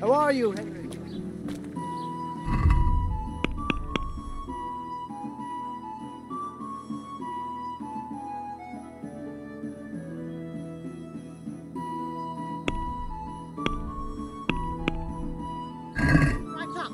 How are you, Henry? Right up.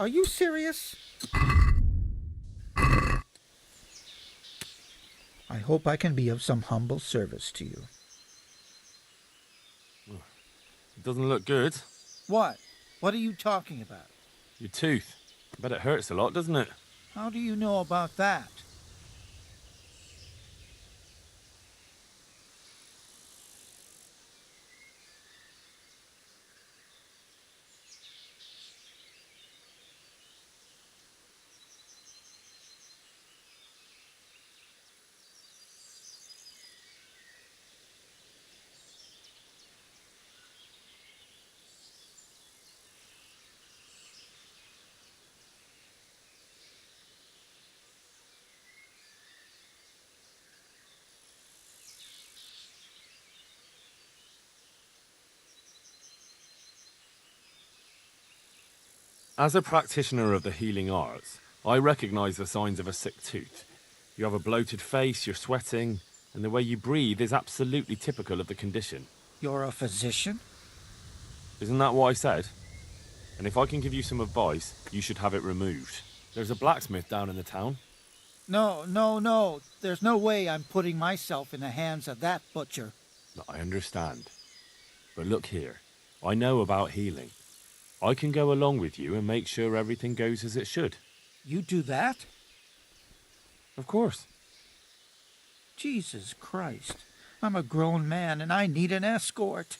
Are you serious? I hope I can be of some humble service to you. It doesn't look good. What? What are you talking about? Your tooth. I bet it hurts a lot, doesn't it? How do you know about that? As a practitioner of the healing arts, I recognize the signs of a sick tooth. You have a bloated face, you're sweating, and the way you breathe is absolutely typical of the condition. You're a physician? Isn't that what I said? And if I can give you some advice, you should have it removed. There's a blacksmith down in the town. No. There's no way I'm putting myself in the hands of that butcher. I understand. But look here, I know about healing. I can go along with you and make sure everything goes as it should. You do that? Of course. Jesus Christ. I'm a grown man and I need an escort.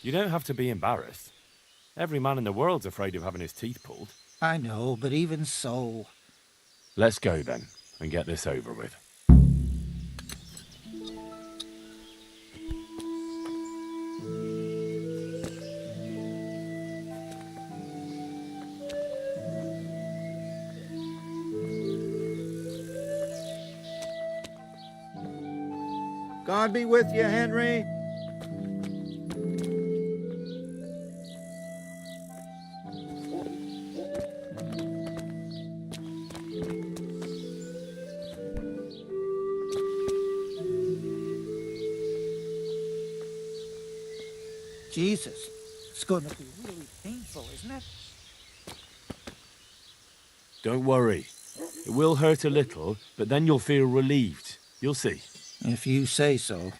You don't have to be embarrassed. Every man in the world's afraid of having his teeth pulled. I know, but even so... Let's go then, and get this over with. God be with you, Henry. Jesus, it's going to be really painful, isn't it? Don't worry. It will hurt a little, but then you'll feel relieved. You'll see. If you say so.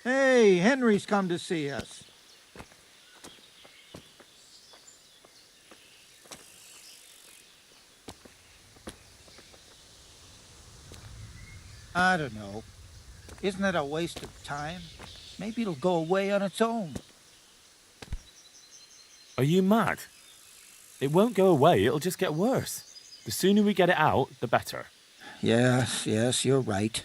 Hey, Henry's come to see us. I don't know. Isn't it a waste of time? Maybe it'll go away on its own. Are you mad? It won't go away, it'll just get worse. The sooner we get it out, the better. Yes, you're right.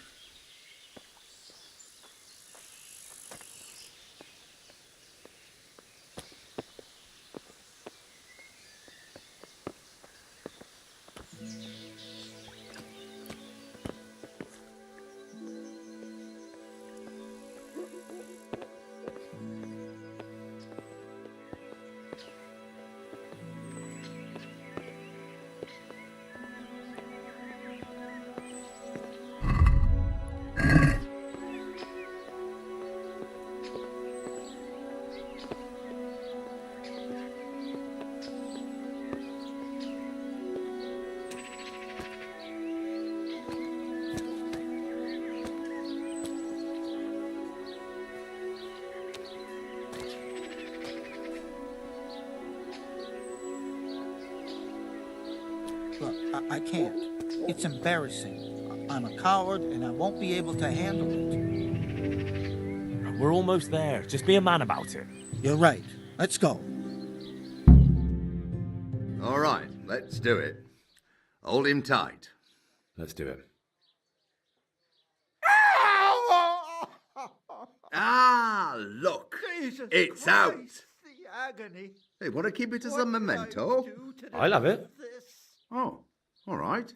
Look, I can't. It's embarrassing. I'm a coward and I won't be able to handle it. We're almost there. Just be a man about it. You're right. Let's go. All right, let's do it. Hold him tight. Let's do it. Ah, look. Jesus It's Christ, out. The agony. Hey, want to keep it as What a did I memento? do to I love it. deserve this? Oh, all right.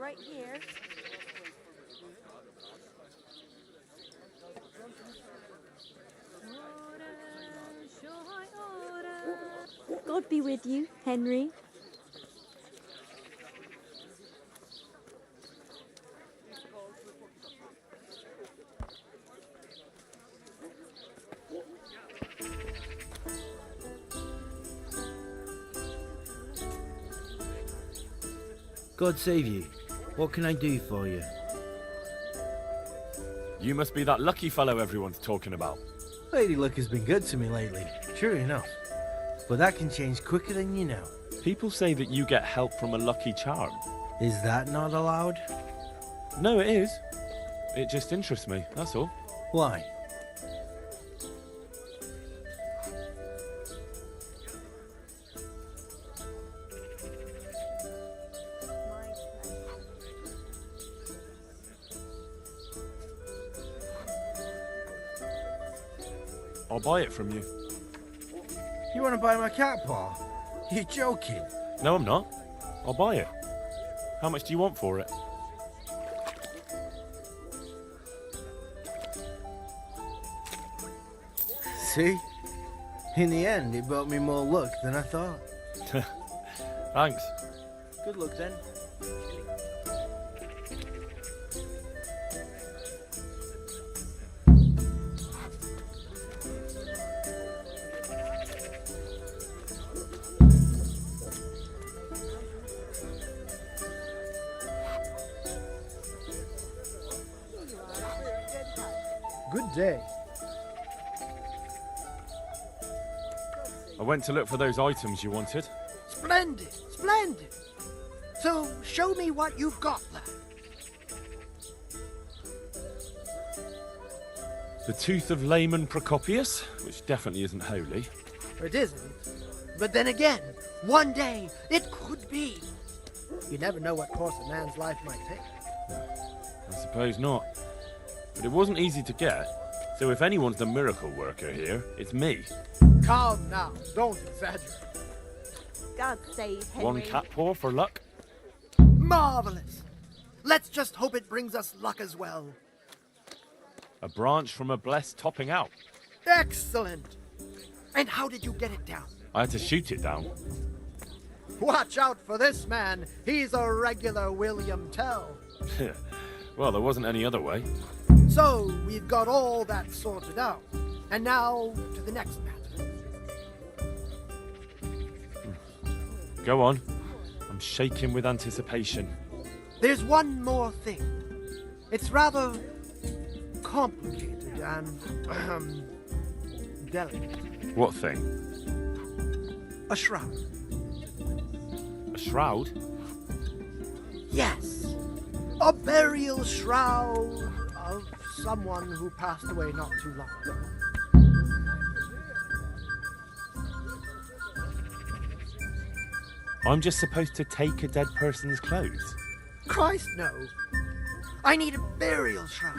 right here. God be with you, Henry. God save you. What can I do for you? You must be that lucky fellow everyone's talking about. Lady Luck has been good to me lately, sure enough. But that can change quicker than you know. People say that you get help from a lucky charm. Is that not allowed? No, it is. It just interests me, that's all. Why? I'll buy it from you. You want to buy my cat paw? You're joking. No, I'm not. I'll buy it. How much do you want for it? See? In the end, it brought me more luck than I thought. Thanks. Good luck then. Good day. I went to look for those items you wanted. Splendid, splendid. So, show me what you've got there. The tooth of layman Procopius, which definitely isn't holy. It isn't. But then again, one day it could be. You never know what course a man's life might take. I suppose not. But it wasn't easy to get, so if anyone's the miracle worker here, it's me. Calm now, don't exaggerate. God save Henry. One cat paw for luck. Marvelous. Let's just hope it brings us luck as well. A branch from a blessed topping out. Excellent. And how did you get it down? I had to shoot it down. Watch out for this man. He's a regular William Tell. Well, there wasn't any other way. So, we've got all that sorted out. And now, to the next matter. Go on. I'm shaking with anticipation. There's one more thing. It's rather complicated and delicate. What thing? A shroud. A shroud? Yes. A burial shroud of someone who passed away not too long ago. I'm just supposed to take a dead person's clothes. Christ, no. I need a burial shroud.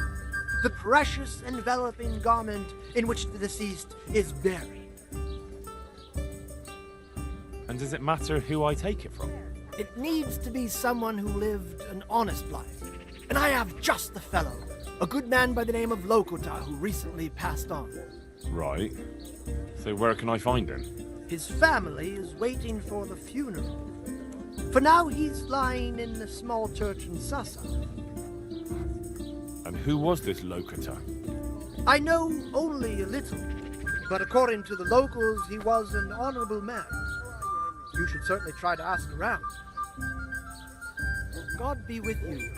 The precious enveloping garment in which the deceased is buried. And does it matter who I take it from? It needs to be someone who lived an honest life. And I have just the fellow. A good man by the name of Lokota who recently passed on. Right. So where can I find him? His family is waiting for the funeral. For now, he's lying in a small church in Sassa. And who was this Lokata? I know only a little, but according to the locals, he was an honorable man. You should certainly try to ask around. God be with you.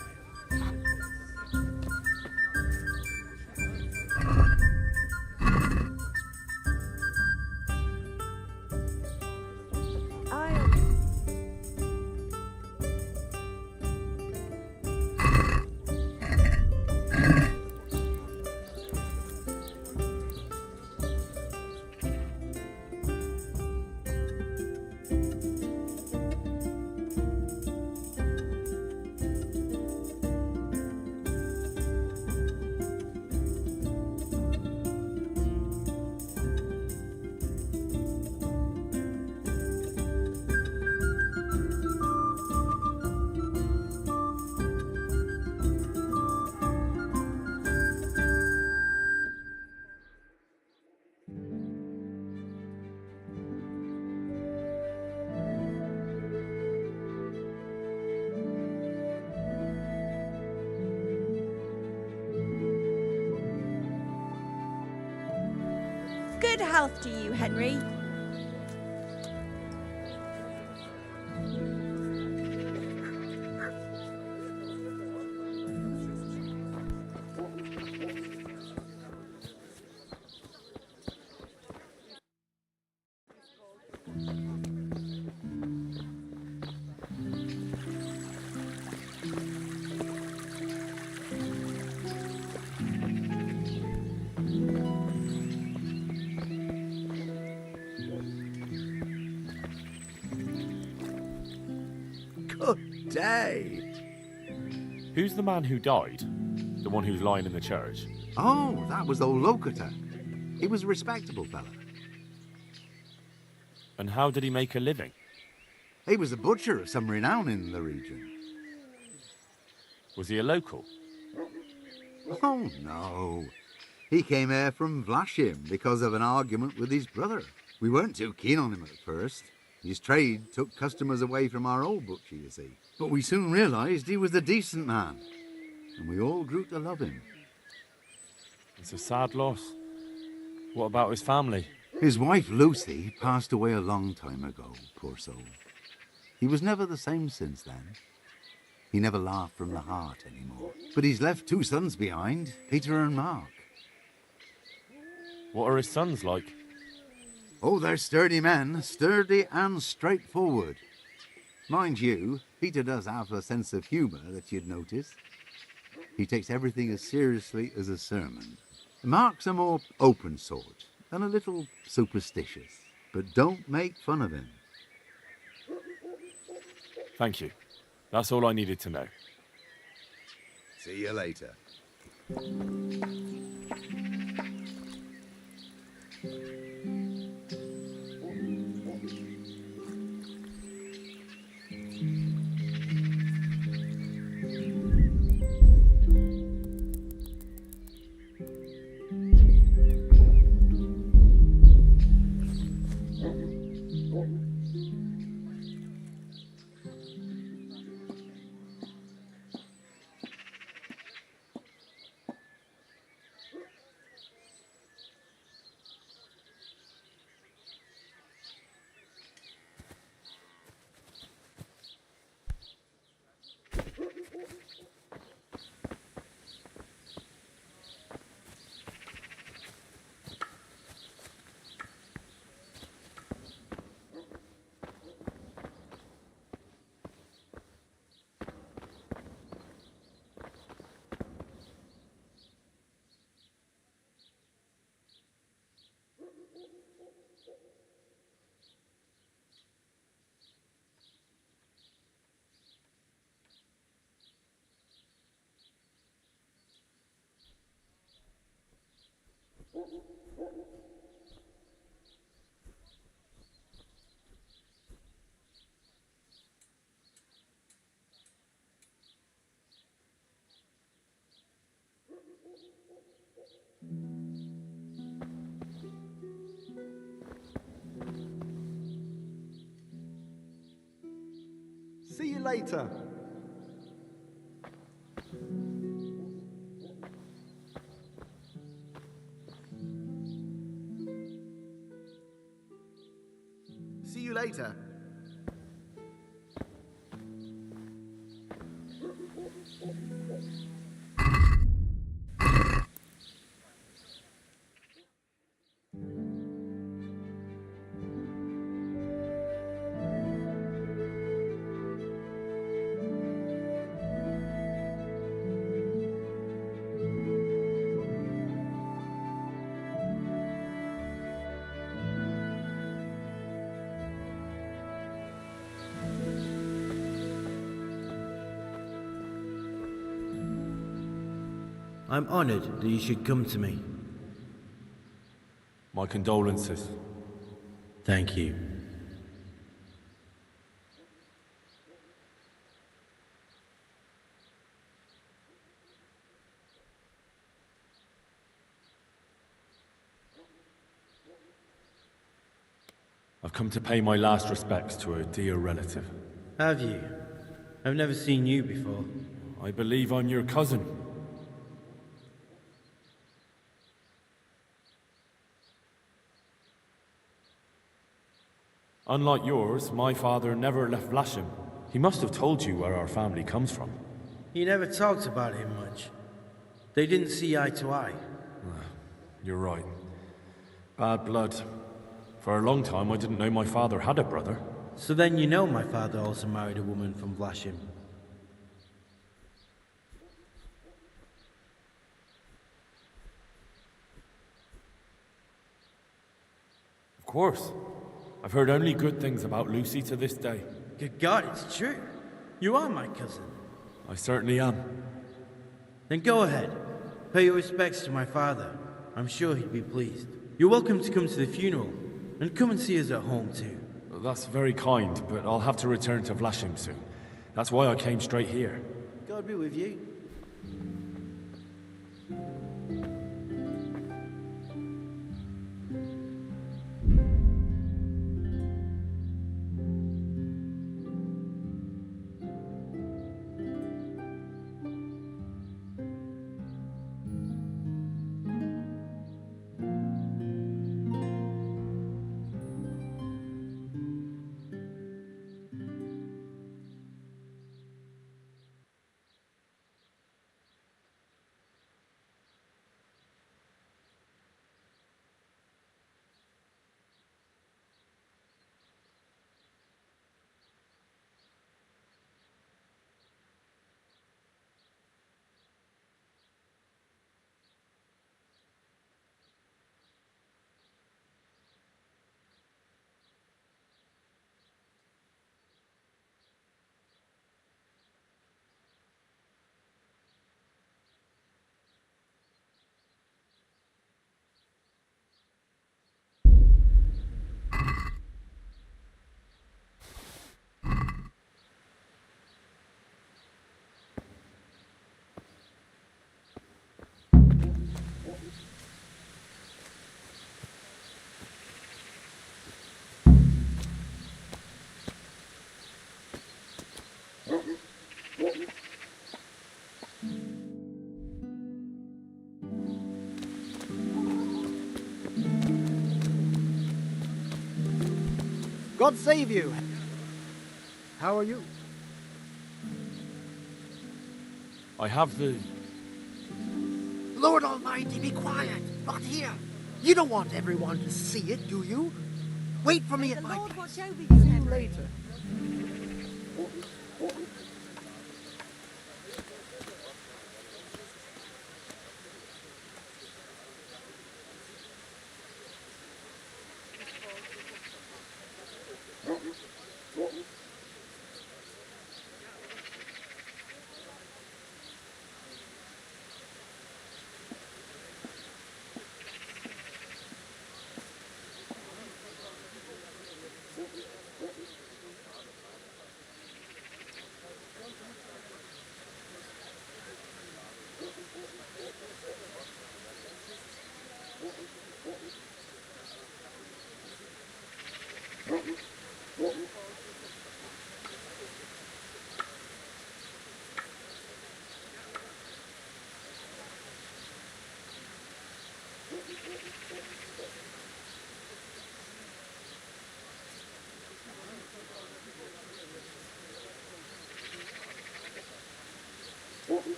Good health to you, Henry. Good day. Who's the man who died? The one who's lying in the church? Oh, that was old Locator. He was a respectable fella. And how did he make a living? He was a butcher of some renown in the region. Was he a local? Oh, no. He came here from Vlashim because of an argument with his brother. We weren't too keen on him at first. His trade took customers away from our old butcher, you see. But we soon realised he was a decent man, and we all grew to love him. It's a sad loss. What about his family? His wife, Lucy, passed away a long time ago, poor soul. He was never the same since then. He never laughed from the heart anymore. But he's left 2 sons behind, Peter and Mark. What are his sons like? Oh, they're sturdy men, sturdy and straightforward. Mind you, Peter does have a sense of humour that you'd notice. He takes everything as seriously as a sermon. Mark's a more open sort, and a little superstitious, but don't make fun of him. Thank you. That's all I needed to know. See you later. See you later. See you later. I'm honoured that you should come to me. My condolences. Thank you. I've come to pay my last respects to a dear relative. Have you? I've never seen you before. I believe I'm your cousin. Unlike yours, my father never left Vlashim. He must have told you where our family comes from. He never talked about him much. They didn't see eye to eye. You're right. Bad blood. For a long time, I didn't know my father had a brother. So then you know my father also married a woman from Vlashim. Of course. I've heard only good things about Lucy to this day. Good God, it's true. You are my cousin. I certainly am. Then go ahead. Pay your respects to my father. I'm sure he'd be pleased. You're welcome to come to the funeral, and come and see us at home too. That's very kind, but I'll have to return to Vlashim soon. That's why I came straight here. God be with you. God save you. How are you? I have the... Lord Almighty, be quiet. Not here. You don't want everyone to see it, do you? Wait for me at my Lord place. watch over you, See you Henry. later.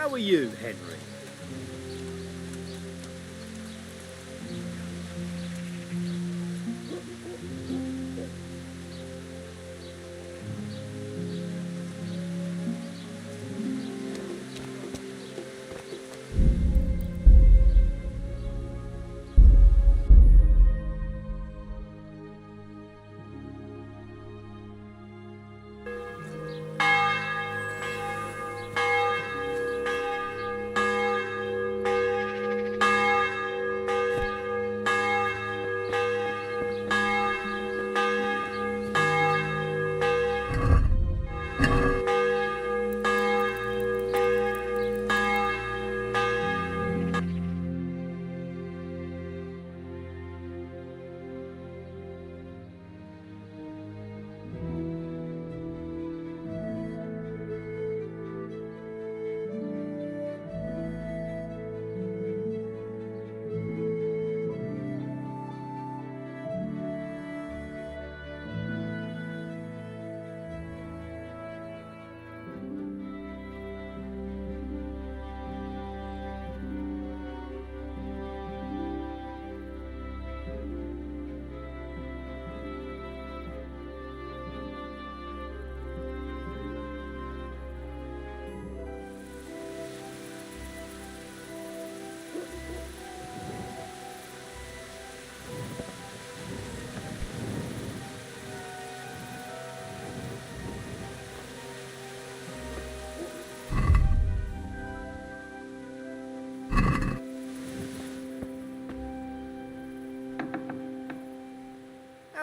How are you, Henry?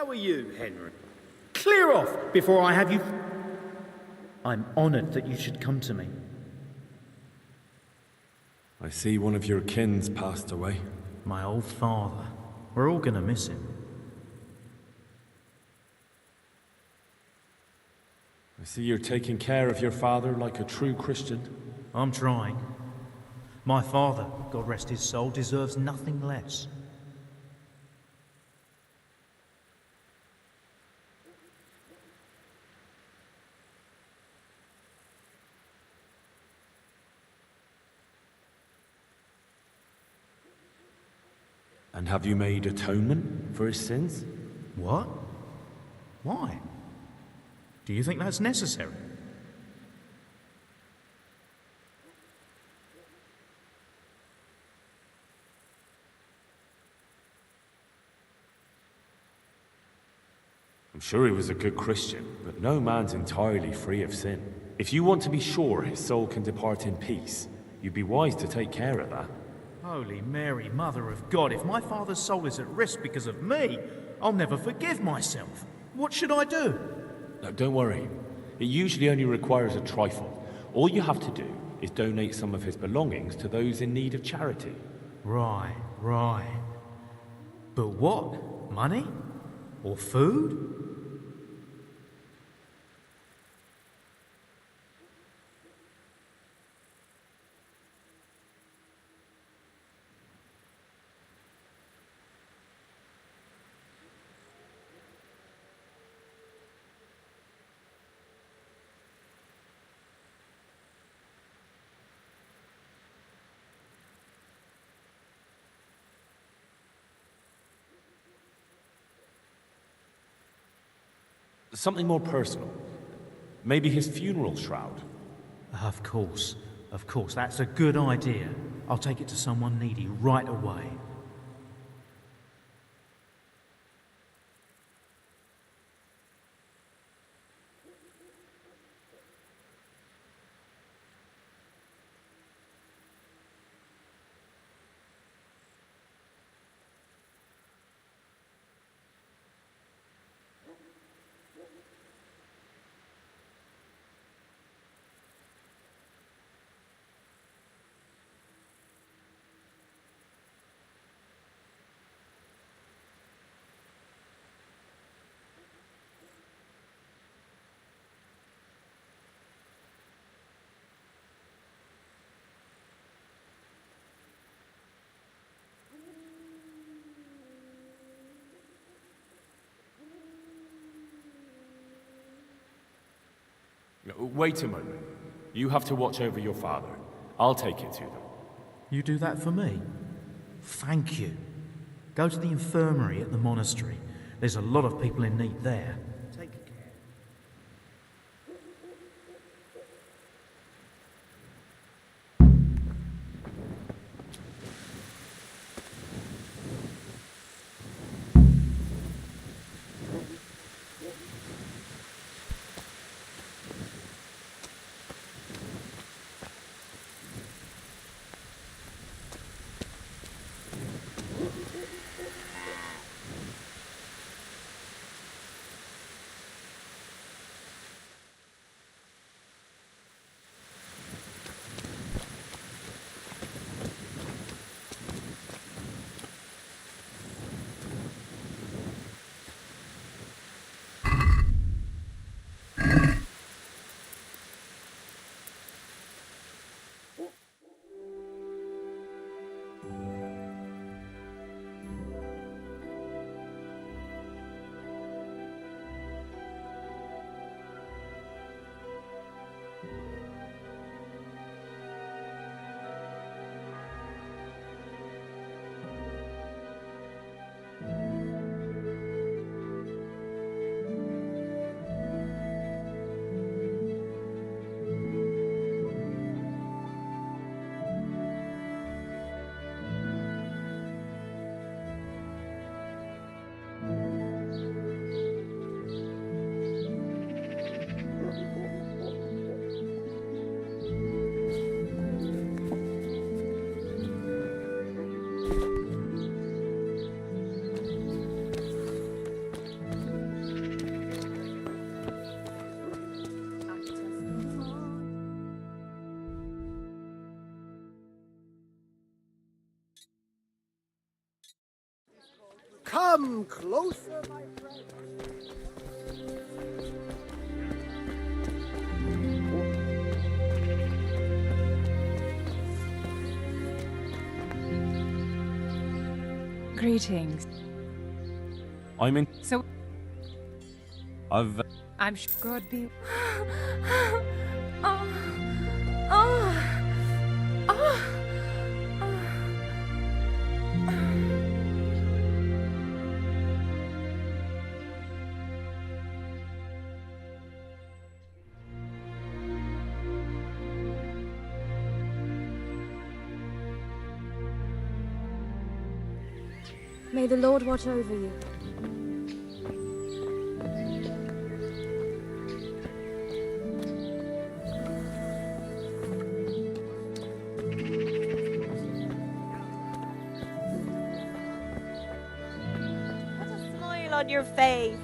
How are you, Henry? Clear off before I have you... I'm honoured that you should come to me. I see one of your kin's passed away. My old father. We're all gonna miss him. I see you're taking care of your father like a true Christian. I'm trying. My father, God rest his soul, deserves nothing less. And have you made atonement for his sins? What? Why? Do you think that's necessary? I'm sure he was a good Christian, but no man's entirely free of sin. If you want to be sure his soul can depart in peace, you'd be wise to take care of that. Holy Mary, Mother of God, if my father's soul is at risk because of me, I'll never forgive myself. What should I do? No, don't worry. It usually only requires a trifle. All you have to do is donate some of his belongings to those in need of charity. Right. But what? Money? Or food? Something more personal. Maybe his funeral shroud. Of course. That's a good idea. I'll take it to someone needy right away. Wait a moment. You have to watch over your father. I'll take it to them. You do that for me? Thank you. Go to the infirmary at the monastery. There's a lot of people in need there. Take care. Come closer, my friend. Greetings. I'm in. So, I've. I'm sure God be. May the Lord watch over you. Put a smile on your face.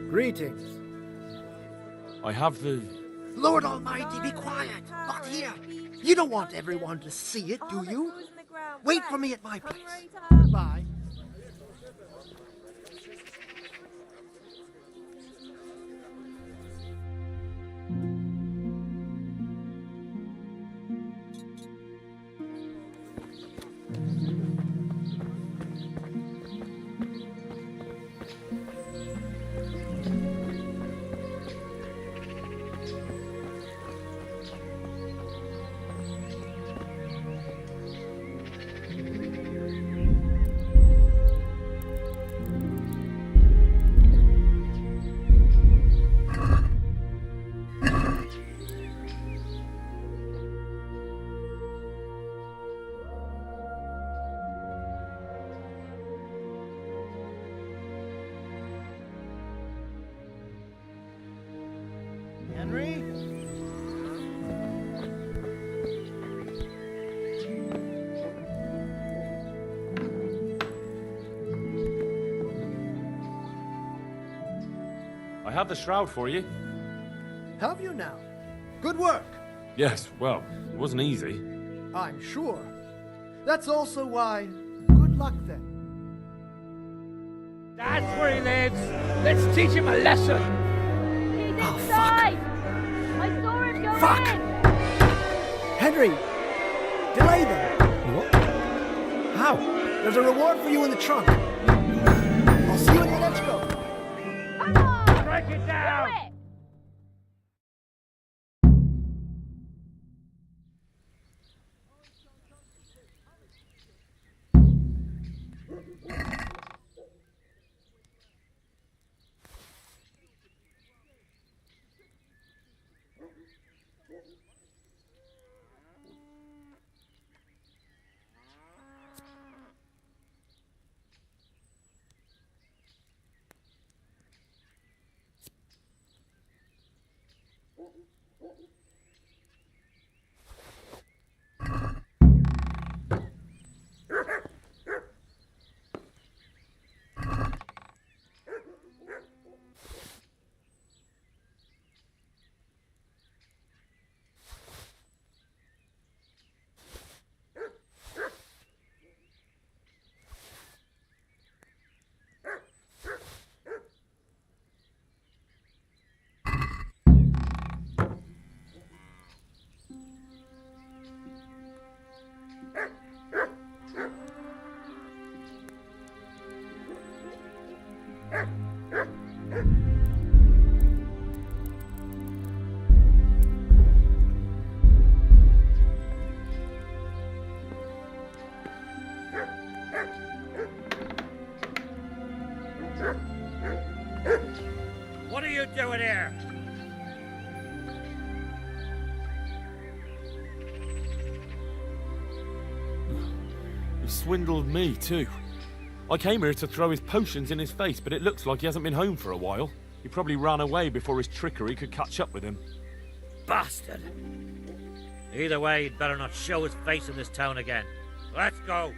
Greetings. I have the. Lord Almighty, be quiet. Not here. You don't want everyone to see it, do you? Wait for me at my place. Goodbye. Henry? I have the shroud for you. Have you now? Good work. Yes, well, it wasn't easy. I'm sure. That's also why. Good luck then. That's where he lives. Let's teach him a lesson. He's Oh, inside! I saw him go Fuck! in! Henry, delay them. What? How? There's a reward for you in the trunk. I'll see you in the next go. Come on! Break it down. Do it! What are you doing here? He swindled me, too. I came here to throw his potions in his face, but it looks like he hasn't been home for a while. He probably ran away before his trickery could catch up with him. Bastard. Either way, he'd better not show his face in this town again. Let's go.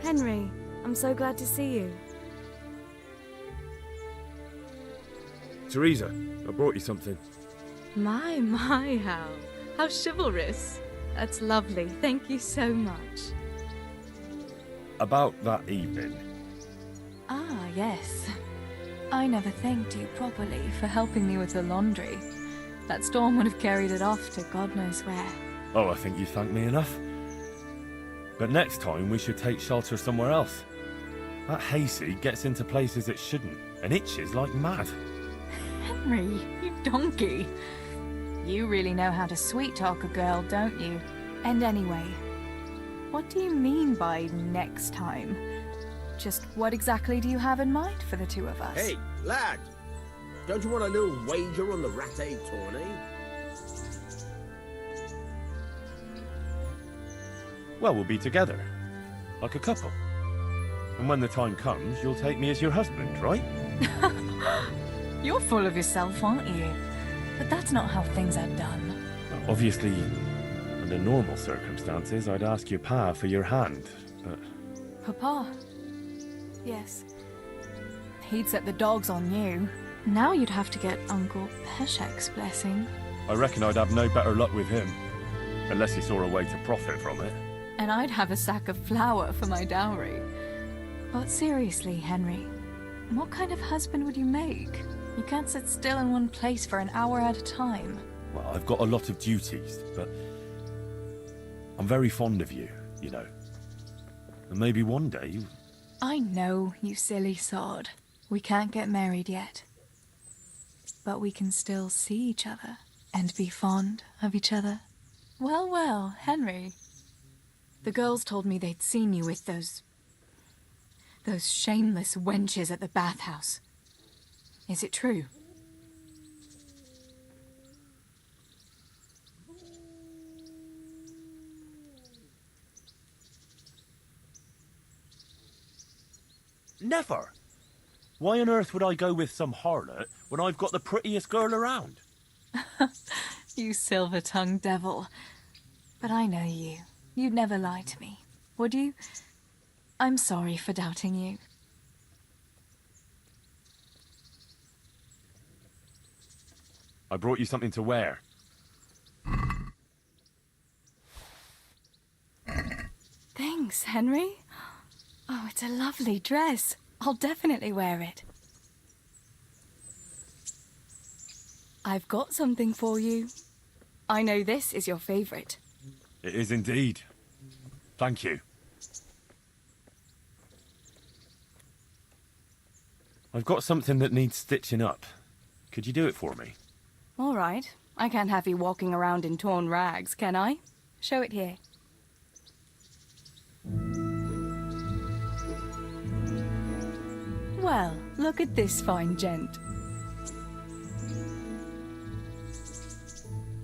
Henry, I'm so glad to see you. Teresa, I brought you something. My, how chivalrous. That's lovely. Thank you so much. About that evening. Ah, yes. I never thanked you properly for helping me with the laundry. That storm would have carried it off to God knows where. Oh, I think you thanked me enough. But next time we should take shelter somewhere else. That hayseed gets into places it shouldn't and itches like mad. Henry, you donkey. You really know how to sweet-talk a girl, don't you? And anyway, what do you mean by next time? Just what exactly do you have in mind for the two of us? Hey, lad! Don't you want a little wager on the rat egg tourney? Well, we'll be together. Like a couple. And when the time comes, you'll take me as your husband, right? You're full of yourself, aren't you? But that's not how things are done. Obviously, under normal circumstances, I'd ask your pa for your hand, but... Papa? Yes. He'd set the dogs on you. Now you'd have to get Uncle Peshek's blessing. I reckon I'd have no better luck with him. Unless he saw a way to profit from it. And I'd have a sack of flour for my dowry. But seriously, Henry, what kind of husband would you make? You can't sit still in one place for an hour at a time. Well, I've got a lot of duties, but... I'm very fond of you, you know. And maybe one day... I know, you silly sod. We can't get married yet. But we can still see each other and be fond of each other. Well, well, Henry. The girls told me they'd seen you with those shameless wenches at the bathhouse. Is it true? Never! Why on earth would I go with some harlot when I've got the prettiest girl around? You silver-tongued devil. But I know you. You'd never lie to me, would you? I'm sorry for doubting you. I brought you something to wear. Thanks, Henry. Oh, it's a lovely dress. I'll definitely wear it. I've got something for you. I know this is your favorite. It is indeed. Thank you. I've got something that needs stitching up. Could you do it for me? All right. I can't have you walking around in torn rags, can I? Show it here. Well, look at this fine gent.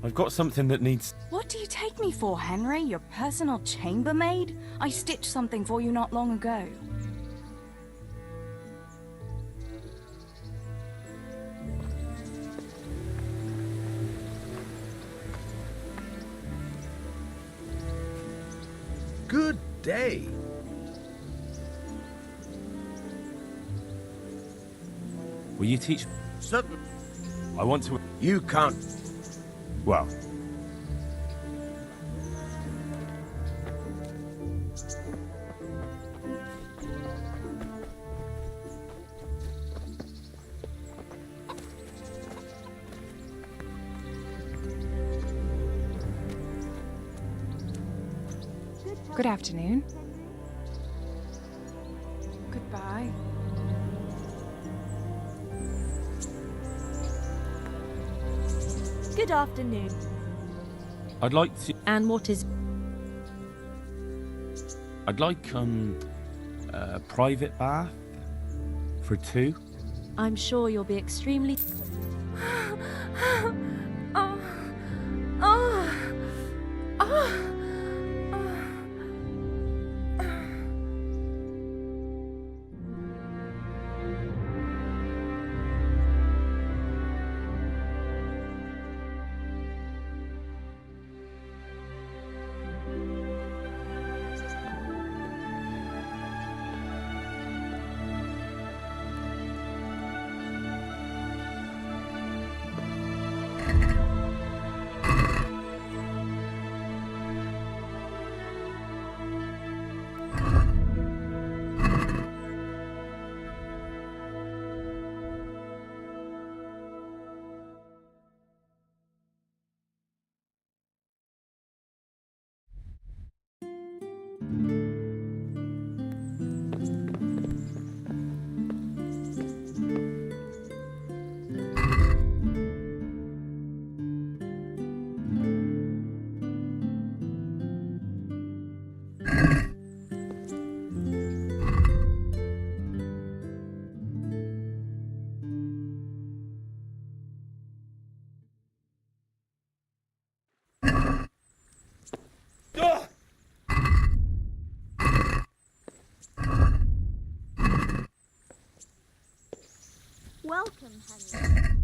I've got something that needs... What do you take me for, Henry? Your personal chambermaid? I stitched something for you not long ago. Good day. Will you teach... Certain. I want to... You can't. Well... Good afternoon. Goodbye. Good afternoon. I'd like to... And what is... I'd like, a private bath for two. I'm sure you'll be extremely... Oh. Oh. Oh. Welcome, Henry.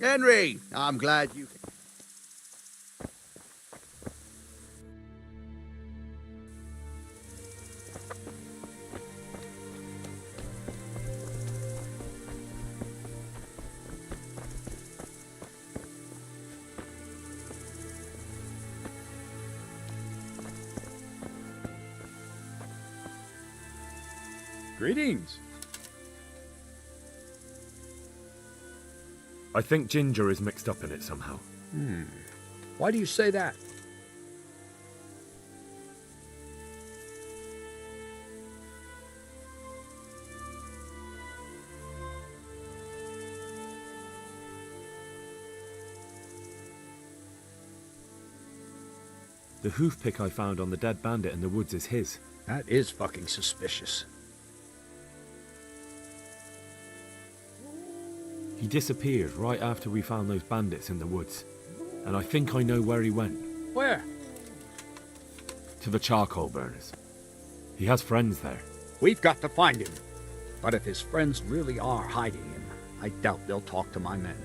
Henry, I'm glad you... Greetings. I think Ginger is mixed up in it somehow. Why do you say that? The hoof pick I found on the dead bandit in the woods is his. That is fucking suspicious. He disappeared right after we found those bandits in the woods. And I think I know where he went. Where? To the charcoal burners. He has friends there. We've got to find him. But if his friends really are hiding him, I doubt they'll talk to my men.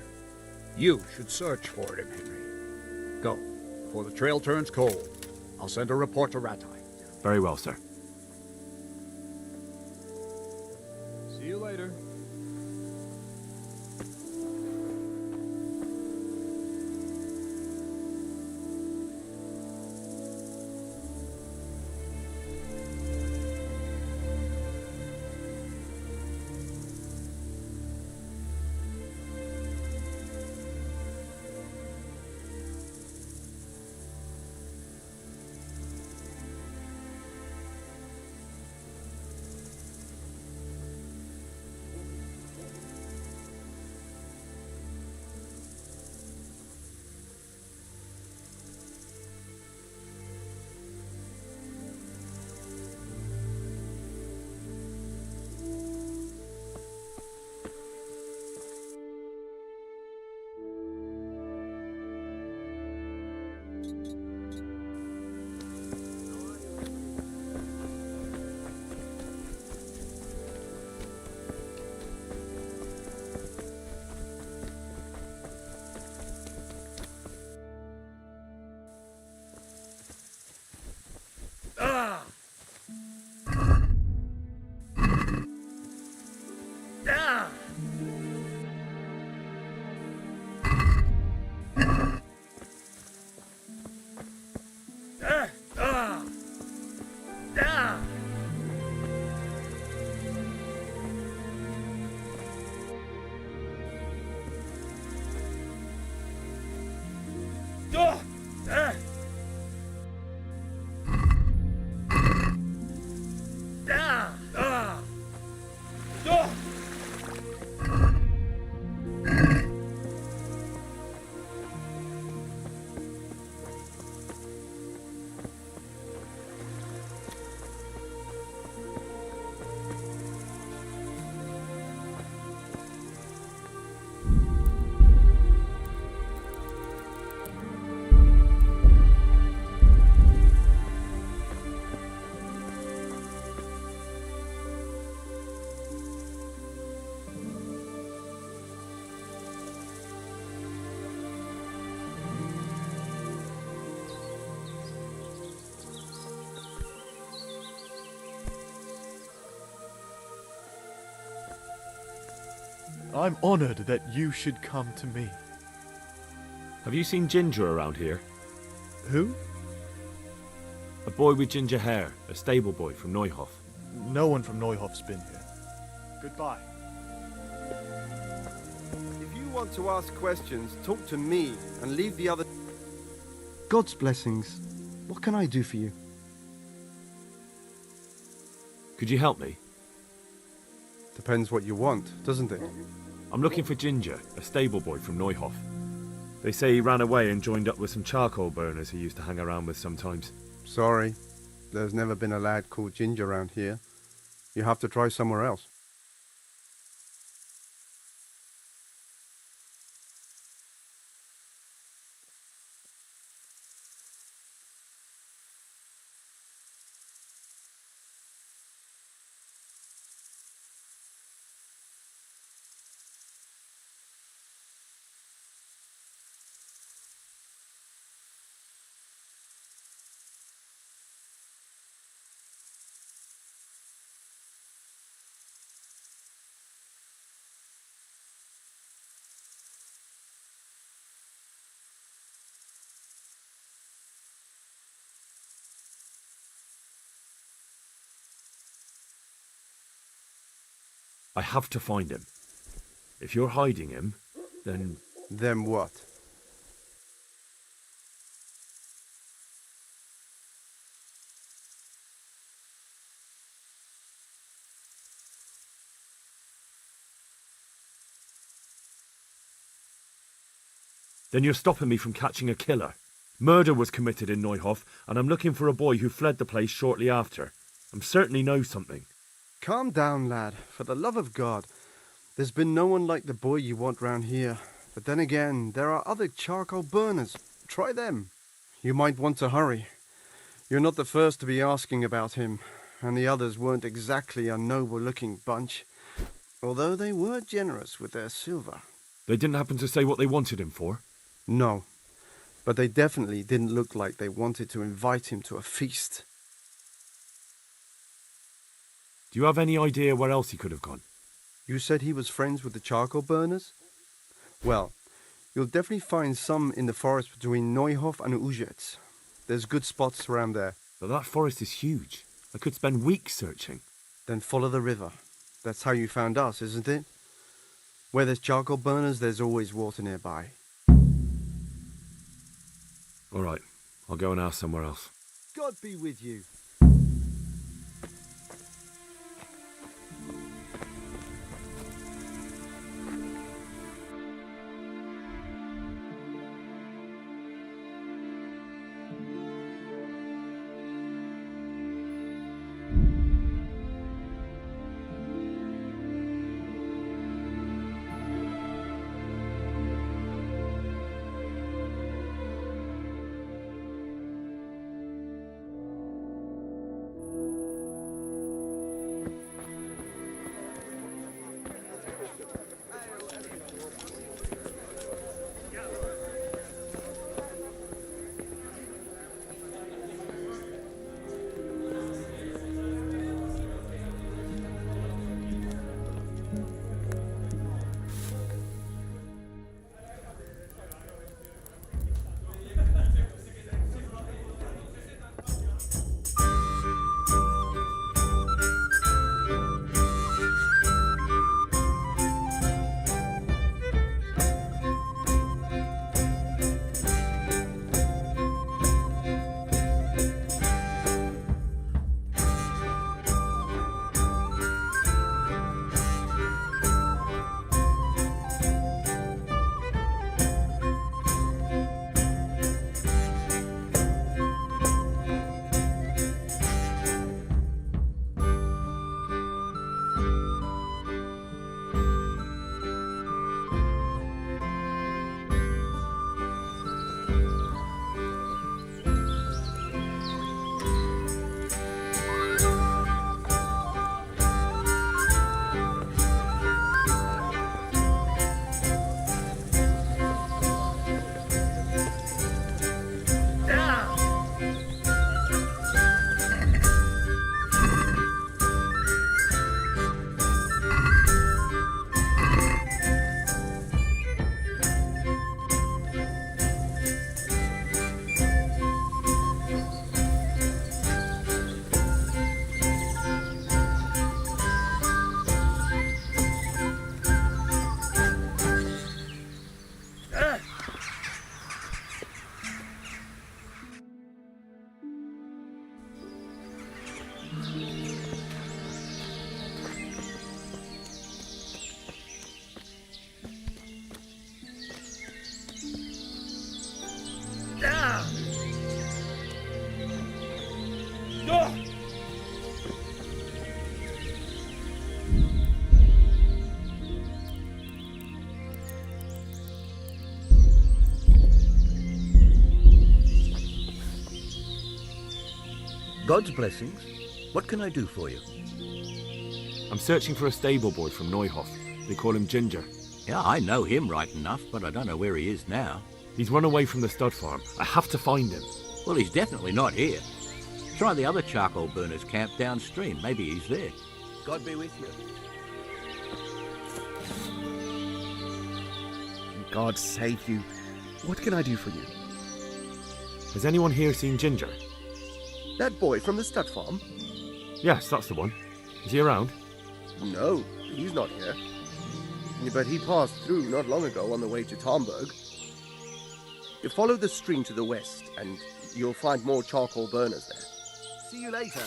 You should search for him, Henry. Go, before the trail turns cold. I'll send a report to Ratai. Very well, sir. See you later. I'm honored that you should come to me. Have you seen Ginger around here? Who? A boy with ginger hair, a stable boy from Neuhof. No one from Neuhof's been here. Goodbye. If you want to ask questions, talk to me and leave the other... God's blessings. What can I do for you? Could you help me? Depends what you want, doesn't it? I'm looking for Ginger, a stable boy from Neuhof. They say he ran away and joined up with some charcoal burners he used to hang around with sometimes. Sorry, there's never been a lad called Ginger around here. You have to try somewhere else. I have to find him. If you're hiding him, then... Then what? Then you're stopping me from catching a killer. Murder was committed in Neuhof, and I'm looking for a boy who fled the place shortly after. I certainly know something. Calm down, lad. For the love of God. There's been no one like the boy you want round here. But then again, there are other charcoal burners. Try them. You might want to hurry. You're not the first to be asking about him, and the others weren't exactly a noble-looking bunch, although they were generous with their silver. They didn't happen to say what they wanted him for? No, but they definitely didn't look like they wanted to invite him to a feast. Do you have any idea where else he could have gone? You said he was friends with the charcoal burners? Well, you'll definitely find some in the forest between Neuhof and Ujetz. There's good spots around there. But that forest is huge. I could spend weeks searching. Then follow the river. That's how you found us, isn't it? Where there's charcoal burners, there's always water nearby. All right, I'll go and ask somewhere else. God be with you. God's blessings. What can I do for you? I'm searching for a stable boy from Neuhof. They call him Ginger. Yeah, I know him right enough, but I don't know where he is now. He's run away from the stud farm. I have to find him. Well, he's definitely not here. Try the other charcoal burners camp downstream. Maybe he's there. God be with you. God save you. What can I do for you? Has anyone here seen Ginger? That boy from the stud farm? Yes, that's the one. Is he around? No, he's not here. But he passed through not long ago on the way to Talmberg. You follow the stream to the west, and you'll find more charcoal burners there. See you later.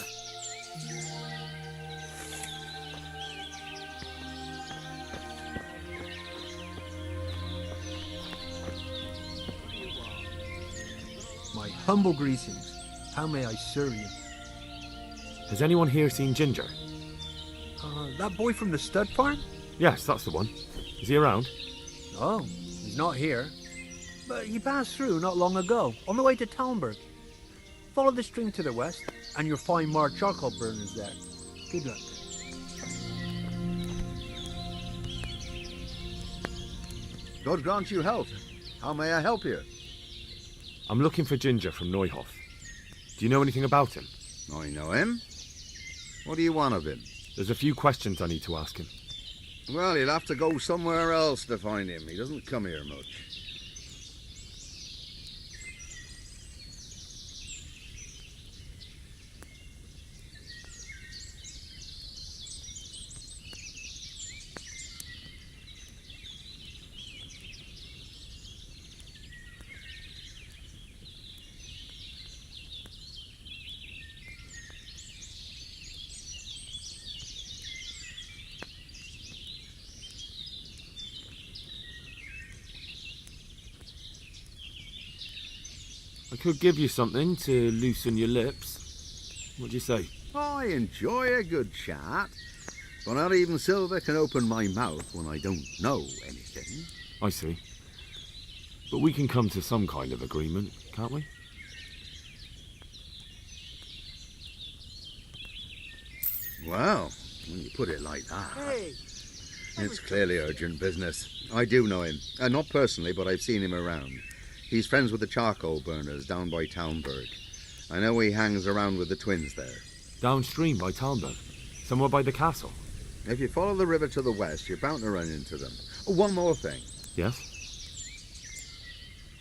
My humble greetings. How may I serve you? Has anyone here seen Ginger? That boy from the stud farm? Yes, that's the one. Is he around? No, he's not here. But he passed through not long ago, on the way to Talmberg. Follow the stream to the west, and you'll find more charcoal burners there. Good luck. God grant you health. How may I help you? I'm looking for Ginger from Neuhof. Do you know anything about him? I know him. What do you want of him? There's a few questions I need to ask him. Well, you'll have to go somewhere else to find him. He doesn't come here much. I could give you something to loosen your lips. What do you say? I enjoy a good chat, but not even Silver can open my mouth when I don't know anything. I see. But we can come to some kind of agreement, can't we? Well, when you put it like that, it's clearly urgent business. I do know him. Not personally, but I've seen him around. He's friends with the charcoal burners down by Talmberg. I know he hangs around with the twins there. Downstream by Talmberg? Somewhere by the castle? If you follow the river to the west, you're bound to run into them. Oh, one more thing. Yes?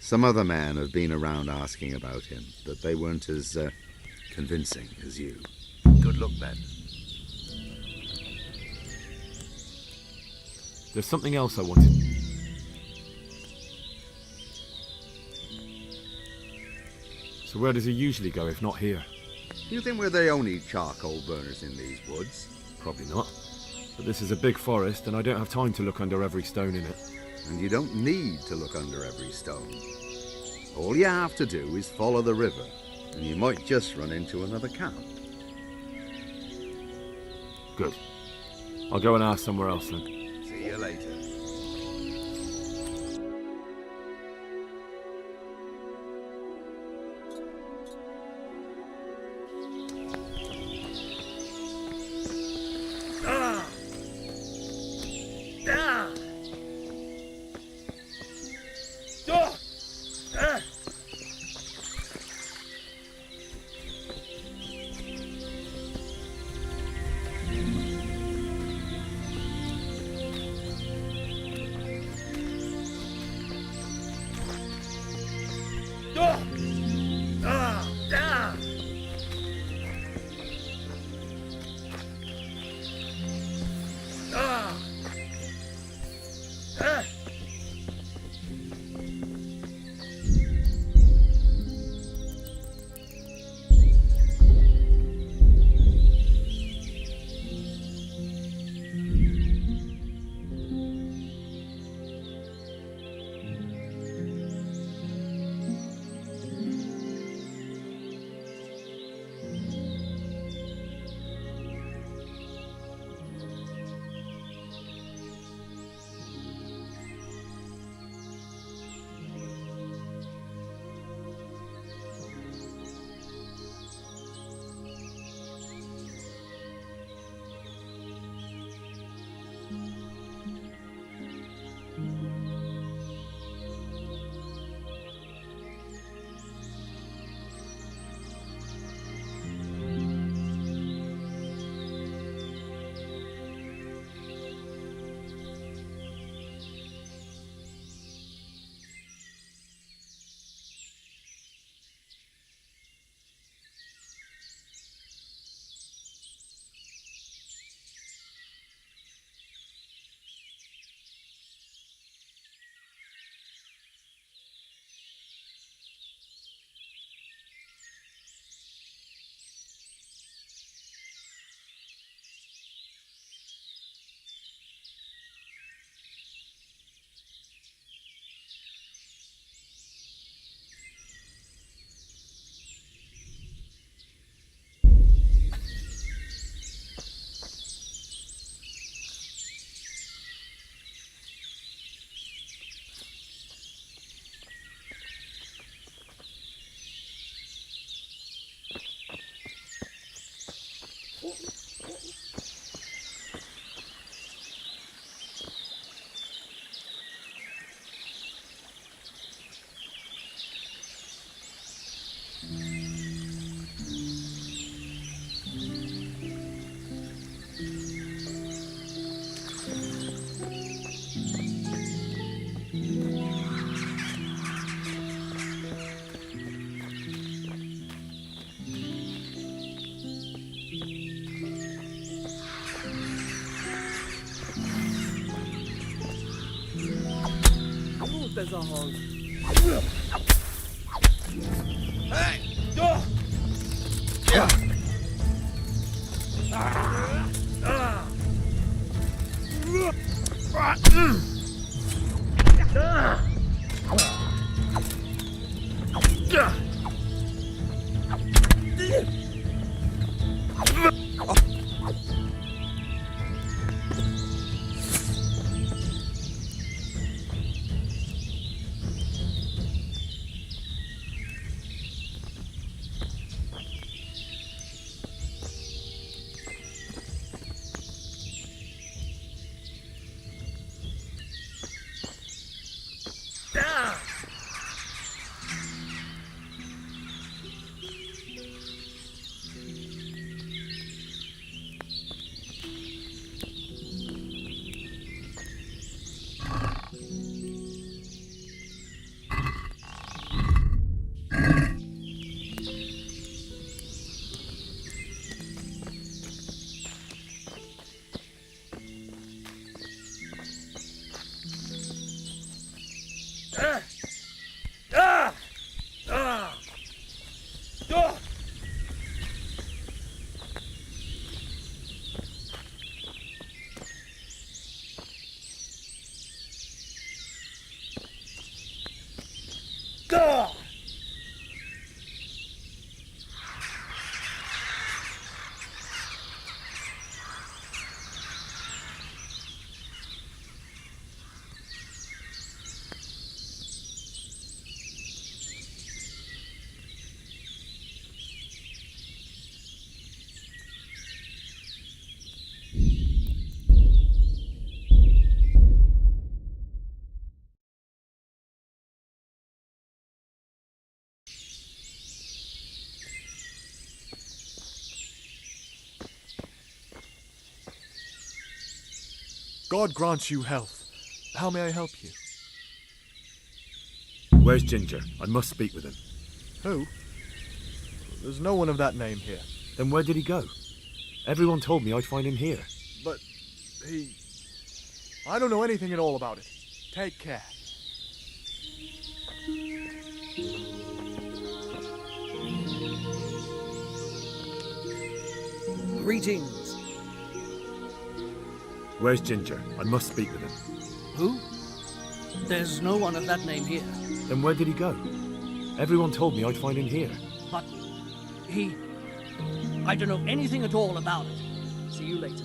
Some other men have been around asking about him, but they weren't as convincing as you. Good luck, then. There's something else I wanted. So where does he usually go if not here? You think we're the only charcoal burners in these woods? Probably not. But this is a big forest and I don't have time to look under every stone in it. And you don't need to look under every stone. All you have to do is follow the river, and you might just run into another camp. Good. I'll go and ask somewhere else then. See you later. was all. Hey! God grants you health. How may I help you? Where's Ginger? I must speak with him. Who? There's no one of that name here. Then where did he go? Everyone told me I'd find him here. But he... I don't know anything at all about it. Take care. Greetings. Where's Ginger? I must speak with him. Who? There's no one of that name here. Then where did he go? Everyone told me I'd find him here. But he... I don't know anything at all about it. See you later.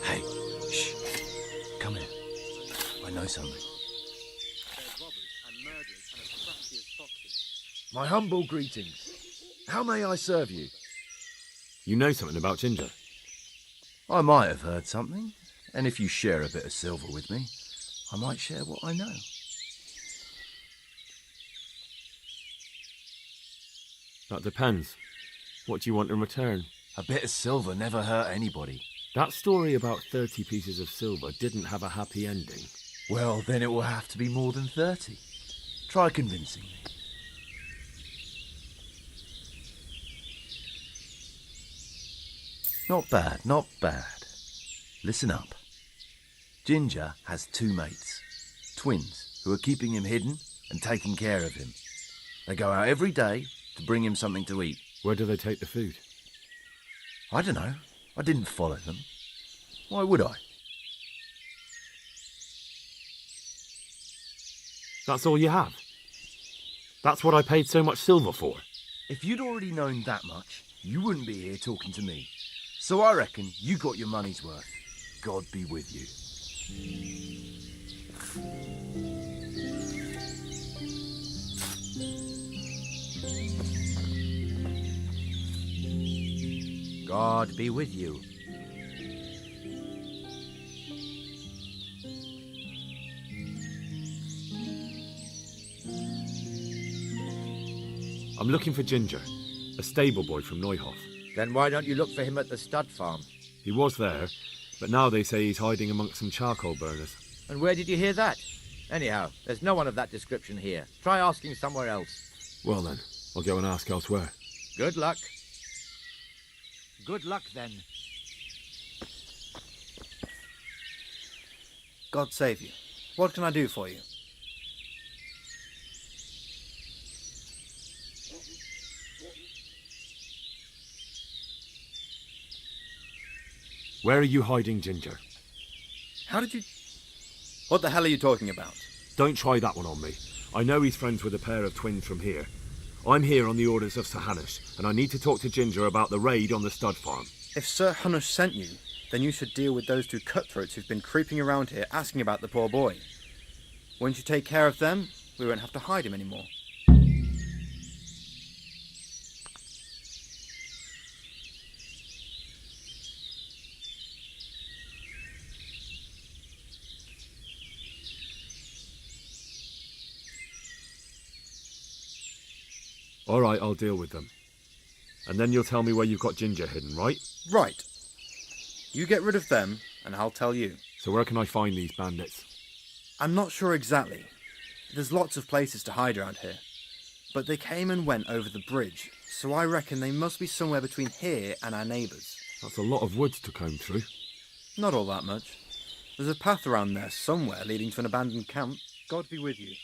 Hey, shh. Come here. I know something. My humble greetings. How may I serve you? You know something about Ginger? I might have heard something, and if you share a bit of silver with me, I might share what I know. That depends. What do you want in return? A bit of silver never hurt anybody. That story about 30 pieces of silver didn't have a happy ending. Well, then it will have to be more than 30. Try convincing me. Not bad, not bad. Listen up. Ginger has two mates, twins, who are keeping him hidden and taking care of him. They go out every day to bring him something to eat. Where do they take the food? I don't know. I didn't follow them. Why would I? That's all you have? That's what I paid so much silver for? If you'd already known that much, you wouldn't be here talking to me. So I reckon you got your money's worth. God be with you. God be with you. I'm looking for Ginger, a stable boy from Neuhof. Then why don't you look for him at the stud farm? He was there, but now they say he's hiding amongst some charcoal burners. And where did you hear that? Anyhow, there's no one of that description here. Try asking somewhere else. Well then, I'll go and ask elsewhere. Good luck. Good luck then. God save you. What can I do for you? Where are you hiding Ginger? How did you... What the hell are you talking about? Don't try that one on me. I know he's friends with a pair of twins from here. I'm here on the orders of Sir Hanush, and I need to talk to Ginger about the raid on the stud farm. If Sir Hanush sent you, then you should deal with those two cutthroats who've been creeping around here asking about the poor boy. Once you take care of them, we won't have to hide him anymore. All right, I'll deal with them. And then you'll tell me where you've got Ginger hidden, right? Right. You get rid of them, and I'll tell you. So where can I find these bandits? I'm not sure exactly. There's lots of places to hide around here. But they came and went over the bridge, so I reckon they must be somewhere between here and our neighbours. That's a lot of woods to comb through. Not all that much. There's a path around there somewhere leading to an abandoned camp. God be with you.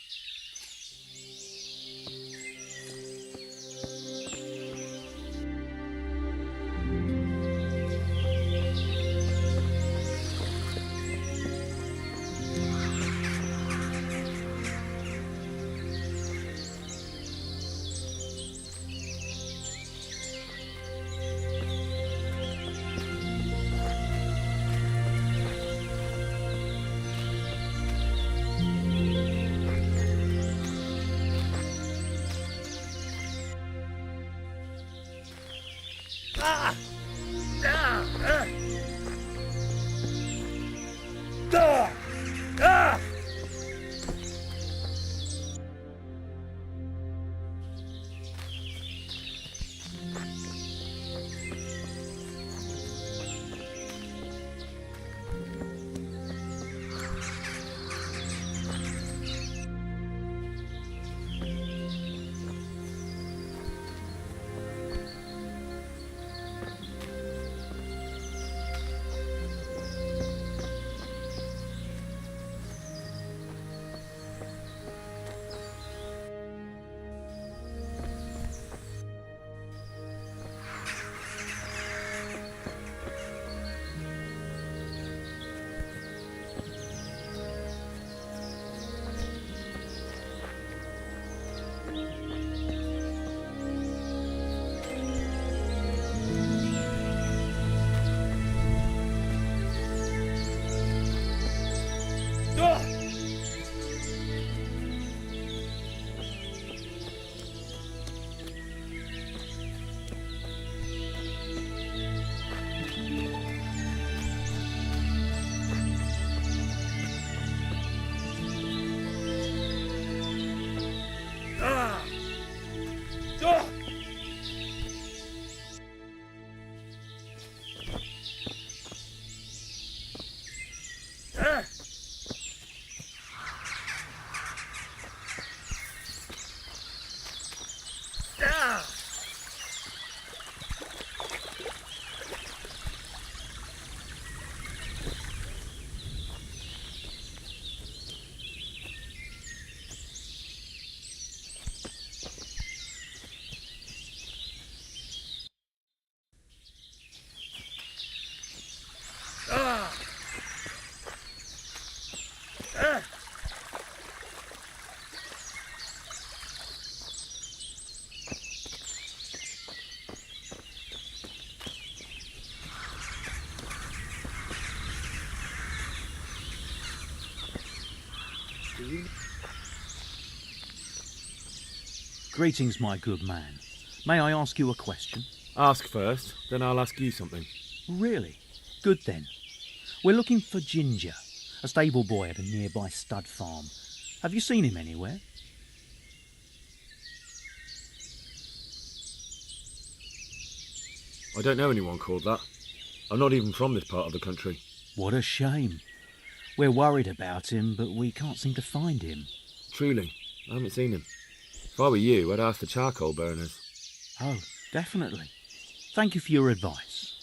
Greetings, my good man. May I ask you a question? Ask first, then I'll ask you something. Really? Good then. We're looking for Ginger, a stable boy at a nearby stud farm. Have you seen him anywhere? I don't know anyone called that. I'm not even from this part of the country. What a shame. We're worried about him, but we can't seem to find him. Truly, I haven't seen him. If I were you, I'd ask the charcoal burners. Oh, definitely. Thank you for your advice.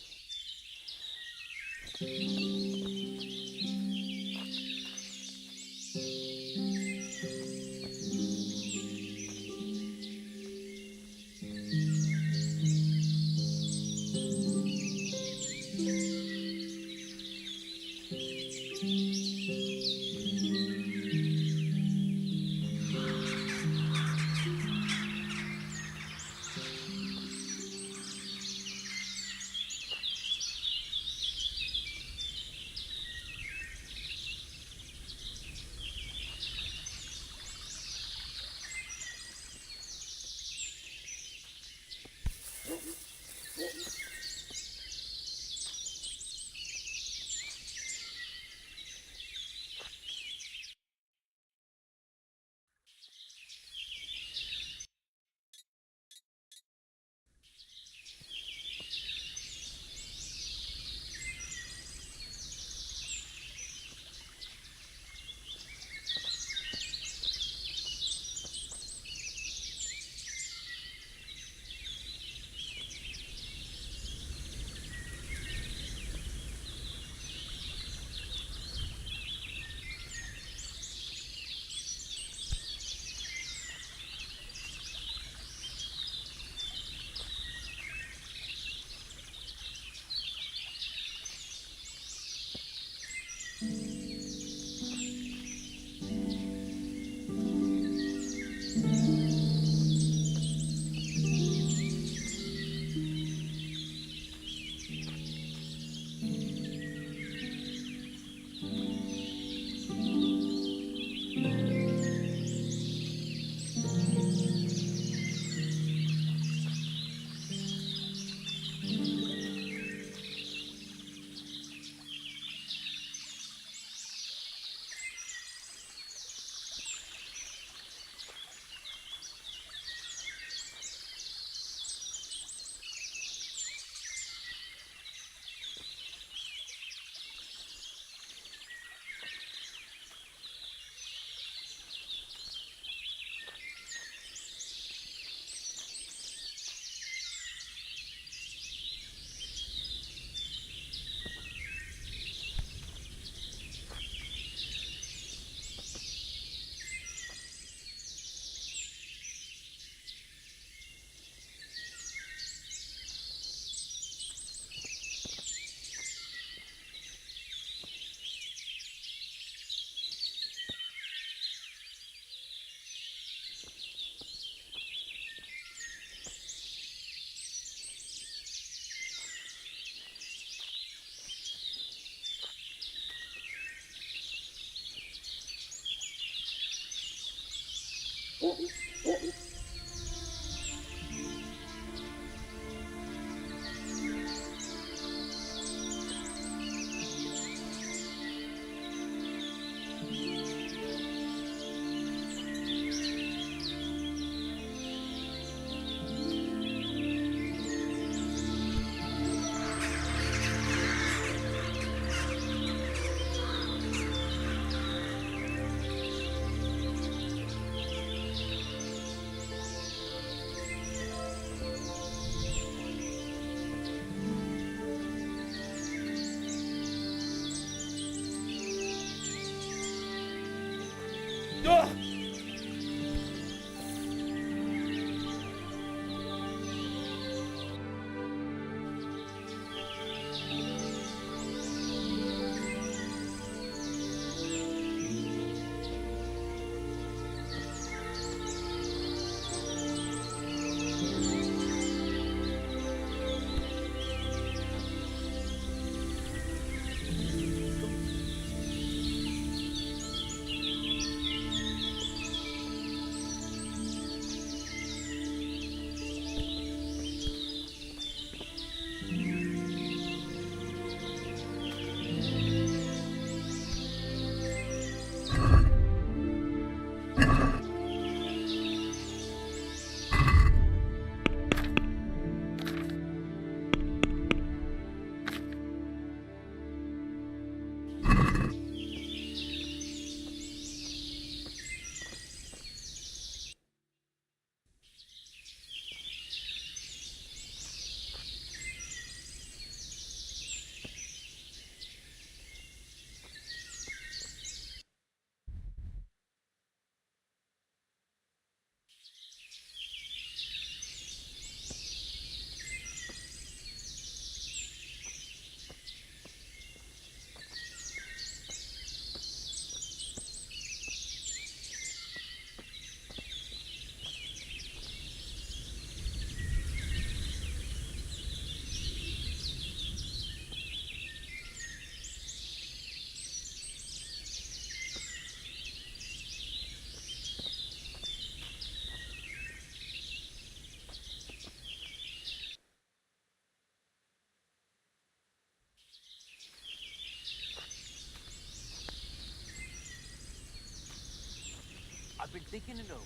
I've been thinking it over,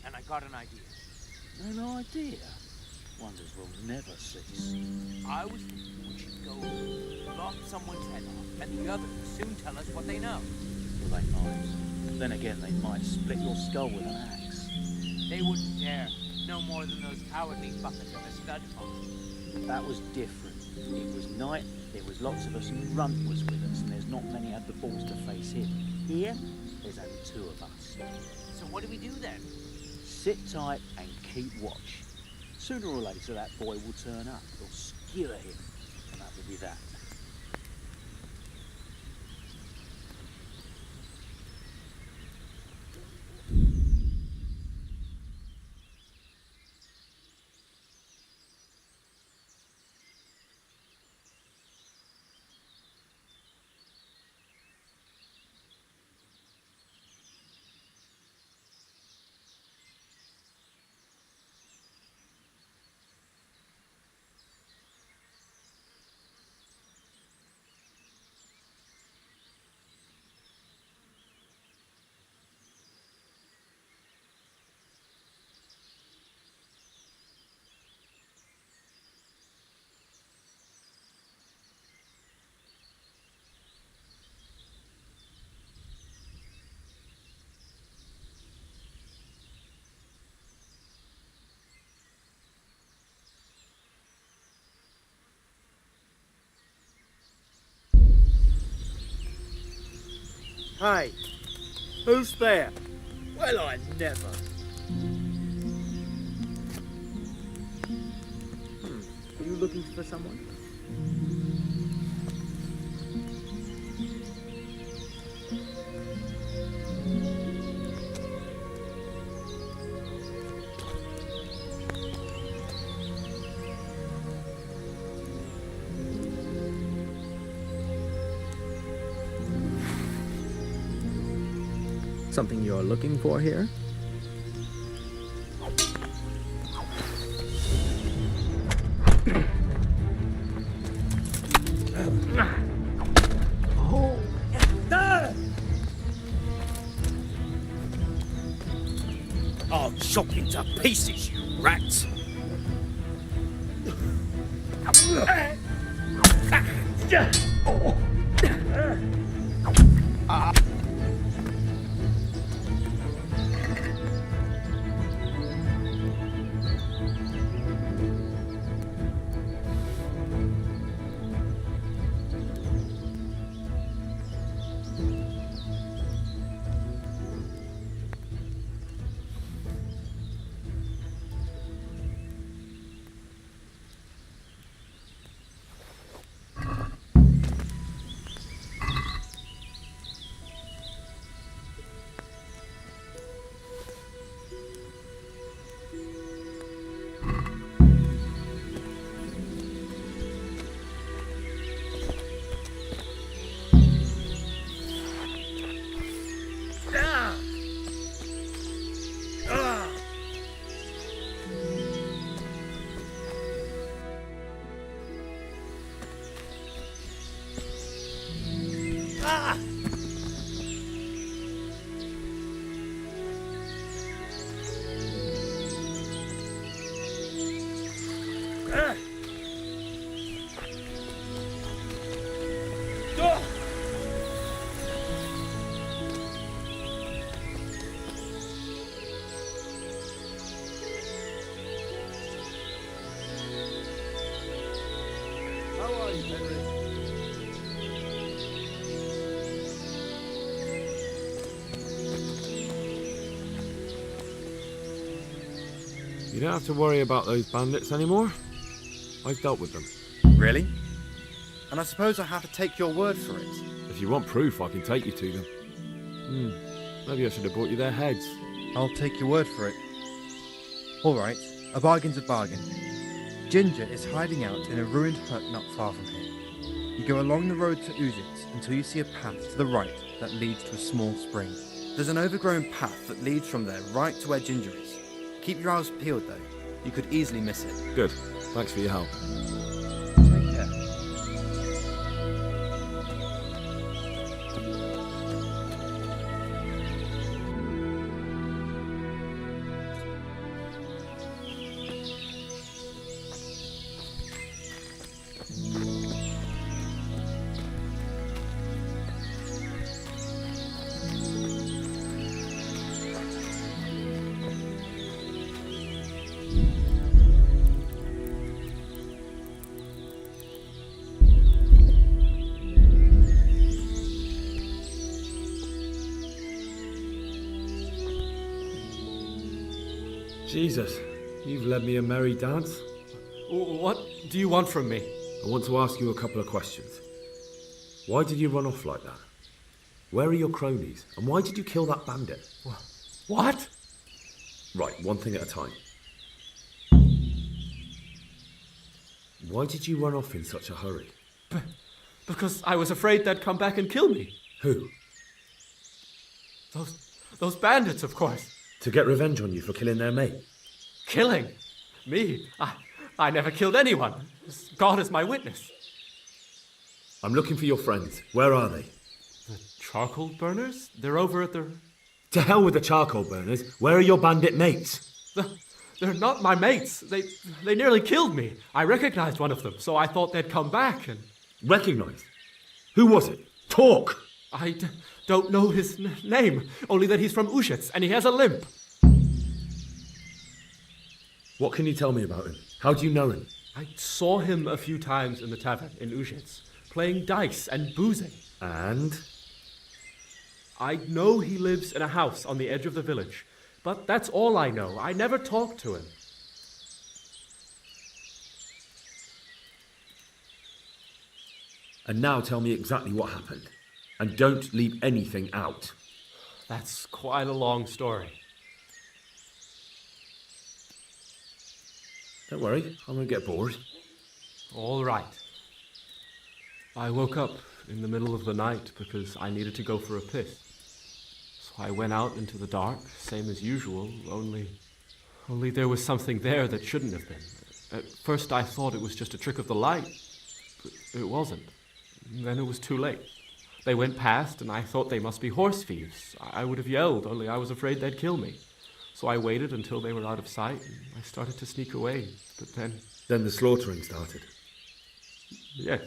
and I got an idea. An idea? Wonders will never cease. I was thinking we should go lop someone's head off, and the others will soon tell us what they know. Well, they might. Then again, they might split your skull with an axe. They wouldn't dare, no more than those cowardly buckets of a stud farm. That was different. It was night, there was lots of us, and Runt was with us, and there's not many had the balls to face him. Here, there's only two of us. So what do we do then? Sit tight and keep watch. Sooner or later, that boy will turn up. We'll skewer him, and that will be that. Hey, who's there? Well, I never. Are you looking for someone? Something you're looking for here? I'll chop you to pieces, you rats! How are you, Henry? You don't have to worry about those bandits anymore. I've dealt with them. Really? And I suppose I have to take your word for it. If you want proof, I can take you to them. Maybe I should have brought you their heads. I'll take your word for it. All right, a bargain's a bargain. Ginger is hiding out in a ruined hut not far from here. You go along the road to Uzit until you see a path to the right that leads to a small spring. There's an overgrown path that leads from there right to where Ginger is. Keep your eyes peeled though. You could easily miss it. Good. Thanks for your help. Take care. Jesus, you've led me a merry dance. What do you want from me? I want to ask you a couple of questions. Why did you run off like that? Where are your cronies? And why did you kill that bandit? What? Right, one thing at a time. Why did you run off in such a hurry? Because I was afraid they'd come back and kill me. Who? Those bandits, of course. To get revenge on you for killing their mate? Killing? Me? I never killed anyone. God is my witness. I'm looking for your friends. Where are they? The charcoal burners? They're over at the... To hell with the charcoal burners. Where are your bandit mates? They're not my mates. They nearly killed me. I recognized one of them, so I thought they'd come back and... Recognized? Who was it? Talk! I don't know his name, only that he's from Ushitz and he has a limp. What can you tell me about him? How do you know him? I saw him a few times in the tavern in Ushitz, playing dice and boozing. And? I know he lives in a house on the edge of the village, but that's all I know. I never talked to him. And now tell me exactly what happened. And don't leave anything out. That's quite a long story. Don't worry, I won't get bored. All right. I woke up in the middle of the night because I needed to go for a piss. So I went out into the dark, same as usual, only there was something there that shouldn't have been. At first I thought it was just a trick of the light, but it wasn't. Then it was too late. They went past and I thought they must be horse thieves. I would have yelled, only I was afraid they'd kill me. So I waited until they were out of sight and I started to sneak away, but then... Then the slaughtering started? Yes.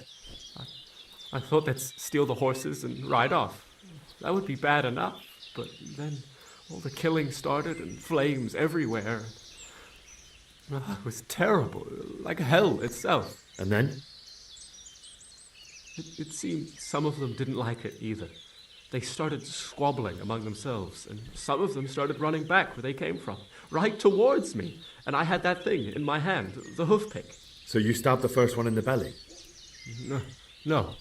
I thought they'd steal the horses and ride off. That would be bad enough, but then all the killing started and flames everywhere. It was terrible, like hell itself. And then? It seemed some of them didn't like it either. They started squabbling among themselves, and some of them started running back where they came from, right towards me. And I had that thing in my hand, the hoof pick. So you stabbed the first one in the belly? No.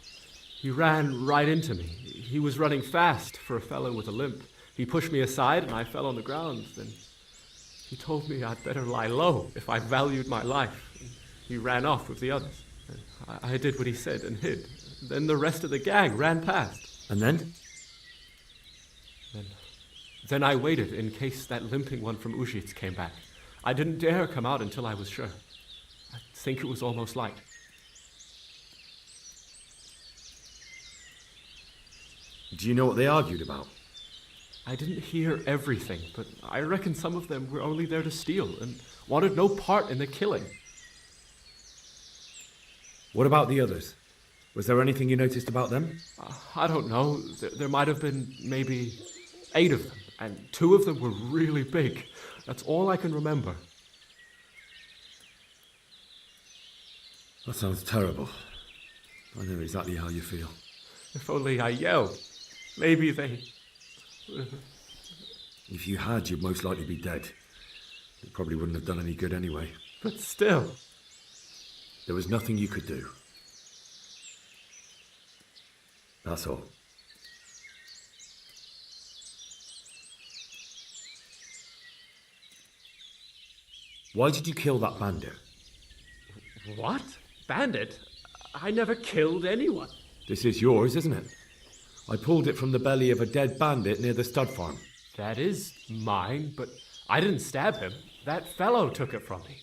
He ran right into me. He was running fast for a fellow with a limp. He pushed me aside and I fell on the ground. Then he told me I'd better lie low if I valued my life. He ran off with the others. I did what he said and hid. Then the rest of the gang ran past. And then? Then I waited in case that limping one from Ushitz came back. I didn't dare come out until I was sure. I think it was almost light. Do you know what they argued about? I didn't hear everything, but I reckon some of them were only there to steal and wanted no part in the killing. What about the others? Was there anything you noticed about them? I don't know. There might have been maybe 8 of them, and 2 of them were really big. That's all I can remember. That sounds terrible. I know exactly how you feel. If only I yelled. Maybe they... If you had, you'd most likely be dead. It probably wouldn't have done any good anyway. But still... There was nothing you could do. That's all. Why did you kill that bandit? What? Bandit? I never killed anyone. This is yours, isn't it? I pulled it from the belly of a dead bandit near the stud farm. That is mine, but I didn't stab him. That fellow took it from me.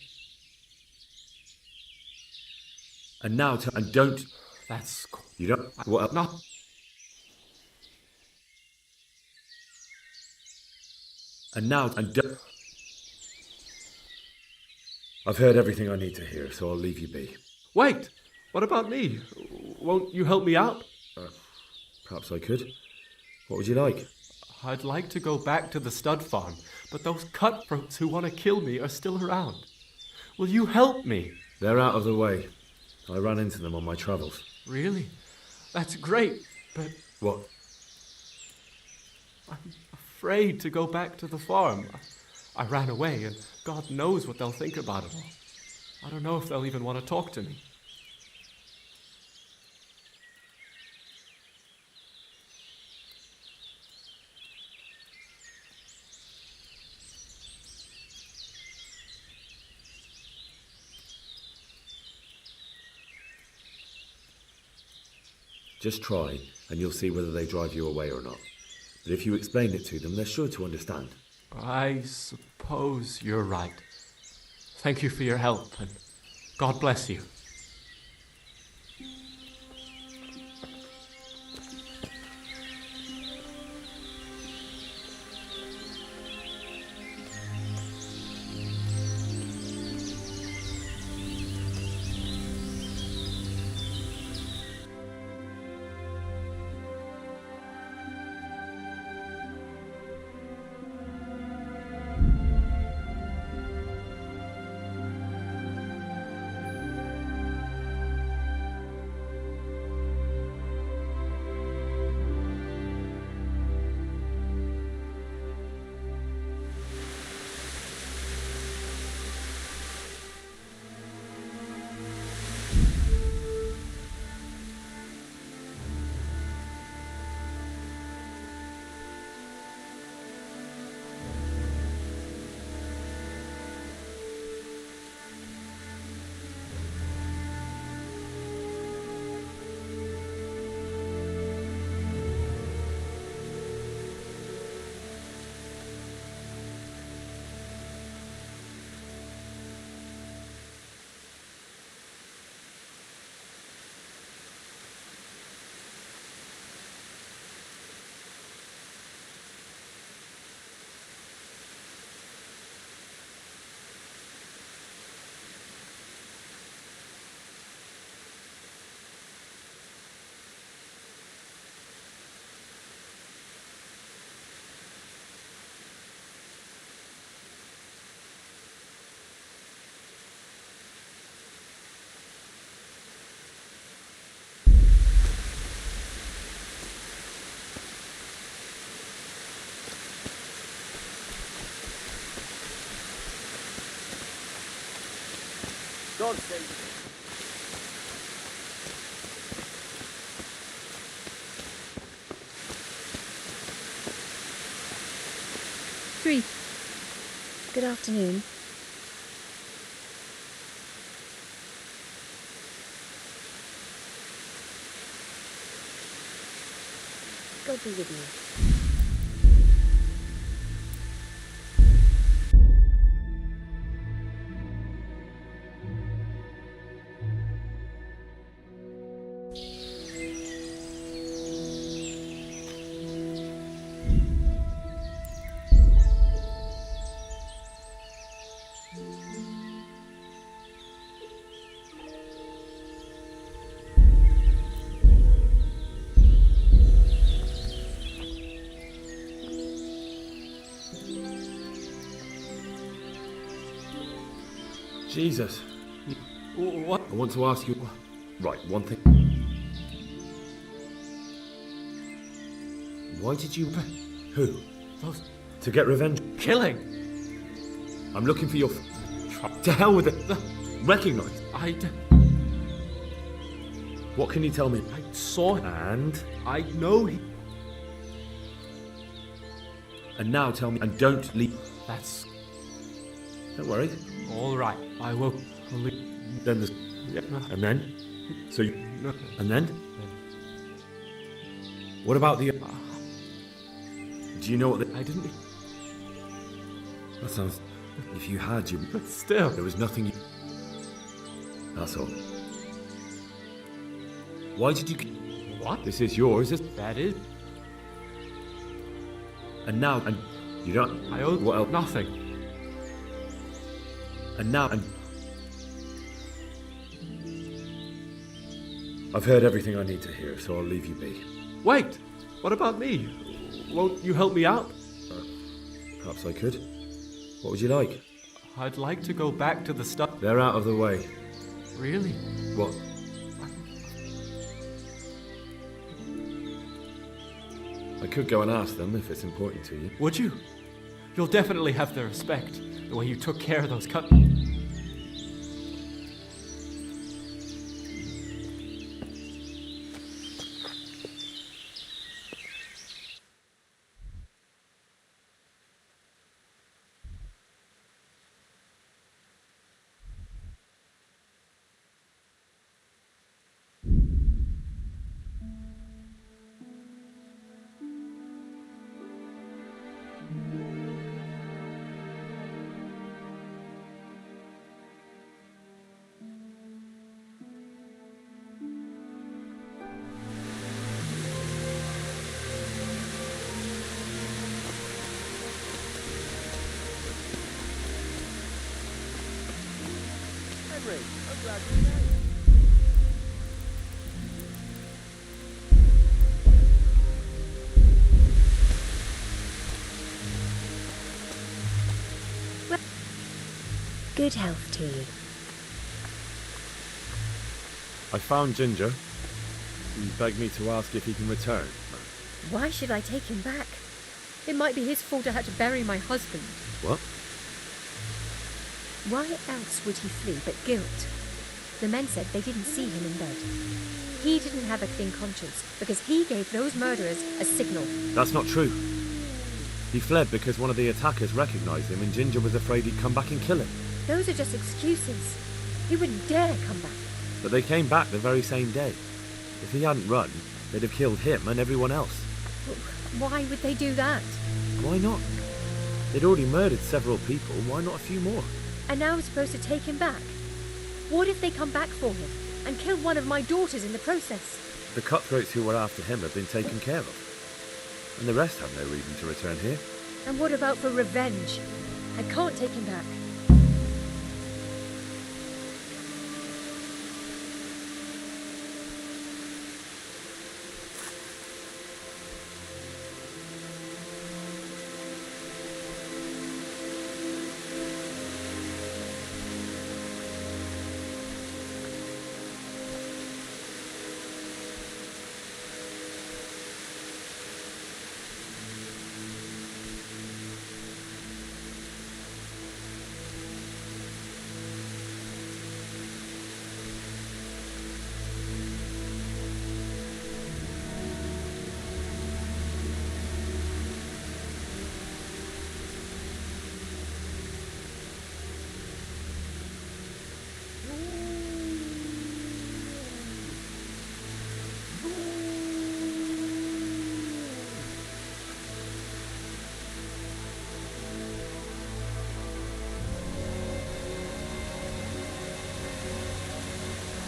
And now, and don't... That's... You don't... What? Not... And now, and don't... I've heard everything I need to hear, so I'll leave you be. Wait! What about me? Won't you help me out? Perhaps I could. What would you like? I'd like to go back to the stud farm, but those cutthroats who want to kill me are still around. Will you help me? They're out of the way. I ran into them on my travels. Really? That's great, but... What? I'm afraid to go back to the farm. I ran away, and God knows what they'll think about it all. I don't know if they'll even want to talk to me. Just try, and you'll see whether they drive you away or not. But if you explain it to them, they're sure to understand. I suppose you're right. Thank you for your help, and God bless you. God save you. Three. Good afternoon. God be with you. Jesus. What? I want to ask you... Right, one thing. Why did you... Who? Those... To get revenge? Killing! I'm looking for your... To hell with it! Recognize. What can you tell me? I saw him. And? I know he... And now tell me... And don't leave... That's... Don't worry. All right. I will leave. Then there's... Yeah. And then? So you... No. And then? What about the... Do you know what the... I didn't... That sounds... If you had, you... But still... There was nothing you... That's all. Why did you... What? This is yours, is... That is... And now... And you don't... I owe... What else? Nothing. And now... And... I've heard everything I need to hear, so I'll leave you be. Wait! What about me? Won't you help me out? Perhaps I could. What would you like? I'd like to go back to the stuff... They're out of the way. Really? What? I could go and ask them if it's important to you. Would you? You'll definitely have their respect, the way you took care of those cut. Henry, I'm glad you came. Good health to you. I found Ginger. He begged me to ask if he can return. Why should I take him back? It might be his fault I had to bury my husband. What? Why else would he flee but guilt? The men said they didn't see him in bed. He didn't have a clean conscience because he gave those murderers a signal. That's not true. He fled because one of the attackers recognized him and Ginger was afraid he'd come back and kill him. Those are just excuses. He wouldn't dare come back. But they came back the very same day. If he hadn't run, they'd have killed him and everyone else. Why would they do that? Why not? They'd already murdered several people, why not a few more? And now I'm supposed to take him back? What if they come back for him and kill one of my daughters in the process? The cutthroats who were after him have been taken care of. And the rest have no reason to return here. And what about for revenge? I can't take him back.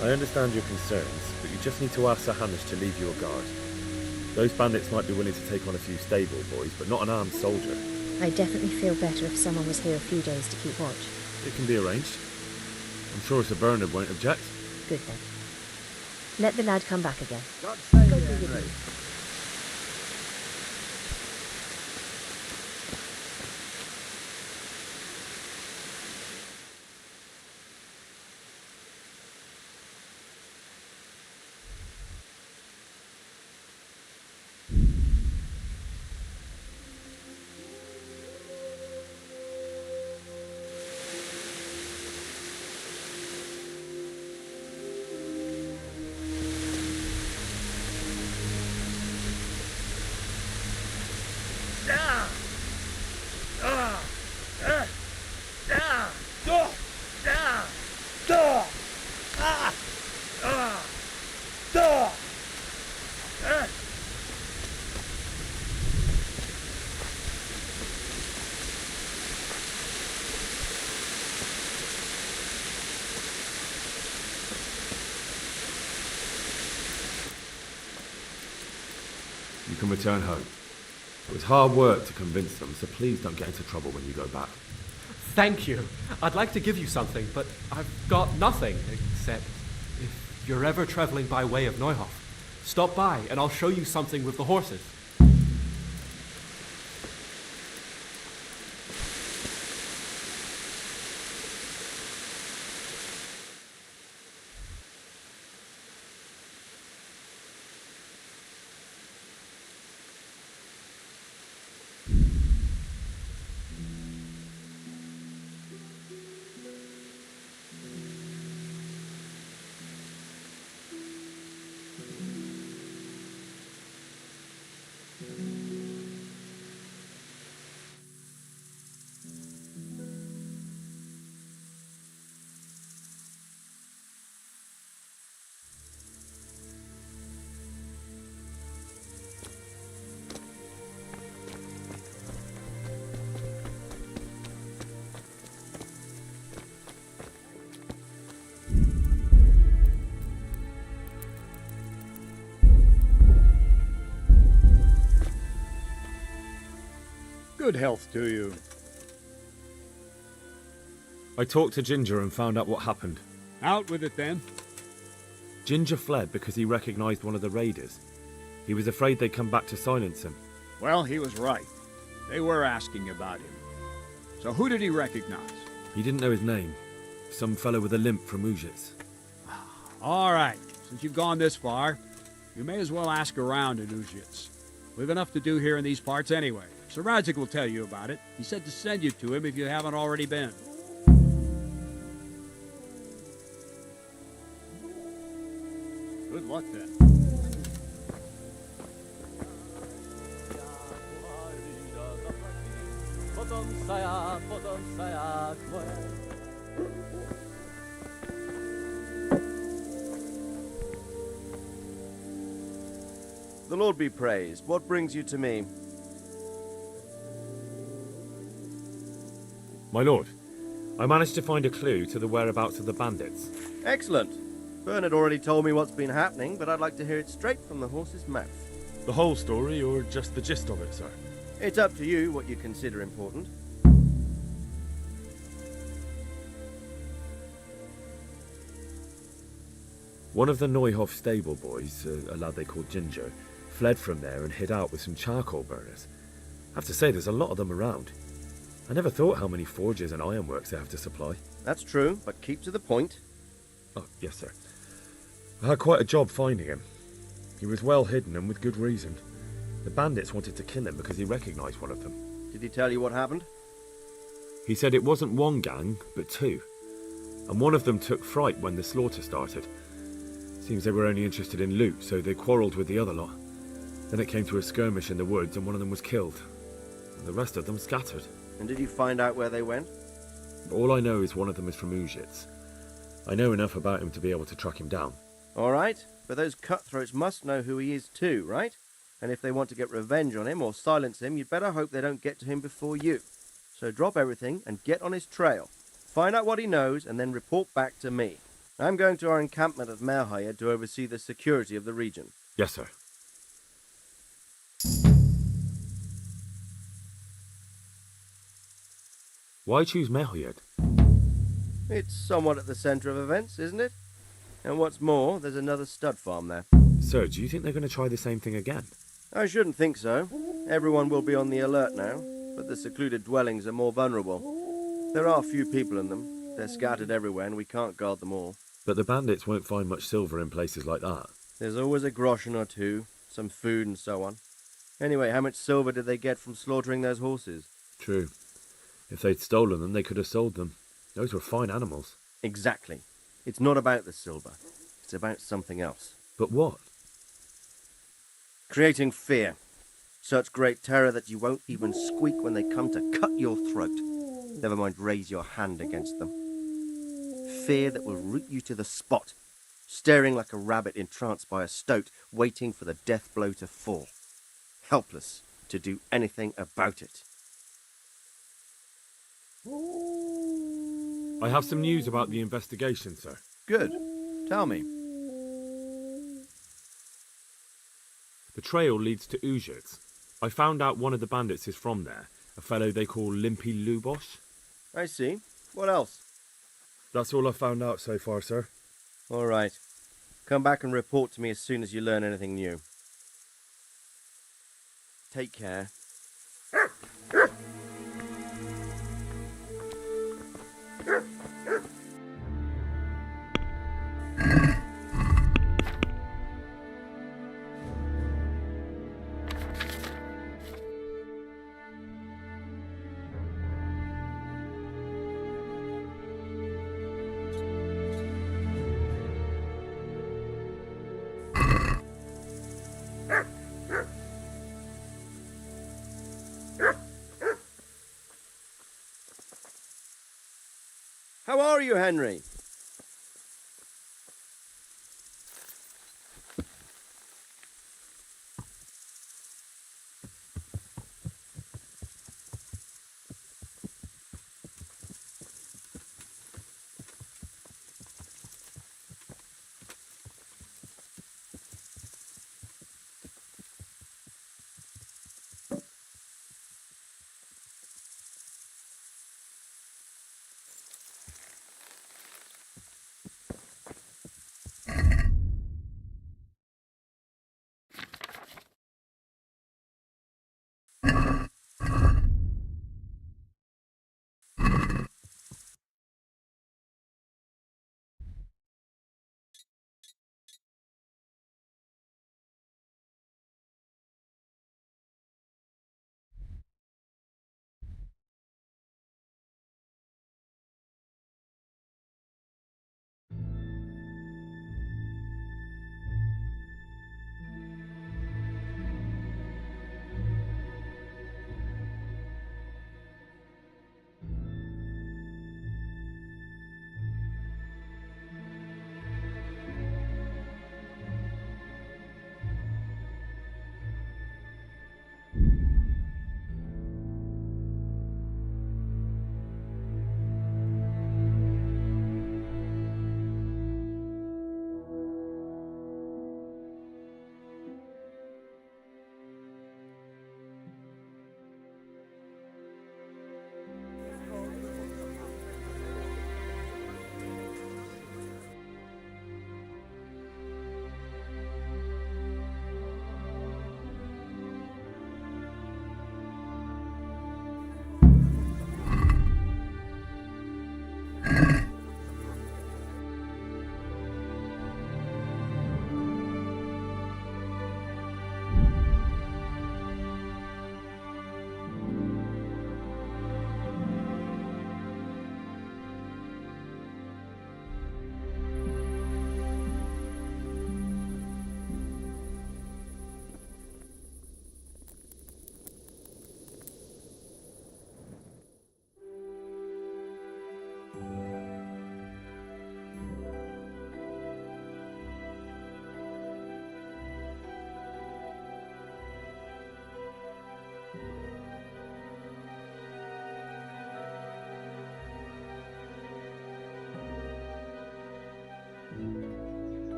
I understand your concerns, but you just need to ask Sir Hamish to leave you a guard. Those bandits might be willing to take on a few stable boys, but not an armed soldier. I'd definitely feel better if someone was here a few days to keep watch. It can be arranged. I'm sure Sir Bernard won't object. Good then. Let the lad come back again. God save Go you, be with Henry. you. You can return home. It was hard work to convince them, so please don't get into trouble when you go back. Thank you. I'd like to give you something, but I've got nothing except if you're ever traveling by way of Neuhof, stop by and I'll show you something with the horses. Good health to you. I talked to Ginger and found out what happened. Out with it then. Ginger fled because he recognized one of the raiders. He was afraid they'd come back to silence him. Well, he was right. They were asking about him. So who did he recognize? He didn't know his name. Some fellow with a limp from Ujits. All right, since you've gone this far, you may as well ask around in Ujits. We've enough to do here in these parts anyway. Sir Radzik will tell you about it. He said to send you to him if you haven't already been. Good luck then. The Lord be praised. What brings you to me? My lord, I managed to find a clue to the whereabouts of the bandits. Excellent. Bernard already told me what's been happening, but I'd like to hear it straight from the horse's mouth. The whole story, or just the gist of it, sir? It's up to you what you consider important. One of the Neuhoff stable boys, a lad they called Ginger, fled from there and hid out with some charcoal burners. I have to say, there's a lot of them around. I never thought how many forges and ironworks they have to supply. That's true, but keep to the point. Oh, yes, sir. I had quite a job finding him. He was well hidden and with good reason. The bandits wanted to kill him because he recognized one of them. Did he tell you what happened? He said it wasn't one gang, but two. And one of them took fright when the slaughter started. Seems they were only interested in loot, so they quarrelled with the other lot. Then it came to a skirmish in the woods and one of them was killed. And the rest of them scattered. And did you find out where they went? All I know is one of them is from Ujits. I know enough about him to be able to track him down. All right, but those cutthroats must know who he is too, right? And if they want to get revenge on him or silence him, you'd better hope they don't get to him before you. So drop everything and get on his trail. Find out what he knows and then report back to me. I'm going to our encampment at Merhayed to oversee the security of the region. Yes, sir. Why choose Merhayed? It's somewhat at the centre of events, isn't it? And what's more, there's another stud farm there. Sir, do you think they're going to try the same thing again? I shouldn't think so. Everyone will be on the alert now, but the secluded dwellings are more vulnerable. There are few people in them. They're scattered everywhere and we can't guard them all. But the bandits won't find much silver in places like that. There's always a groschen or two, some food and so on. Anyway, how much silver did they get from slaughtering those horses? True. If they'd stolen them, they could have sold them. Those were fine animals. Exactly. It's not about the silver. It's about something else. But what? Creating fear. Such great terror that you won't even squeak when they come to cut your throat. Never mind raise your hand against them. Fear that will root you to the spot, staring like a rabbit entranced by a stoat, waiting for the death blow to fall. Helpless to do anything about it. I have some news about the investigation, sir. Good. Tell me. The trail leads to Ujits. I found out one of the bandits is from there, a fellow they call Limpy Lubosh. I see. What else? That's all I found out so far, sir. All right. Come back and report to me as soon as you learn anything new. Take care. How are you, Henry?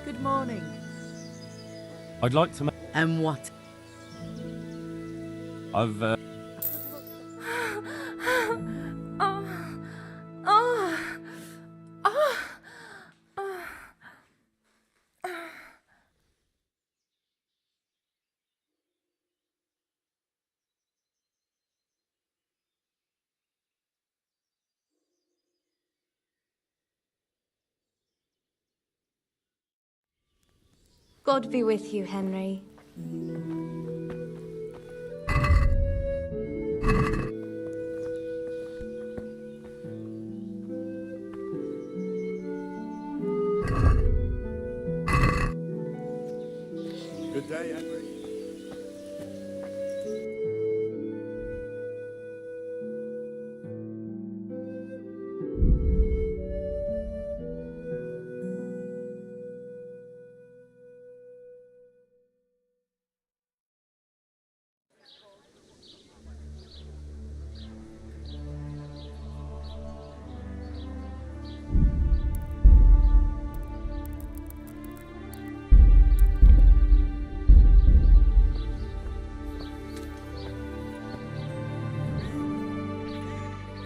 Good morning. I'd like to make... And what? I've, Oh. Oh. Oh. Oh. God be with you, Henry. Good day, Henry.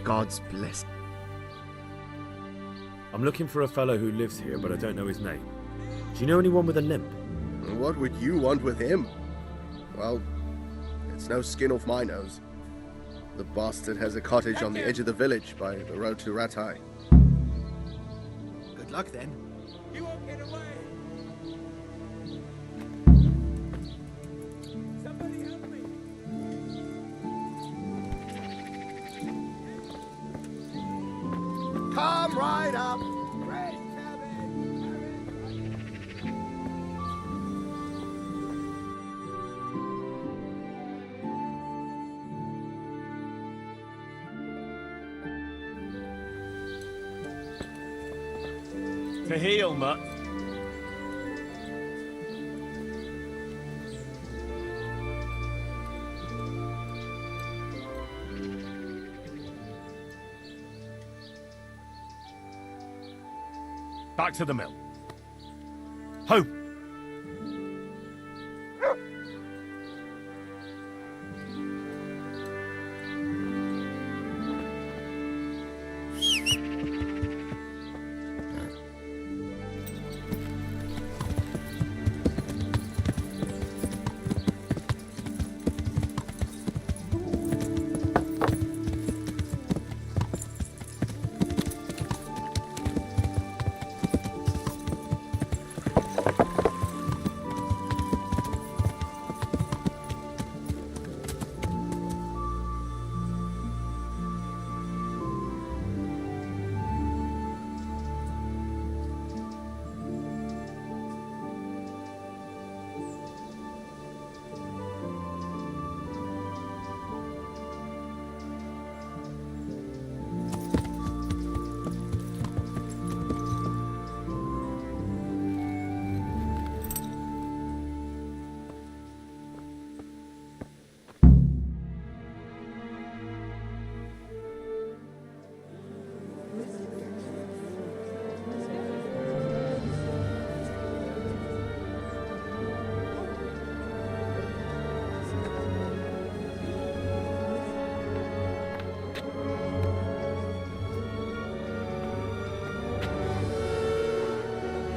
God's bless. I'm looking for a fellow who lives here, but I don't know his name. Do you know anyone with a limp? What would you want with him? Well, it's no skin off my nose. The bastard has a cottage on the edge of the village by the road to Ratai. Good luck then. You won't get away. Somebody help me. Come right up. To heal, Mutt. Back to the mill. Home!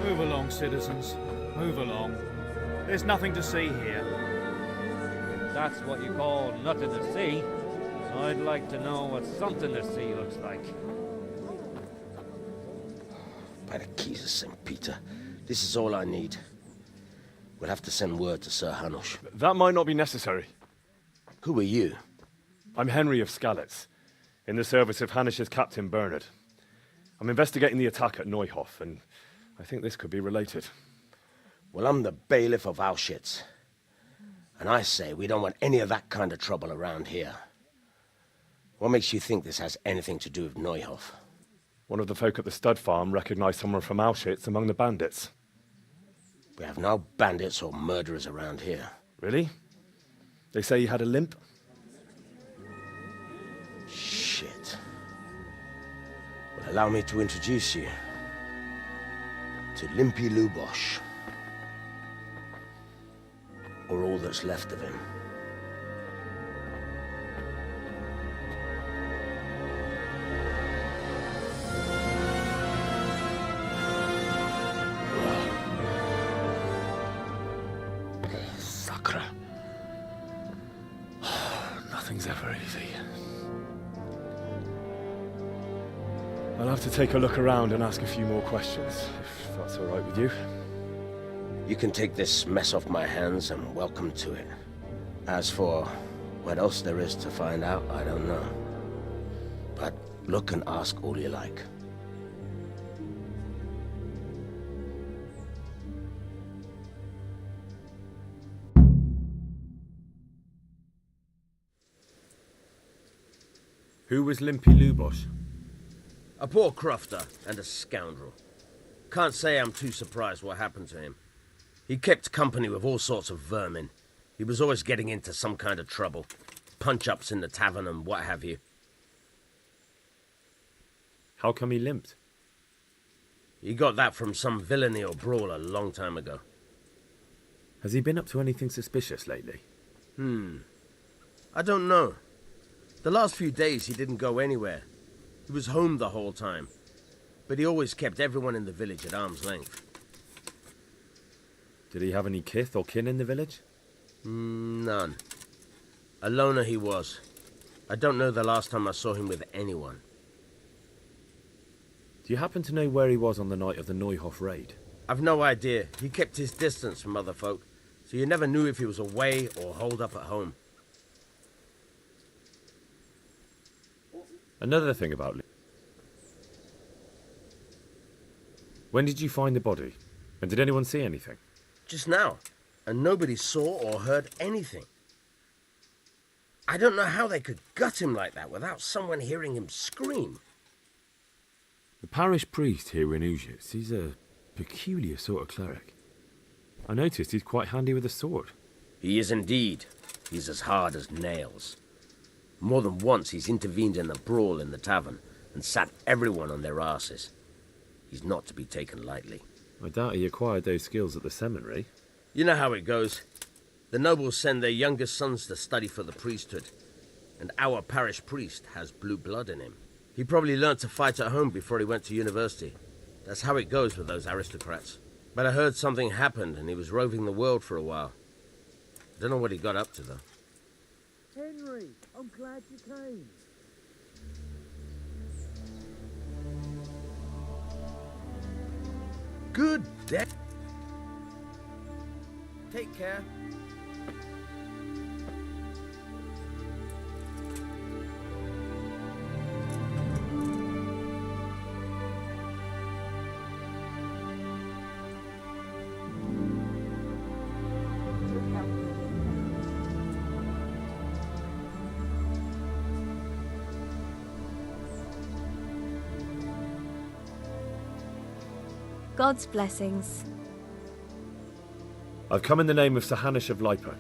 Move along, citizens. Move along. There's nothing to see here. That's what you call nothing to see. I'd like to know what something to see looks like. By the keys of St. Peter, this is all I need. We'll have to send word to Sir Hanush. That might not be necessary. Who are you? I'm Henry of Skalitz, in the service of Hanush's Captain Bernard. I'm investigating the attack at Neuhof, and I think this could be related. Well, I'm the bailiff of Auschwitz. And I say we don't want any of that kind of trouble around here. What makes you think this has anything to do with Neuhof? One of the folk at the stud farm recognized someone from Auschwitz among the bandits. We have no bandits or murderers around here. Really? They say he had a limp? Shit. Well, allow me to introduce you to Limpy Lubosh. or all that's left of him. Sacre. Nothing's ever easy. I'll have to take a look around and ask a few more questions, if that's all right with you. You can take this mess off my hands and welcome to it. As for what else there is to find out, I don't know. But look and ask all you like. Who was Limpy Lubosh? A poor crofter and a scoundrel. Can't say I'm too surprised what happened to him. He kept company with all sorts of vermin. He was always getting into some kind of trouble. Punch-ups in the tavern and what have you. How come he limped? He got that from some villainy or brawl a long time ago. Has he been up to anything suspicious lately? I don't know. The last few days he didn't go anywhere. He was home the whole time. But he always kept everyone in the village at arm's length. Did he have any kith or kin in the village? None. A loner he was. I don't know the last time I saw him with anyone. Do you happen to know where he was on the night of the Neuhof raid? I've no idea. He kept his distance from other folk, so you never knew if he was away or holed up at home. Another thing about when did you find the body? And did anyone see anything? Just now, and nobody saw or heard anything. I don't know how they could gut him like that without someone hearing him scream. The parish priest here in Ujits, he's a peculiar sort of cleric. I noticed he's quite handy with a sword. He is indeed. He's as hard as nails. More than once he's intervened in the brawl in the tavern and sat everyone on their asses. He's not to be taken lightly. I doubt he acquired those skills at the seminary. You know how it goes. The nobles send their youngest sons to study for the priesthood, and our parish priest has blue blood in him. He probably learnt to fight at home before he went to university. That's how it goes with those aristocrats. But I heard something happened and he was roving the world for a while. Don't know what he got up to, though. Henry, I'm glad you came. Good day. Take care. God's blessings. I've come in the name of Sir Hanish of Lipa.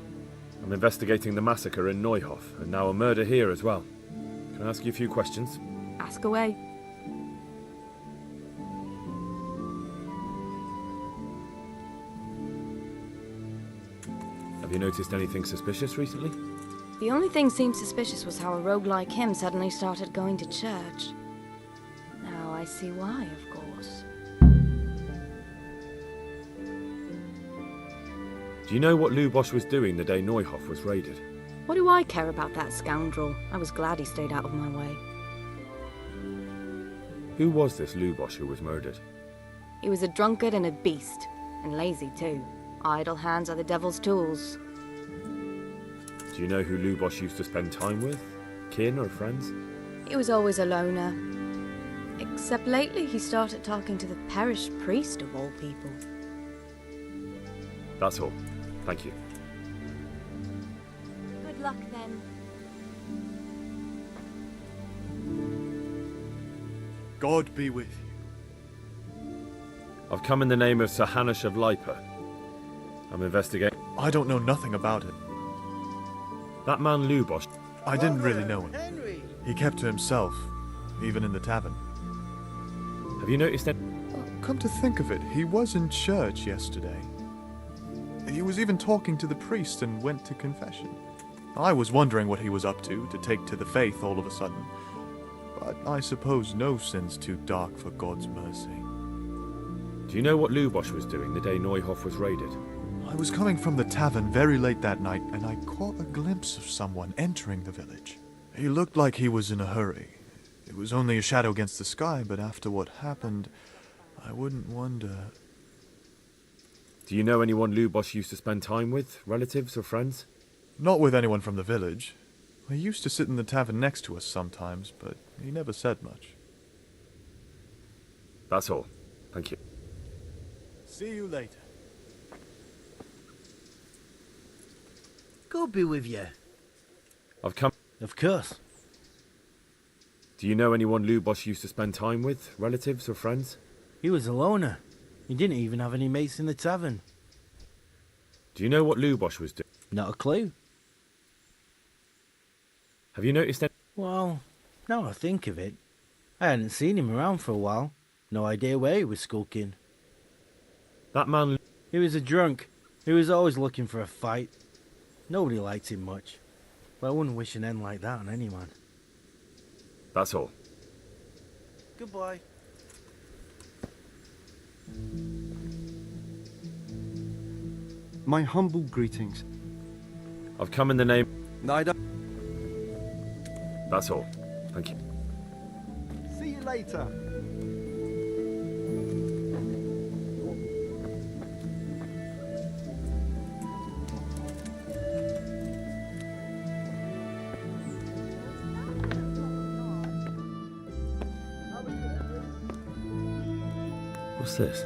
I'm investigating the massacre in Neuhof, and now a murder here as well. Can I ask you a few questions? Ask away. Have you noticed anything suspicious recently? The only thing seemed suspicious was how a rogue like him suddenly started going to church. Now I see why, of course. Do you know what Lubosh was doing the day Neuhof was raided? What do I care about that scoundrel? I was glad he stayed out of my way. Who was this Lubosh who was murdered? He was a drunkard and a beast, and lazy too. Idle hands are the devil's tools. Do you know who Lubosh used to spend time with? Kin or friends? He was always a loner. Except lately he started talking to the parish priest of all people. That's all. Thank you. Good luck then. God be with you. I've come in the name of Sir Hanish of Lipa. I'm investigating. I don't know nothing about it. That man Lubosh. I didn't really know him. He kept to himself, even in the tavern. Have you noticed that? Come to think of it, he was in church yesterday. He was even talking to the priest and went to confession. I was wondering what he was up to take to the faith all of a sudden. But I suppose no sin's too dark for God's mercy. Do you know what Lubosch was doing the day Neuhoff was raided? I was coming from the tavern very late that night, and I caught a glimpse of someone entering the village. He looked like he was in a hurry. It was only a shadow against the sky, but after what happened, I wouldn't wonder... Do you know anyone Lubosch used to spend time with? Relatives or friends? Not with anyone from the village. He used to sit in the tavern next to us sometimes, but he never said much. That's all. Thank you. See you later. God be with you. I've come... Of course. Do you know anyone Lubosch used to spend time with? Relatives or friends? He was a loner. He didn't even have any mates in the tavern. Do you know what Lubosch was doing? Not a clue. Have you noticed any... Well, now I think of it, I hadn't seen him around for a while. No idea where he was skulking. That man... He was a drunk. He was always looking for a fight. Nobody liked him much. But I wouldn't wish an end like that on anyone. That's all. Goodbye. My humble greetings. I've come in the name... I don't... That's all. Thank you. See you later. What's this?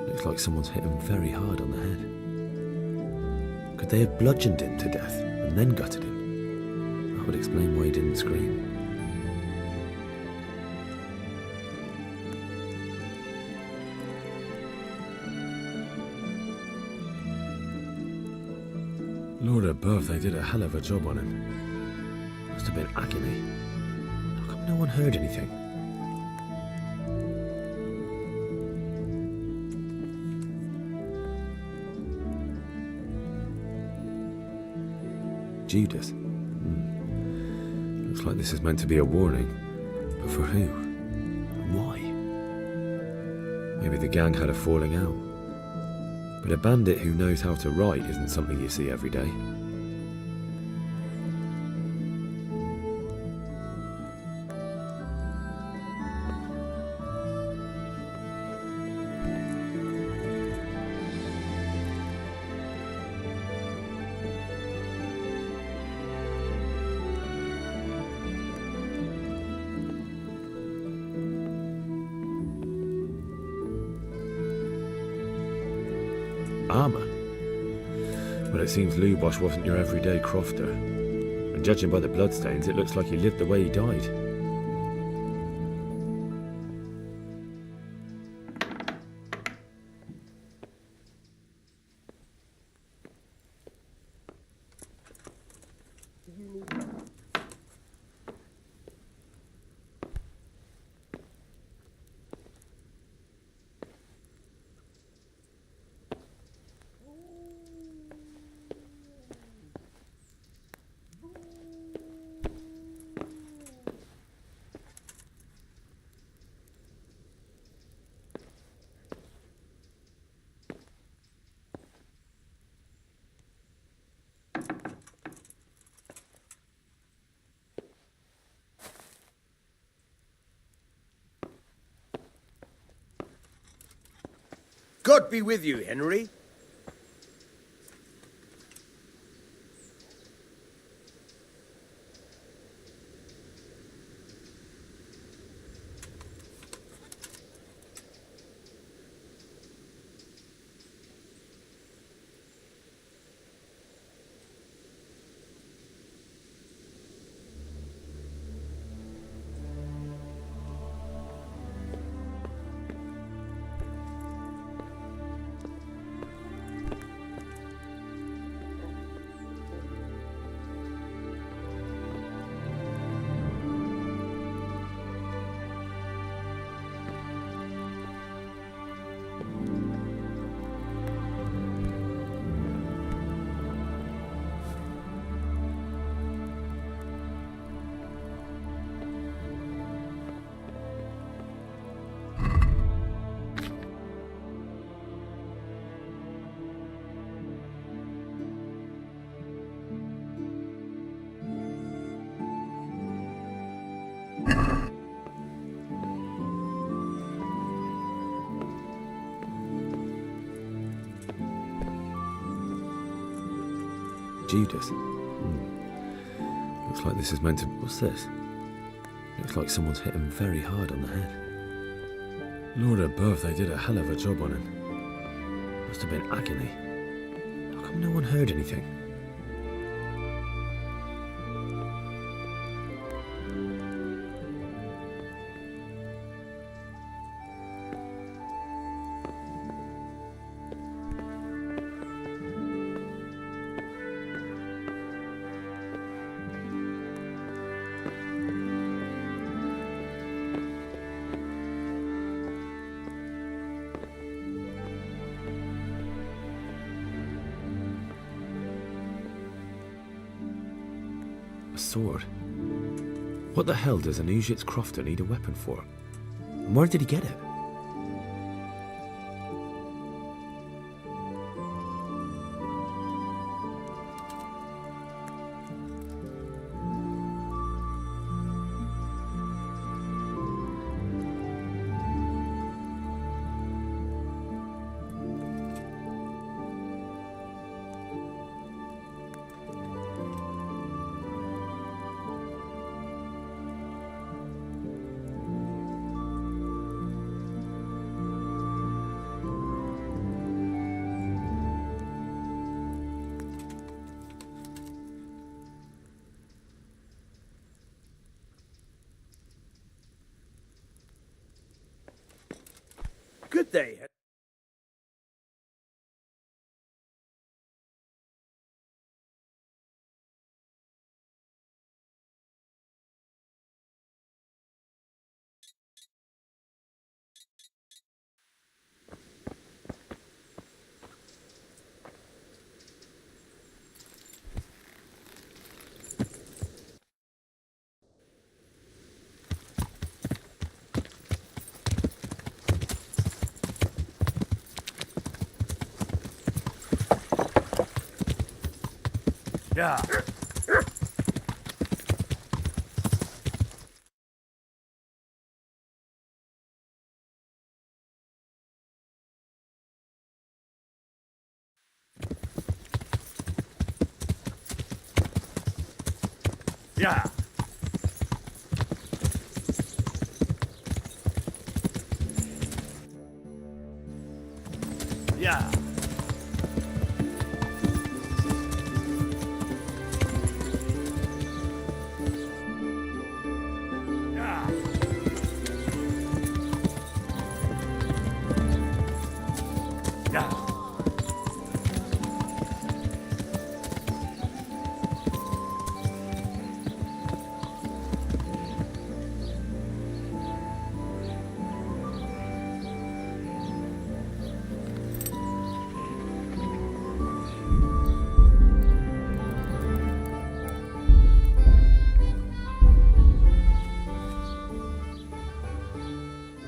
Looks like someone's hit him very hard on the head. Could they have bludgeoned him to death and then gutted him? That would explain why he didn't scream. Lord above, they did a hell of a job on him. Must have been agony. How come no one heard anything? Judas. Looks like this is meant to be a warning. But for who? And why? Maybe the gang had a falling out. But a bandit who knows how to write isn't something you see every day. Armour? Well, it seems Lubosch wasn't your everyday crofter. And judging by the bloodstains, it looks like he lived the way he died. God be with you, Henry. Judas. Looks like this is meant to... What's this? Looks like someone's hit him very hard on the head. Lord above, they did a hell of a job on him. Must have been agony. How come no one heard anything? A sword? What the hell does an Ujit's crofter need a weapon for? And where did he get it? Good day. Yeah. Yeah. Yeah.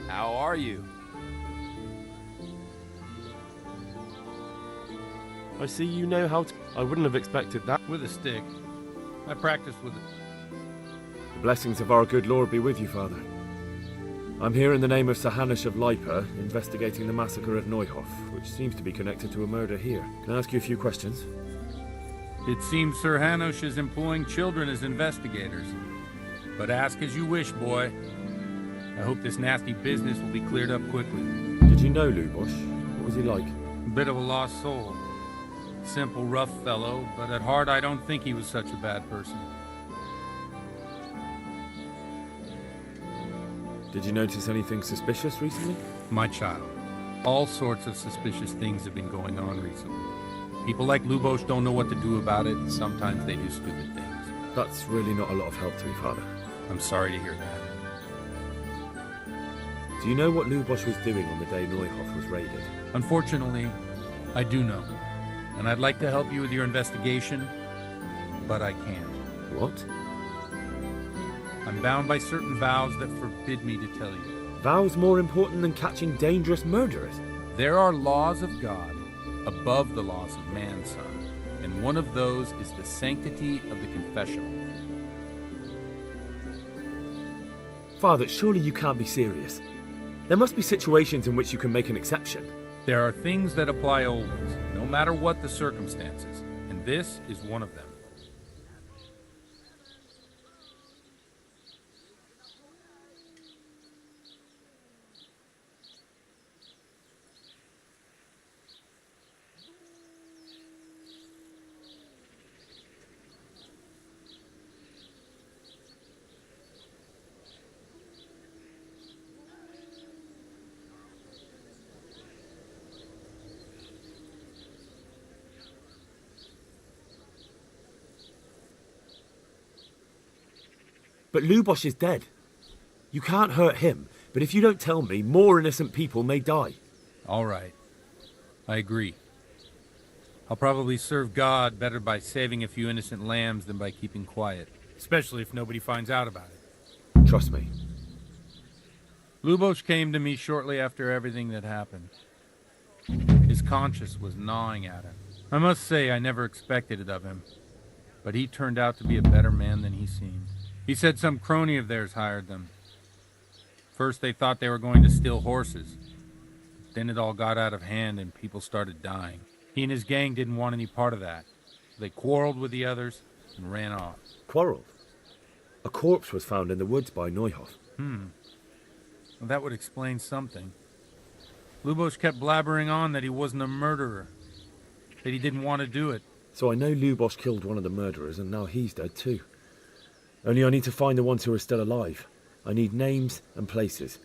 How are you? I see you know how to... I wouldn't have expected that. With a stick. I practiced with it. The blessings of our good Lord be with you, Father. I'm here in the name of Sir Hanush of Lipa, investigating the massacre at Neuhof, which seems to be connected to a murder here. Can I ask you a few questions? It seems Sir Hanush is employing children as investigators. But ask as you wish, boy. I hope this nasty business will be cleared up quickly. Did you know Lubosh? What was he like? A bit of a lost soul. Simple, rough fellow, but at heart I don't think he was such a bad person. Did you notice anything suspicious recently? My child. All sorts of suspicious things have been going on recently. People like Lubosh don't know what to do about it, and sometimes they do stupid things. That's really not a lot of help to me, Father. I'm sorry to hear that. Do you know what Lubosh was doing on the day Neuhof was raided? Unfortunately, I do know. And I'd like to help you with your investigation, but I can't. What? I'm bound by certain vows that forbid me to tell you. Vows more important than catching dangerous murderers? There are laws of God above the laws of man, son. And one of those is the sanctity of the confessional. Father, surely you can't be serious. There must be situations in which you can make an exception. There are things that apply always, no matter what the circumstances, and and this is one of them. But Lubosh is dead. You can't hurt him, but if you don't tell me, more innocent people may die. All right. I agree. I'll probably serve God better by saving a few innocent lambs than by keeping quiet. Especially if nobody finds out about it. Trust me. Lubosh came to me shortly after everything that happened. His conscience was gnawing at him. I must say I never expected it of him. But he turned out to be a better man than he seemed. He said some crony of theirs hired them. First they thought they were going to steal horses. Then it all got out of hand and people started dying. He and his gang didn't want any part of that. They quarreled with the others and ran off. Quarreled? A corpse was found in the woods by Neuhoff. Well, that would explain something. Lubosh kept blabbering on that he wasn't a murderer. That he didn't want to do it. So I know Lubosh killed one of the murderers and now he's dead too. Only I need to find the ones who are still alive. I need names and places.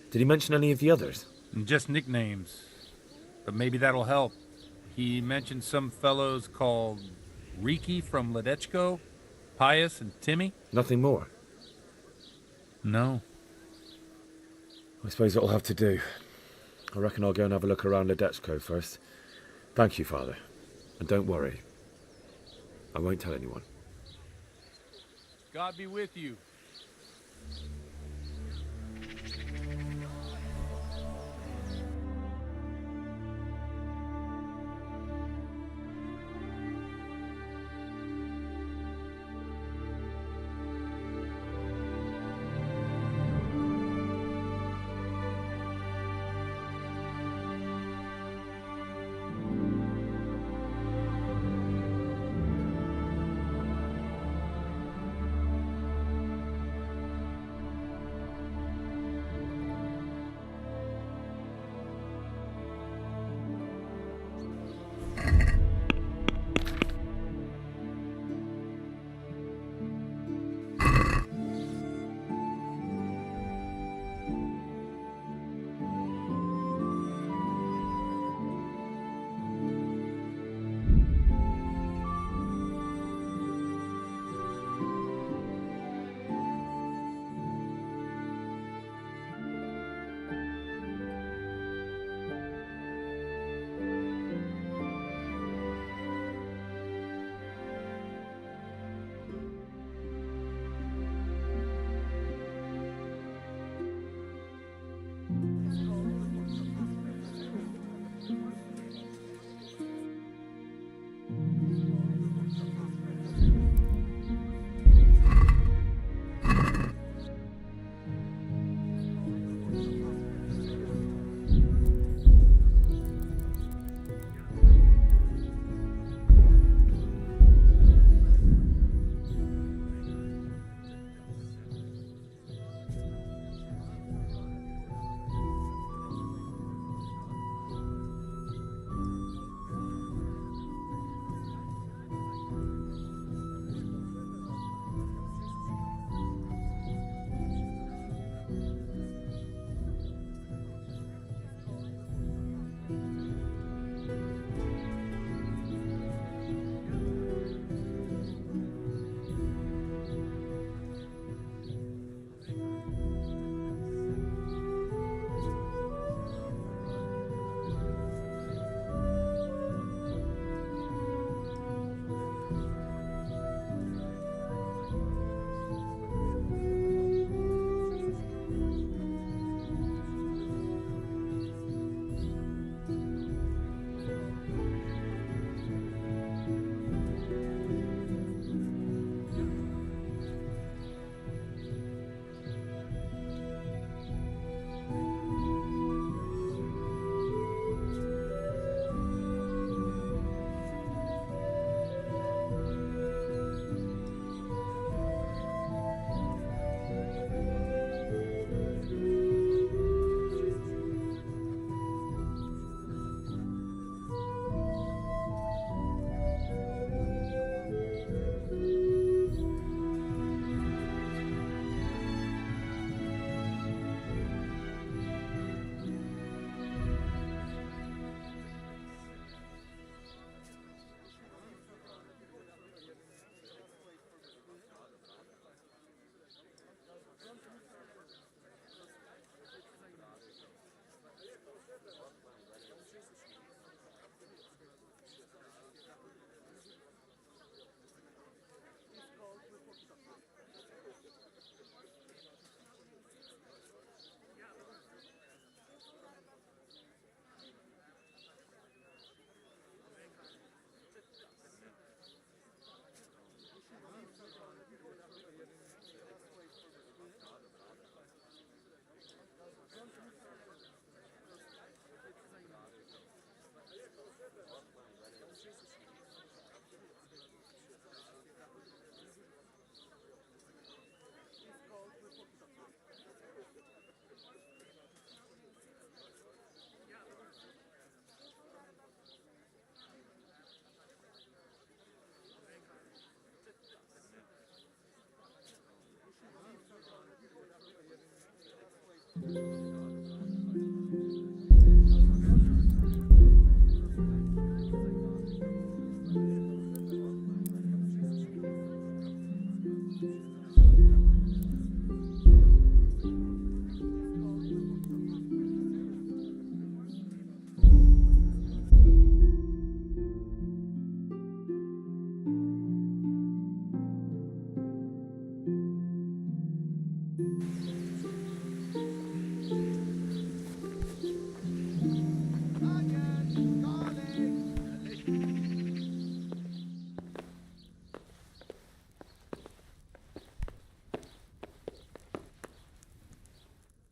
Did he mention any of the others? Just nicknames. But maybe that'll help. He mentioned some fellows called Riki from Ledechko, Pius and Timmy. Nothing more? No. I suppose it'll have to do. I reckon I'll go and have a look around Ledechko first. Thank you, Father. And don't worry. I won't tell anyone. God be with you.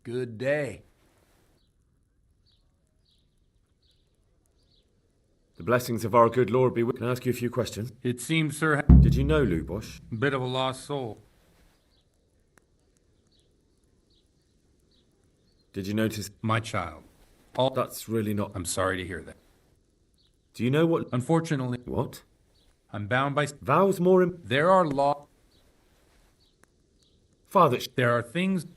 Good day. The blessings of our good Lord be with you. Can I ask you a few questions? It seems, sir... Did you know Lubosh? Bit of a lost soul. Did you notice... My child. That's really not... I'm sorry to hear that. Do you know what... Unfortunately... What? I'm bound by... Vows more... There are law... Father... There are things...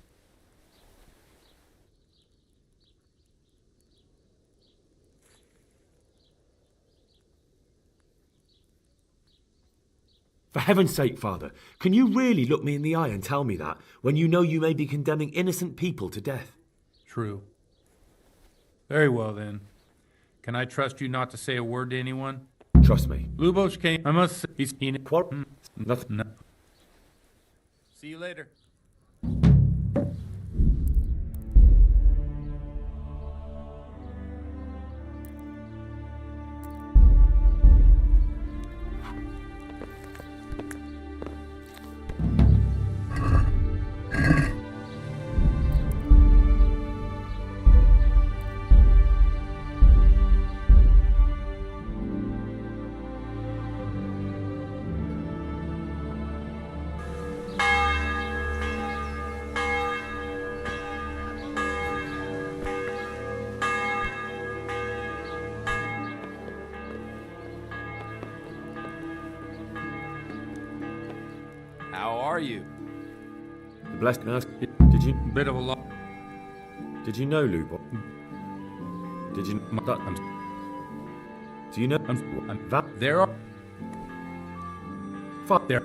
For heaven's sake, Father, can you really look me in the eye and tell me that, when you know you may be condemning innocent people to death? True. Very well, then. Can I trust you not to say a word to anyone? Trust me. Lubosh came... I must say... He's... Nothing. No. See you later. How are you? The blessed can ask... Did you... Bit of a lot. Did you know Lubosh? Did you... That... Do you know... There are... There...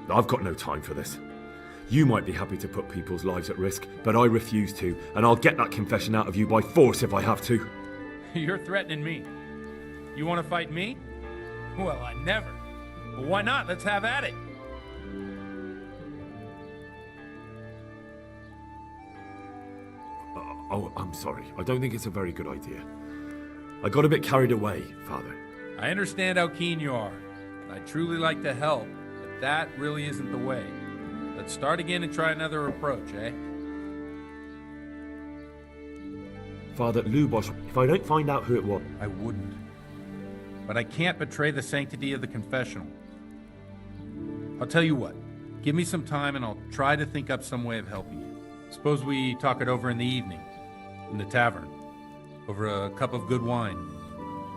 I've got no time for this. You might be happy to put people's lives at risk, but I refuse to, and I'll get that confession out of you by force if I have to. You're threatening me. You want to fight me? Well, I never. Well, why not? Let's have at it. Oh, I'm sorry. I don't think it's a very good idea. I got a bit carried away, Father. I understand how keen you are. I'd truly like to help, but that really isn't the way. Let's start again and try another approach, eh? Father, Lubosh, if I don't find out who it was... I wouldn't. But I can't betray the sanctity of the confessional. I'll tell you what. Give me some time and I'll try to think up some way of helping you. Suppose we talk it over in the evening, in the tavern, over a cup of good wine.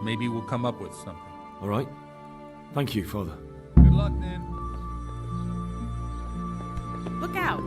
Maybe we'll come up with something. All right. Thank you, Father. Good luck, then. Look out!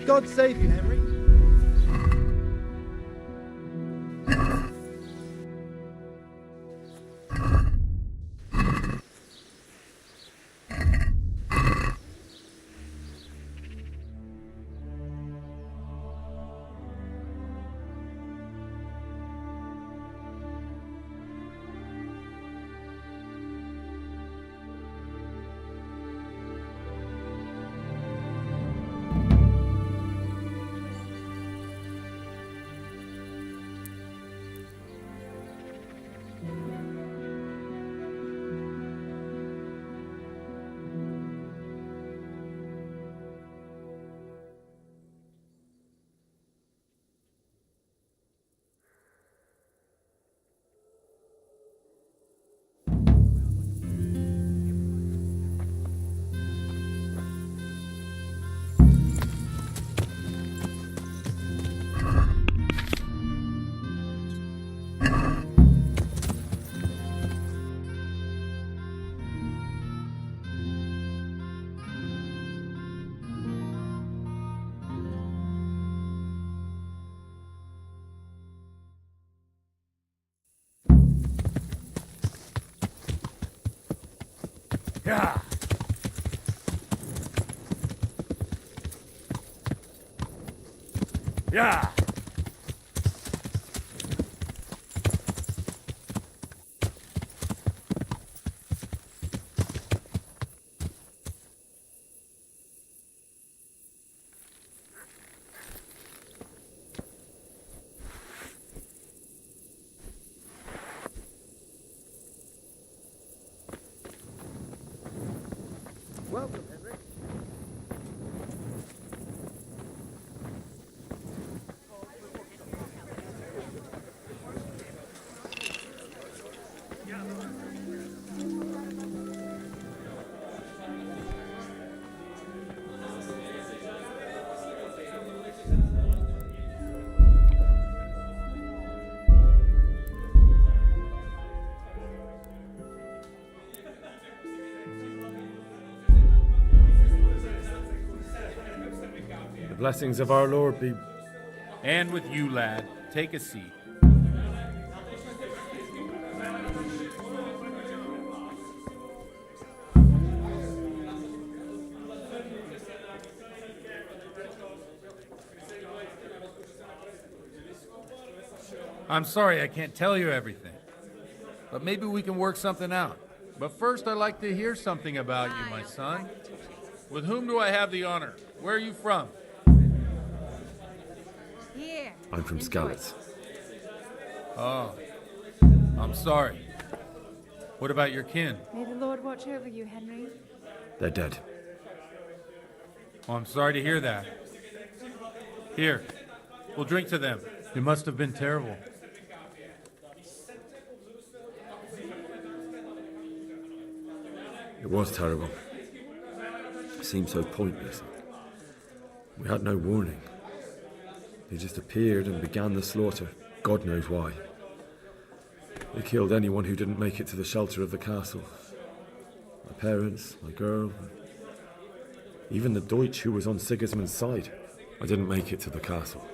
God save you, Henry. Yeah. Yeah. Welcome, Henry. The blessings of our Lord be... And with you, lad. Take a seat. I'm sorry I can't tell you everything, but maybe we can work something out. But first, I'd like to hear something about you, my son. With whom do I have the honor? Where are you from? Here. I'm from Skalitz. Oh, I'm sorry. What about your kin? May the Lord watch over you, Henry. They're dead. Oh, I'm sorry to hear that. Here, we'll drink to them. It must have been terrible. It was terrible. It seemed so pointless. We had no warning. They just appeared and began the slaughter. God knows why. They killed anyone who didn't make it to the shelter of the castle. My parents, my girl, even the Deutsch who was on Sigismund's side. I didn't make it to the castle.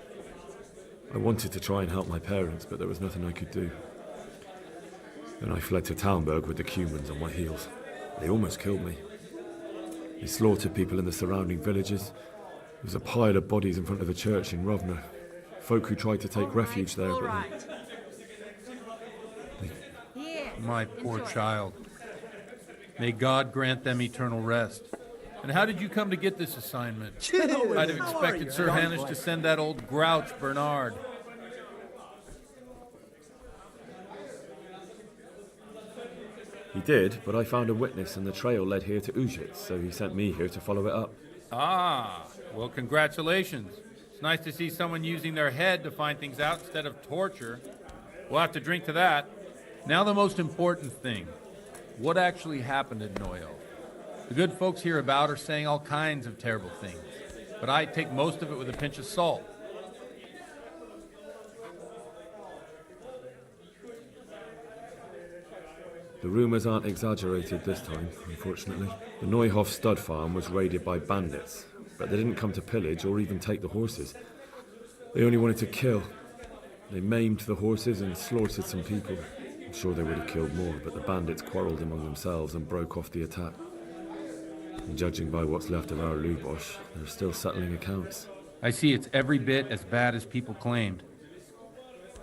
I wanted to try and help my parents, but there was nothing I could do. Then I fled to Talmberg with the Cumans on my heels. They almost killed me. They slaughtered people in the surrounding villages. There was a pile of bodies in front of the church in Rovno. Folk who tried to take refuge there, but My poor child. May God grant them eternal rest. And how did you come to get this assignment? I'd have expected Sir Hanish to send that old grouch, Bernard. He did, but I found a witness and the trail led here to Ujitz, so he sent me here to follow it up. Ah, well, congratulations. It's nice to see someone using their head to find things out instead of torture. We'll have to drink to that. Now the most important thing. What actually happened at Noyo? The good folks hereabout are saying all kinds of terrible things, but I take most of it with a pinch of salt. The rumours aren't exaggerated this time, unfortunately. The Neuhof stud farm was raided by bandits, but they didn't come to pillage or even take the horses. They only wanted to kill. They maimed the horses and slaughtered some people. I'm sure they would have killed more, but the bandits quarrelled among themselves and broke off the attack. And judging by what's left of our Lubosh, they're still settling accounts. I see it's every bit as bad as people claimed.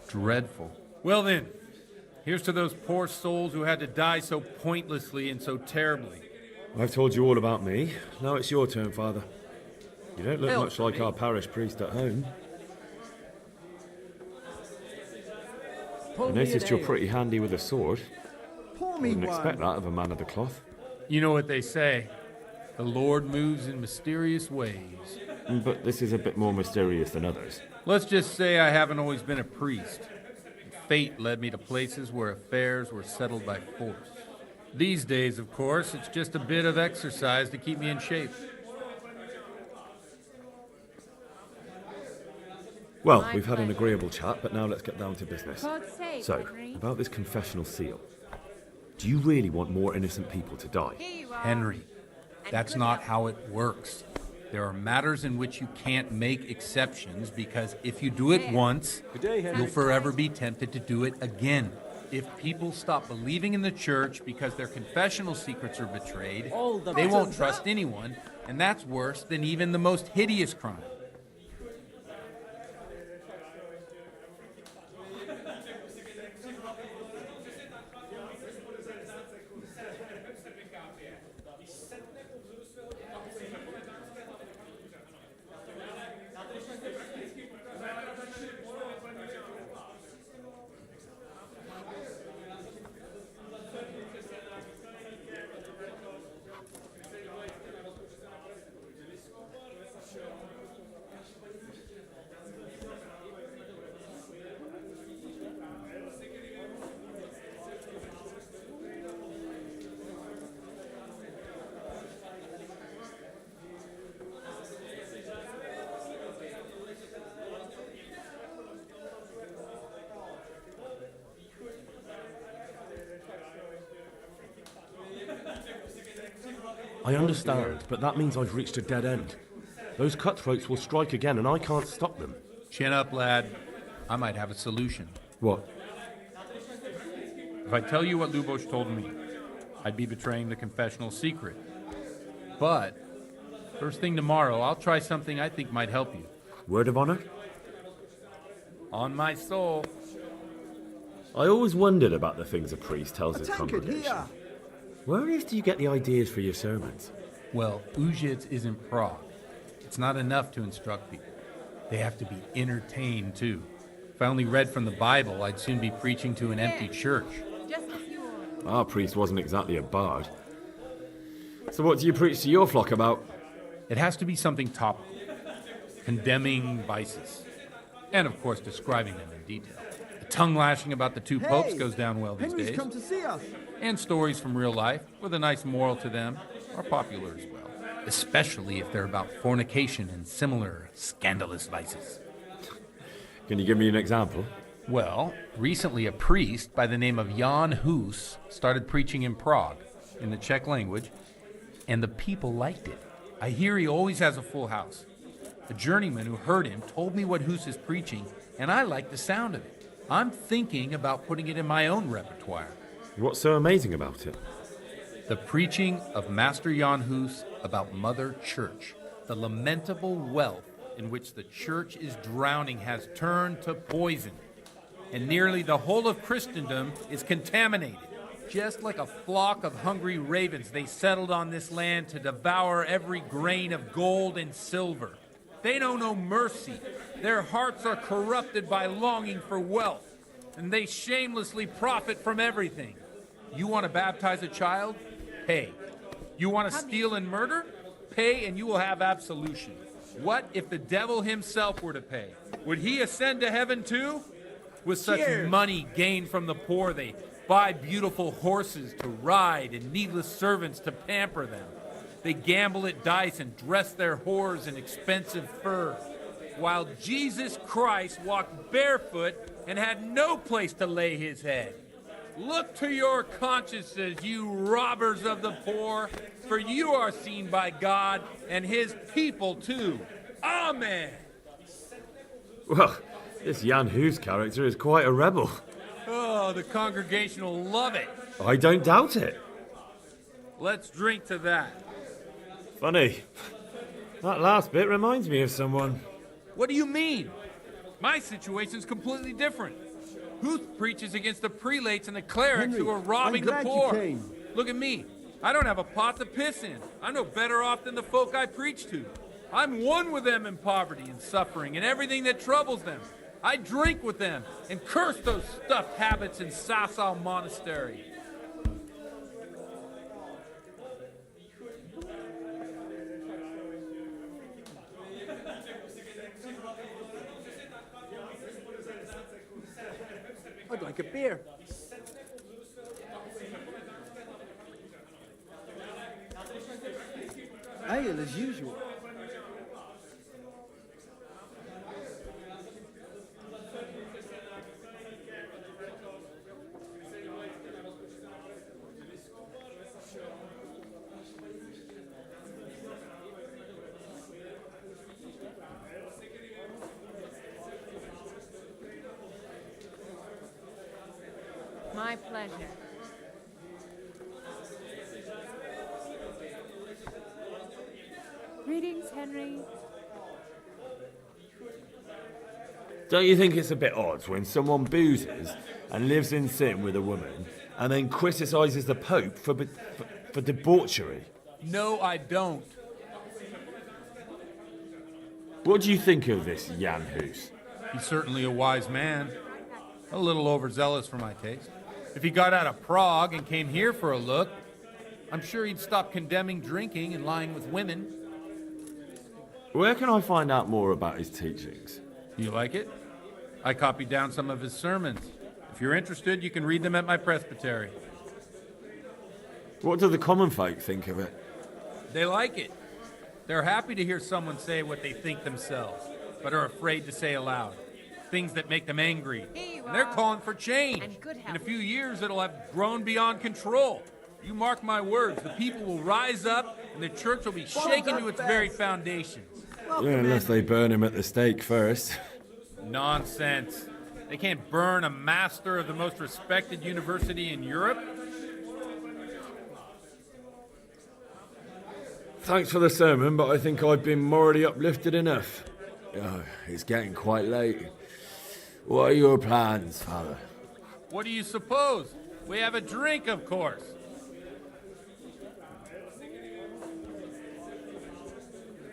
Dreadful. Well then, here's to those poor souls who had to die so pointlessly and so terribly. I've told you all about me. Now it's your turn, Father. You don't look much like our parish priest at home. I noticed you're pretty handy with a sword. Pour I me wouldn't one. expect that of a man of the cloth. You know what they say. The Lord moves in mysterious ways. But this is a bit more mysterious than others. Let's just say I haven't always been a priest. Fate led me to places where affairs were settled by force. These days, of course, it's just a bit of exercise to keep me in shape. Well, we've had an agreeable chat, but now let's get down to business. God's sake, So, Henry. about this confessional seal. Do you really want more innocent people to die? Henry, that's not how it works. There are matters in which you can't make exceptions because if you do it once, you'll forever be tempted to do it again. If people stop believing in the church because their confessional secrets are betrayed, the they won't buttons trust up. anyone, and that's worse than even the most hideous crime. I understand, but that means I've reached a dead end. Those cutthroats will strike again, and I can't stop them. Chin up, lad. I might have a solution. What? If I tell you what Lubosh told me, I'd be betraying the confessional secret. But, first thing tomorrow, I'll try something I think might help you. Word of honor? On my soul. I always wondered about the things a priest tells his tankard congregation. here. Where on earth do you get the ideas for your sermons? Well, Ujits is in Prague. It's not enough to instruct people. They have to be entertained, too. If I only read from the Bible, I'd soon be preaching to an empty church. Our priest wasn't exactly a bard. So what do you preach to your flock about? It has to be something topical. Condemning vices. And, of course, describing them in detail. The tongue lashing about the two popes goes down well these Henry's days. come to see us. And stories from real life, with a nice moral to them, are popular as well. Especially if they're about fornication and similar scandalous vices. Can you give me an example? Well, recently a priest by the name of Jan Hus started preaching in Prague, in the Czech language, and the people liked it. I hear he always has a full house. A journeyman who heard him told me what Hus is preaching, and I like the sound of it. I'm thinking about putting it in my own repertoire. What's so amazing about it? The preaching of Master Jan Hus about Mother Church. The lamentable wealth in which the church is drowning has turned to poison. And nearly the whole of Christendom is contaminated. Just like a flock of hungry ravens, they settled on this land to devour every grain of gold and silver. They know no mercy. Their hearts are corrupted by longing for wealth, and they shamelessly profit from everything. You want to baptize a child? Pay. You want to steal and murder? Pay and you will have absolution. What if the devil himself were to pay? Would he ascend to heaven too? With such money gained from the poor, they buy beautiful horses to ride and needless servants to pamper them. They gamble at dice and dress their whores in expensive fur, while Jesus Christ walked barefoot and had no place to lay his head. Look to your consciences, you robbers of the poor, for you are seen by God and his people too. Amen. Well, this Jan Hus character is quite a rebel. Oh, the congregation will love it. I don't doubt it. Let's drink to that. Funny. That last bit reminds me of someone. What do you mean? My situation's completely different. Huth preaches against the prelates and the clerics who are robbing the poor. Look at me. I don't have a pot to piss in. I'm no better off than the folk I preach to. I'm one with them in poverty and suffering and everything that troubles them. I drink with them and curse those stuffed habits in Sasau Monastery. I'd like a beer. Ale as usual. My My pleasure. Greetings, Henry. Don't you think it's a bit odd when someone boozes and lives in sin with a woman and then criticises the Pope for debauchery? No, I don't. What do you think of this Jan Hus? He's certainly a wise man. A little overzealous for my taste. If he got out of Prague and came here for a look, I'm sure he'd stop condemning drinking and lying with women. Where can I find out more about his teachings? You like it? I copied down some of his sermons. If you're interested, you can read them at my presbytery. What do the common folk think of it? They like it. They're happy to hear someone say what they think themselves, but are afraid to say aloud. Things that make them angry. And they're calling for change. In a few years, it'll have grown beyond control. You mark my words, the people will rise up and the church will be shaken to its very foundations. Yeah, unless they burn him at the stake first. Nonsense. They can't burn a master of the most respected university in Europe. Thanks for the sermon, but I think I've been morally uplifted enough. Oh, it's getting quite late. What are your plans, Father? What do you suppose? We have a drink, of course.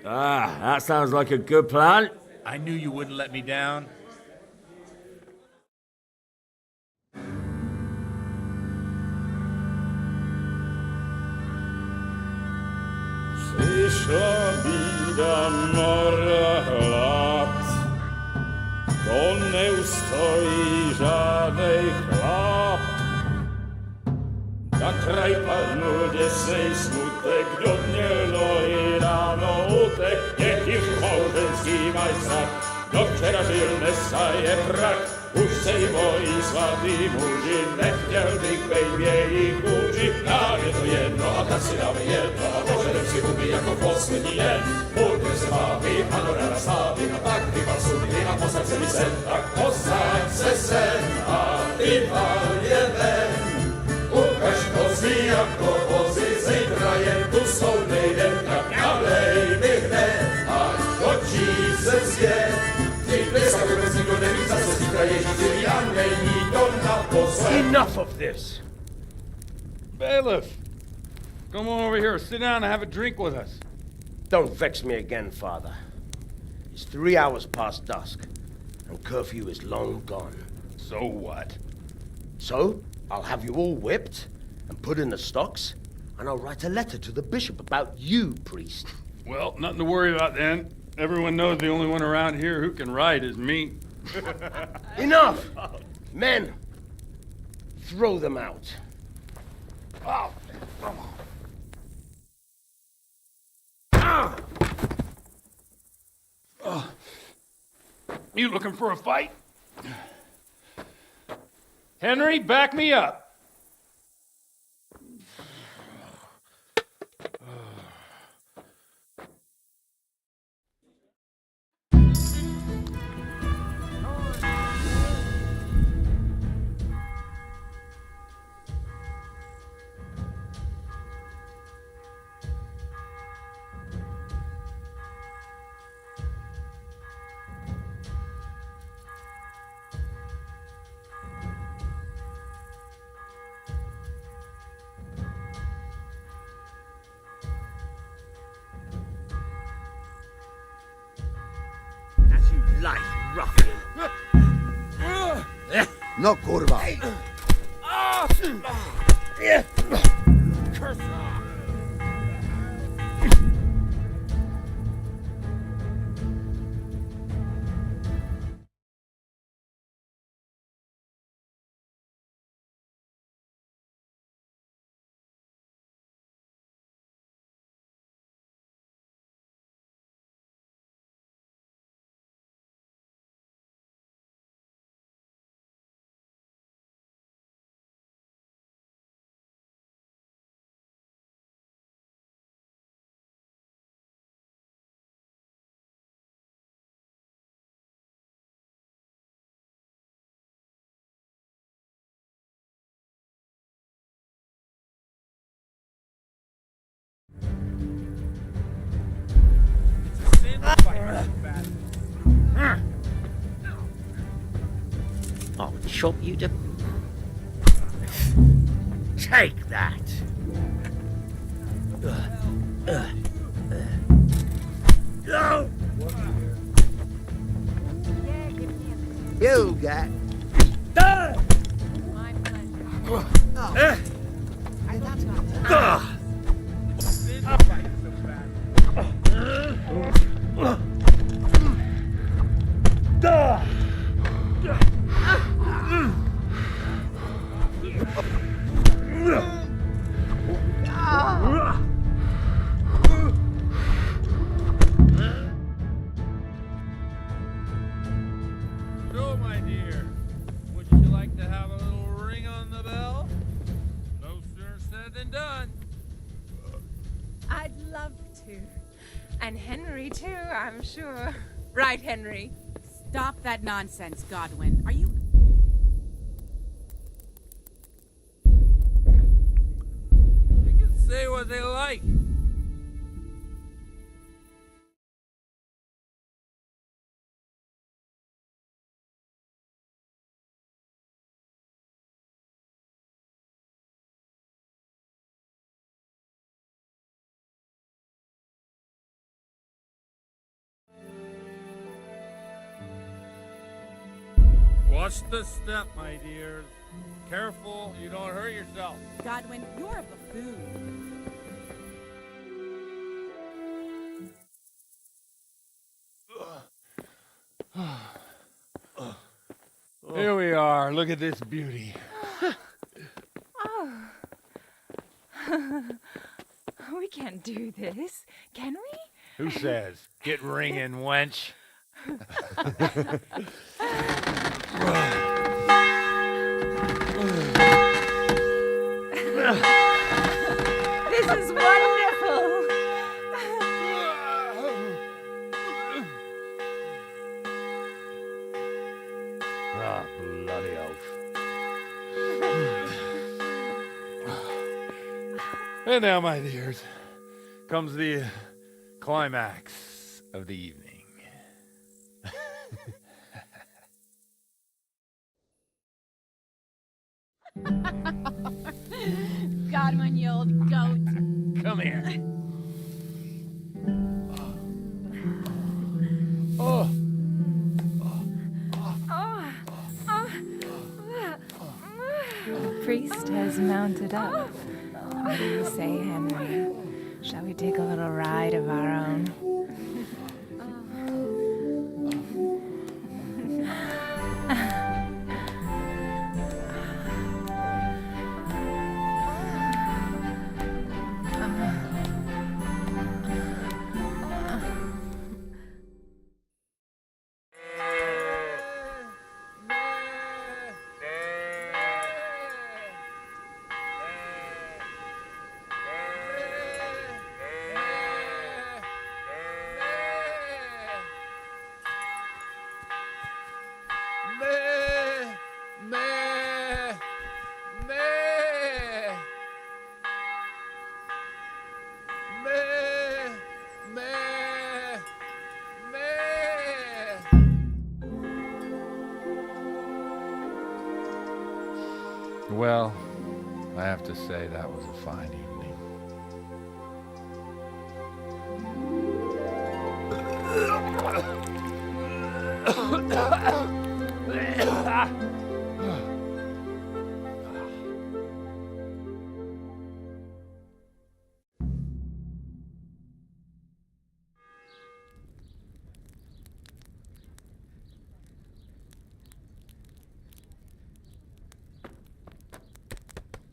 Ah, that sounds like a good plan. I knew you wouldn't let me down. Przyszła bida mora lat, to nie ustoi żadnej chlap. Na kraj padł dziesej smutek, dodnielo i rano utek, niech już małżeński majstrat, do wczera żylne staje prak. Už sejmoj svatý muži, nechtěl bych bejbě jich učit. Nám je to jedno a tak si dáme jedno a požadem si huby jako poslední den. Buďme se mámy, ano ráda stávy a tak vypal sudy a posaď se mi sen. Tak posaď se sen a vypal je ven. Ukaž kozy jako vozy, zítra jen tu soudnej den. Tak nalej mi hned, ať točí se svět. Enough of this! Bailiff! Come on over here, sit down and have a drink with us. Don't vex me again, Father. It's 3 hours past dusk, and curfew is long gone. So what? So, I'll have you all whipped and put in the stocks, and I'll write a letter to the bishop about you, priest. Well, nothing to worry about then. Everyone knows the only one around here who can write is me. Enough! Men, throw them out. Oh. You looking for a fight? Henry, back me up. Life, ruffian. No, kurwa. Curse chop you to... Take that! Go! You got... My pleasure. So, my dear, would you like to have a little ring on the bell? No sooner said than done. I'd love to. And Henry, too, I'm sure. Right, Henry? Stop that nonsense, Godwin. Are you... They can say what they like. Watch the step, my dears. Careful, you don't hurt yourself. Godwin, you're a buffoon. Here we are. Look at this beauty. Oh. We can't do this, can we? Who says? Get ringing, wench. This is wonderful. Ah, bloody oath. And now, my dears, comes the climax of the evening. Godwin, you old goat. Come here. Oh. The priest has mounted up. What do you say, Henry? Shall we take a little ride of our own? Well, I have to say that was a fine evening.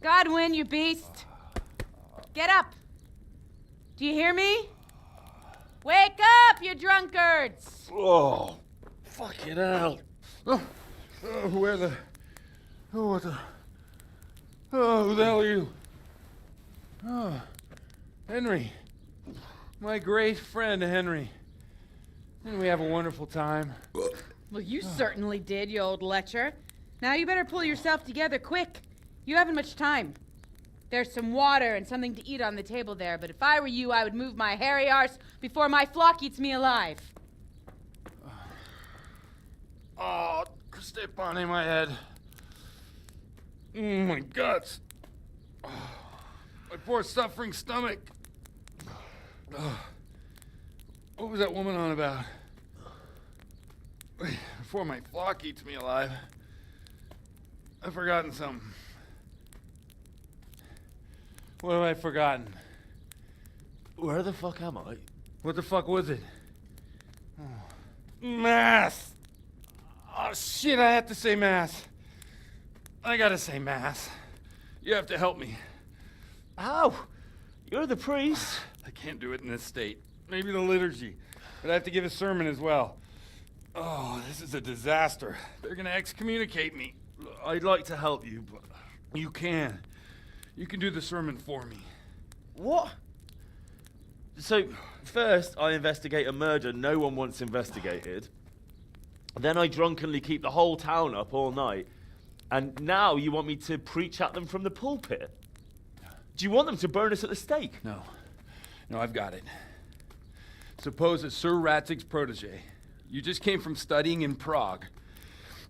Godwin, you beast. Get up. Do you hear me? Wake up, you drunkards! Oh, fucking hell. Where the... Oh, what the... Oh, who the hell are you? Oh, Henry. My great friend, Henry. Didn't we have a wonderful time? Well, you certainly did, you old lecher. Now you better pull yourself together quick. You haven't much time. There's some water and something to eat on the table there, but if I were you, I would move my hairy arse before my flock eats me alive. Oh, step on in my head. My guts. My poor suffering stomach. What was that woman on about? Before my flock eats me alive. I've forgotten something. What have I forgotten? Where the fuck am I? What the fuck was it? Mass! Oh shit, I have to say mass. I gotta say mass. You have to help me. How? You're the priest. I can't do it in this state. Maybe the liturgy. But I have to give a sermon as well. Oh, this is a disaster. They're gonna excommunicate me. I'd like to help you, but... You can. You can do the sermon for me. What? So, first I investigate a murder no one wants investigated. Then I drunkenly keep the whole town up all night. And now you want me to preach at them from the pulpit? Do you want them to burn us at the stake? No. No, I've got it. Suppose that Sir Ratzig's protege. You just came from studying in Prague.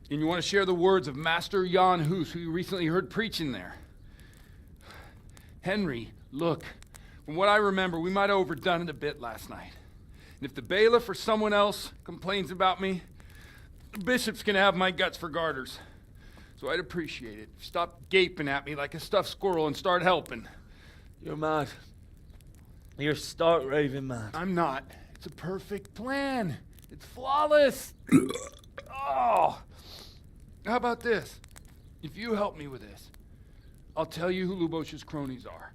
And you want to share the words of Master Jan Hus, who you recently heard preaching there. Henry, look. From what I remember, we might have overdone it a bit last night. And if the bailiff or someone else complains about me, the bishop's gonna have my guts for garters. So I'd appreciate it. Stop gaping at me like a stuffed squirrel and start helping. You're mad. You're stark raving mad. I'm not. It's a perfect plan. It's flawless. Oh. How about this? If you help me with this, I'll tell you who Lubosh's cronies are.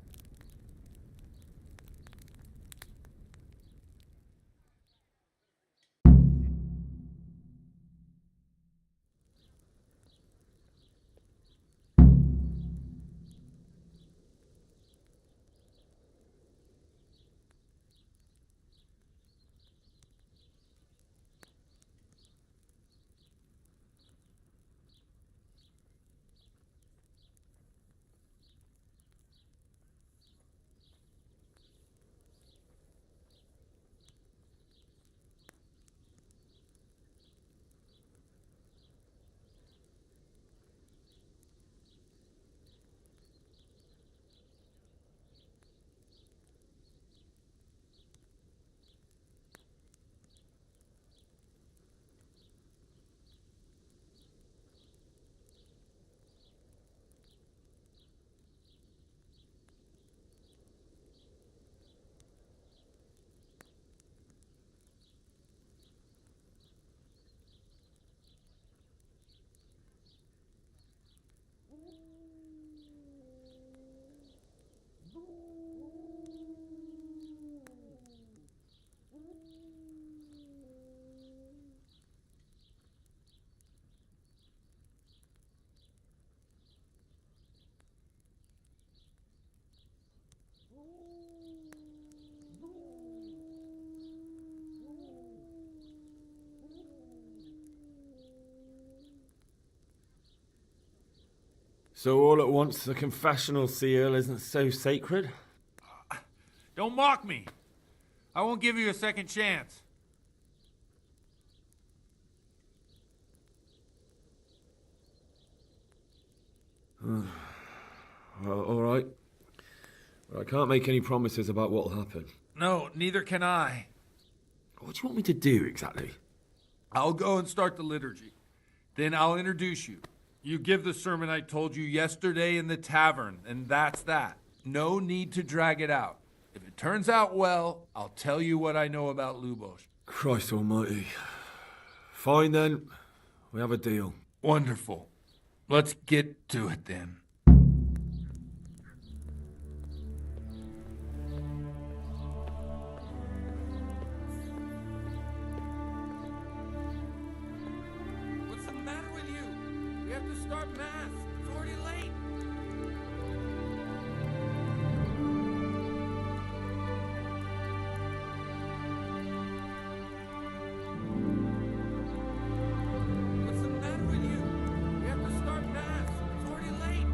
So all at once the confessional seal isn't so sacred? Don't mock me. I won't give you a second chance. Well, all right. But I can't make any promises about what'll happen. No, neither can I. What do you want me to do exactly? I'll go and start the liturgy. Then I'll introduce you. You give the sermon I told you yesterday in the tavern, and that's that. No need to drag it out. If it turns out well, I'll tell you what I know about Lubosh. Christ almighty. Fine then. We have a deal. Wonderful. Let's get to it then. What's the matter with you? We have to start mass. It's already late. What's the matter with you? We have to start mass. It's already late.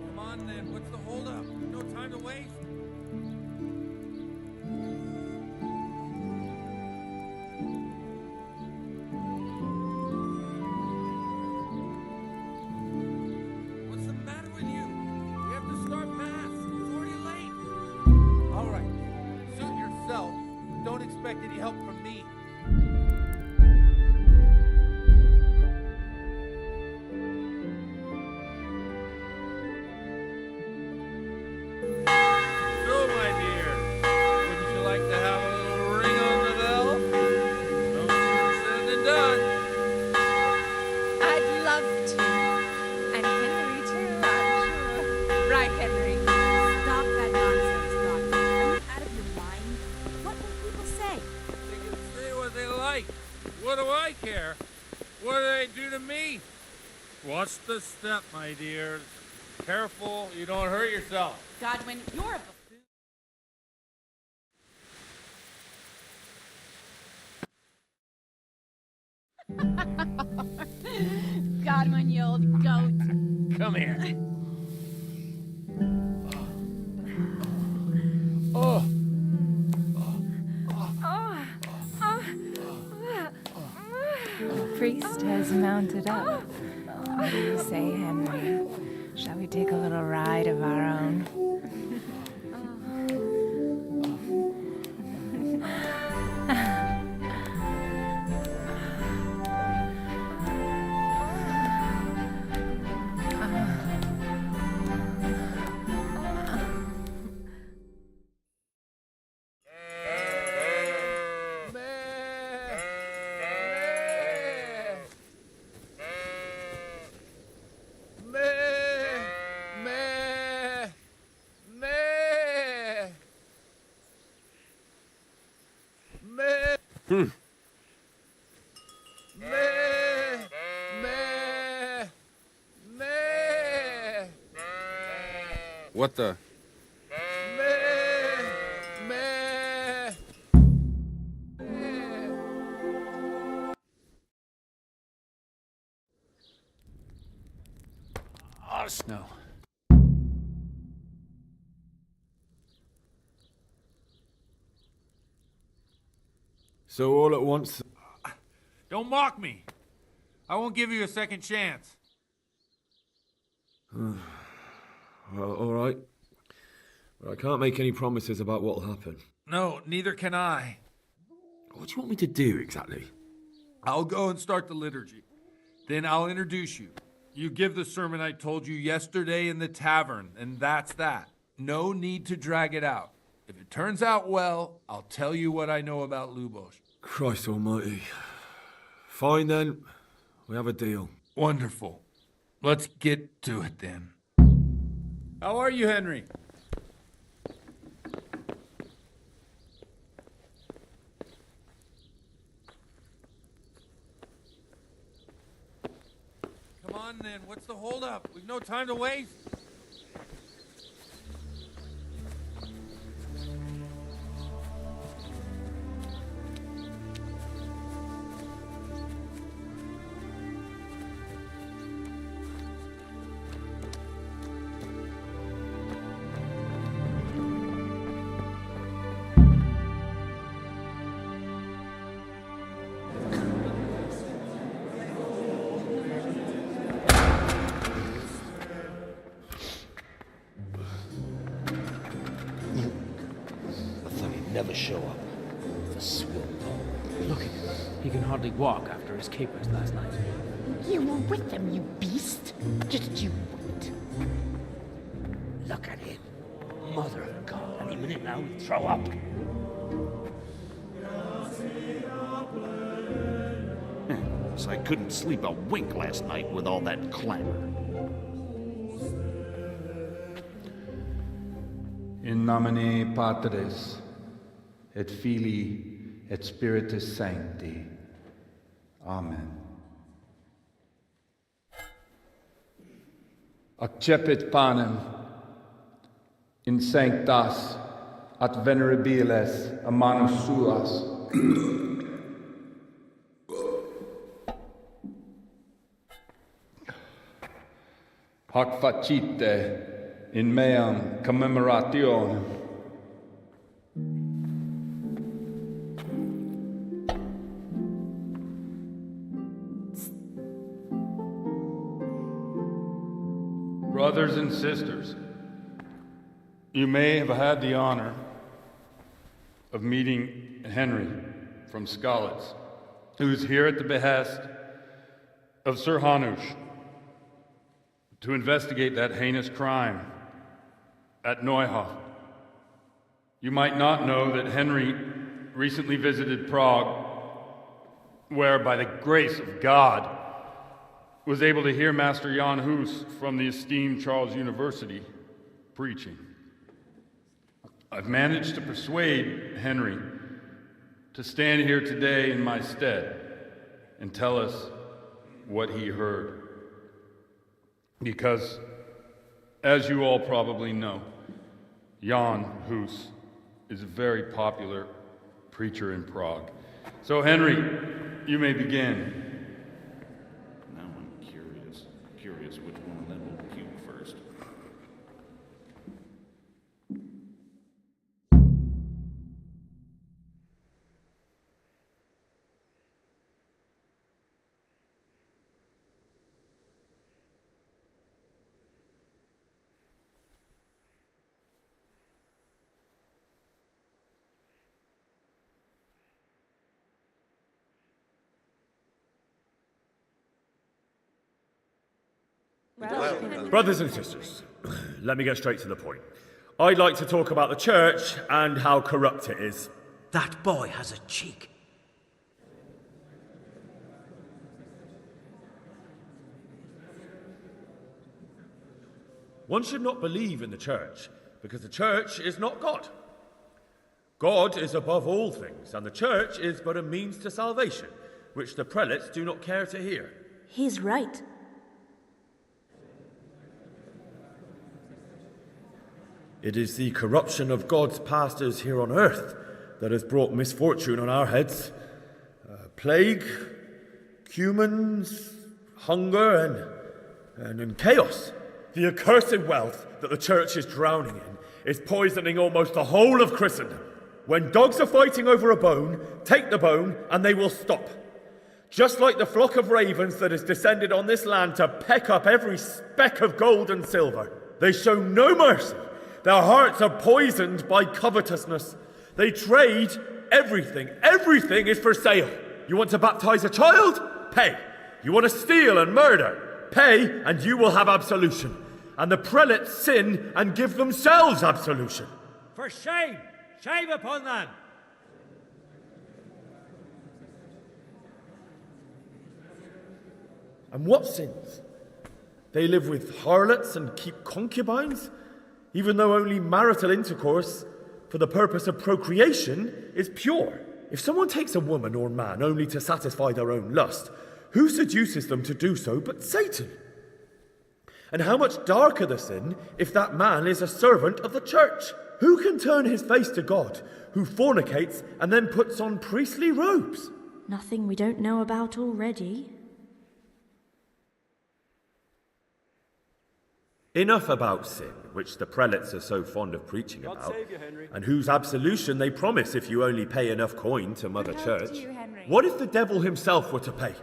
Come on then. What's the holdup? No time to waste. yourself. Don't expect any help from me. So, my dear, wouldn't you like to have a little ring on the bell? No sooner said than done. I'd love to. And Henry, too, I'm sure. Right, Henry? Stop that nonsense, Doctor. Are you out of your mind? What will people say? They can say what they like. What do I care? What do they do to me? Watch the step, my dear. Careful, you don't hurt yourself. Godwin, you're a buffoon. Godwin, you old goat. Come here. The priest has mounted up. What do you say, Henry? Shall we take a little ride of our own? What the? Oh, snow. So all at once... Don't mock me. I won't give you a second chance. Well, all right. But I can't make any promises about what'll happen. No, neither can I. What do you want me to do exactly? I'll go and start the liturgy. Then I'll introduce you. You give the sermon I told you yesterday in the tavern, and that's that. No need to drag it out. If it turns out well, I'll tell you what I know about Lubos. Christ almighty. Fine then. We have a deal. Wonderful. Let's get to it then. How are you, Henry? Come on then, what's the holdup? We've no time to waste. Never show up. The swill dog. Look at him. He can hardly walk after his capers last night. You were with them, you beast. Just you wait. Look at him. Mother of God. Any minute now he'll throw up. So I couldn't sleep a wink last night with all that clamor. In nomine Patris, et Filii, et Spiritus Sancti. Amen. Accepit panem in sanctas at venerabiles a manus suas. Hoc facite in meam commemorationem. Brothers and sisters, you may have had the honor of meeting Henry from Skalitz, who's here at the behest of Sir Hanush to investigate that heinous crime at Neuhof. You might not know that Henry recently visited Prague, where, by the grace of God, was able to hear Master Jan Hus from the esteemed Charles University preaching. I've managed to persuade Henry to stand here today in my stead and tell us what he heard. Because, as you all probably know, Jan Hus is a very popular preacher in Prague. So, Henry, you may begin. Now I'm curious which one of them will puke first. Brothers and sisters, let me get straight to the point. I'd like to talk about the church and how corrupt it is. That boy has a cheek. One should not believe in the church, because the church is not God. God is above all things, and the church is but a means to salvation, which the prelates do not care to hear. He's right. It is the corruption of God's pastors here on earth that has brought misfortune on our heads. Plague, cumens, hunger, and chaos. The accursed wealth that the church is drowning in is poisoning almost the whole of Christendom. When dogs are fighting over a bone, take the bone and they will stop. Just like the flock of ravens that has descended on this land to peck up every speck of gold and silver. They show no mercy. Their hearts are poisoned by covetousness. They trade everything. Everything is for sale. You want to baptize a child? Pay. You want to steal and murder? Pay, and you will have absolution. And the prelates sin and give themselves absolution. For shame! Shame upon them! And what sins? They live with harlots and keep concubines? Even though only marital intercourse for the purpose of procreation is pure. If someone takes a woman or man only to satisfy their own lust, who seduces them to do so but Satan? And how much darker the sin if that man is a servant of the church? Who can turn his face to God, who fornicates and then puts on priestly robes? Nothing we don't know about already. Enough about sin, which the prelates are so fond of preaching about, and whose absolution they promise if you only pay enough coin to Mother Church. What if the devil himself were to pay?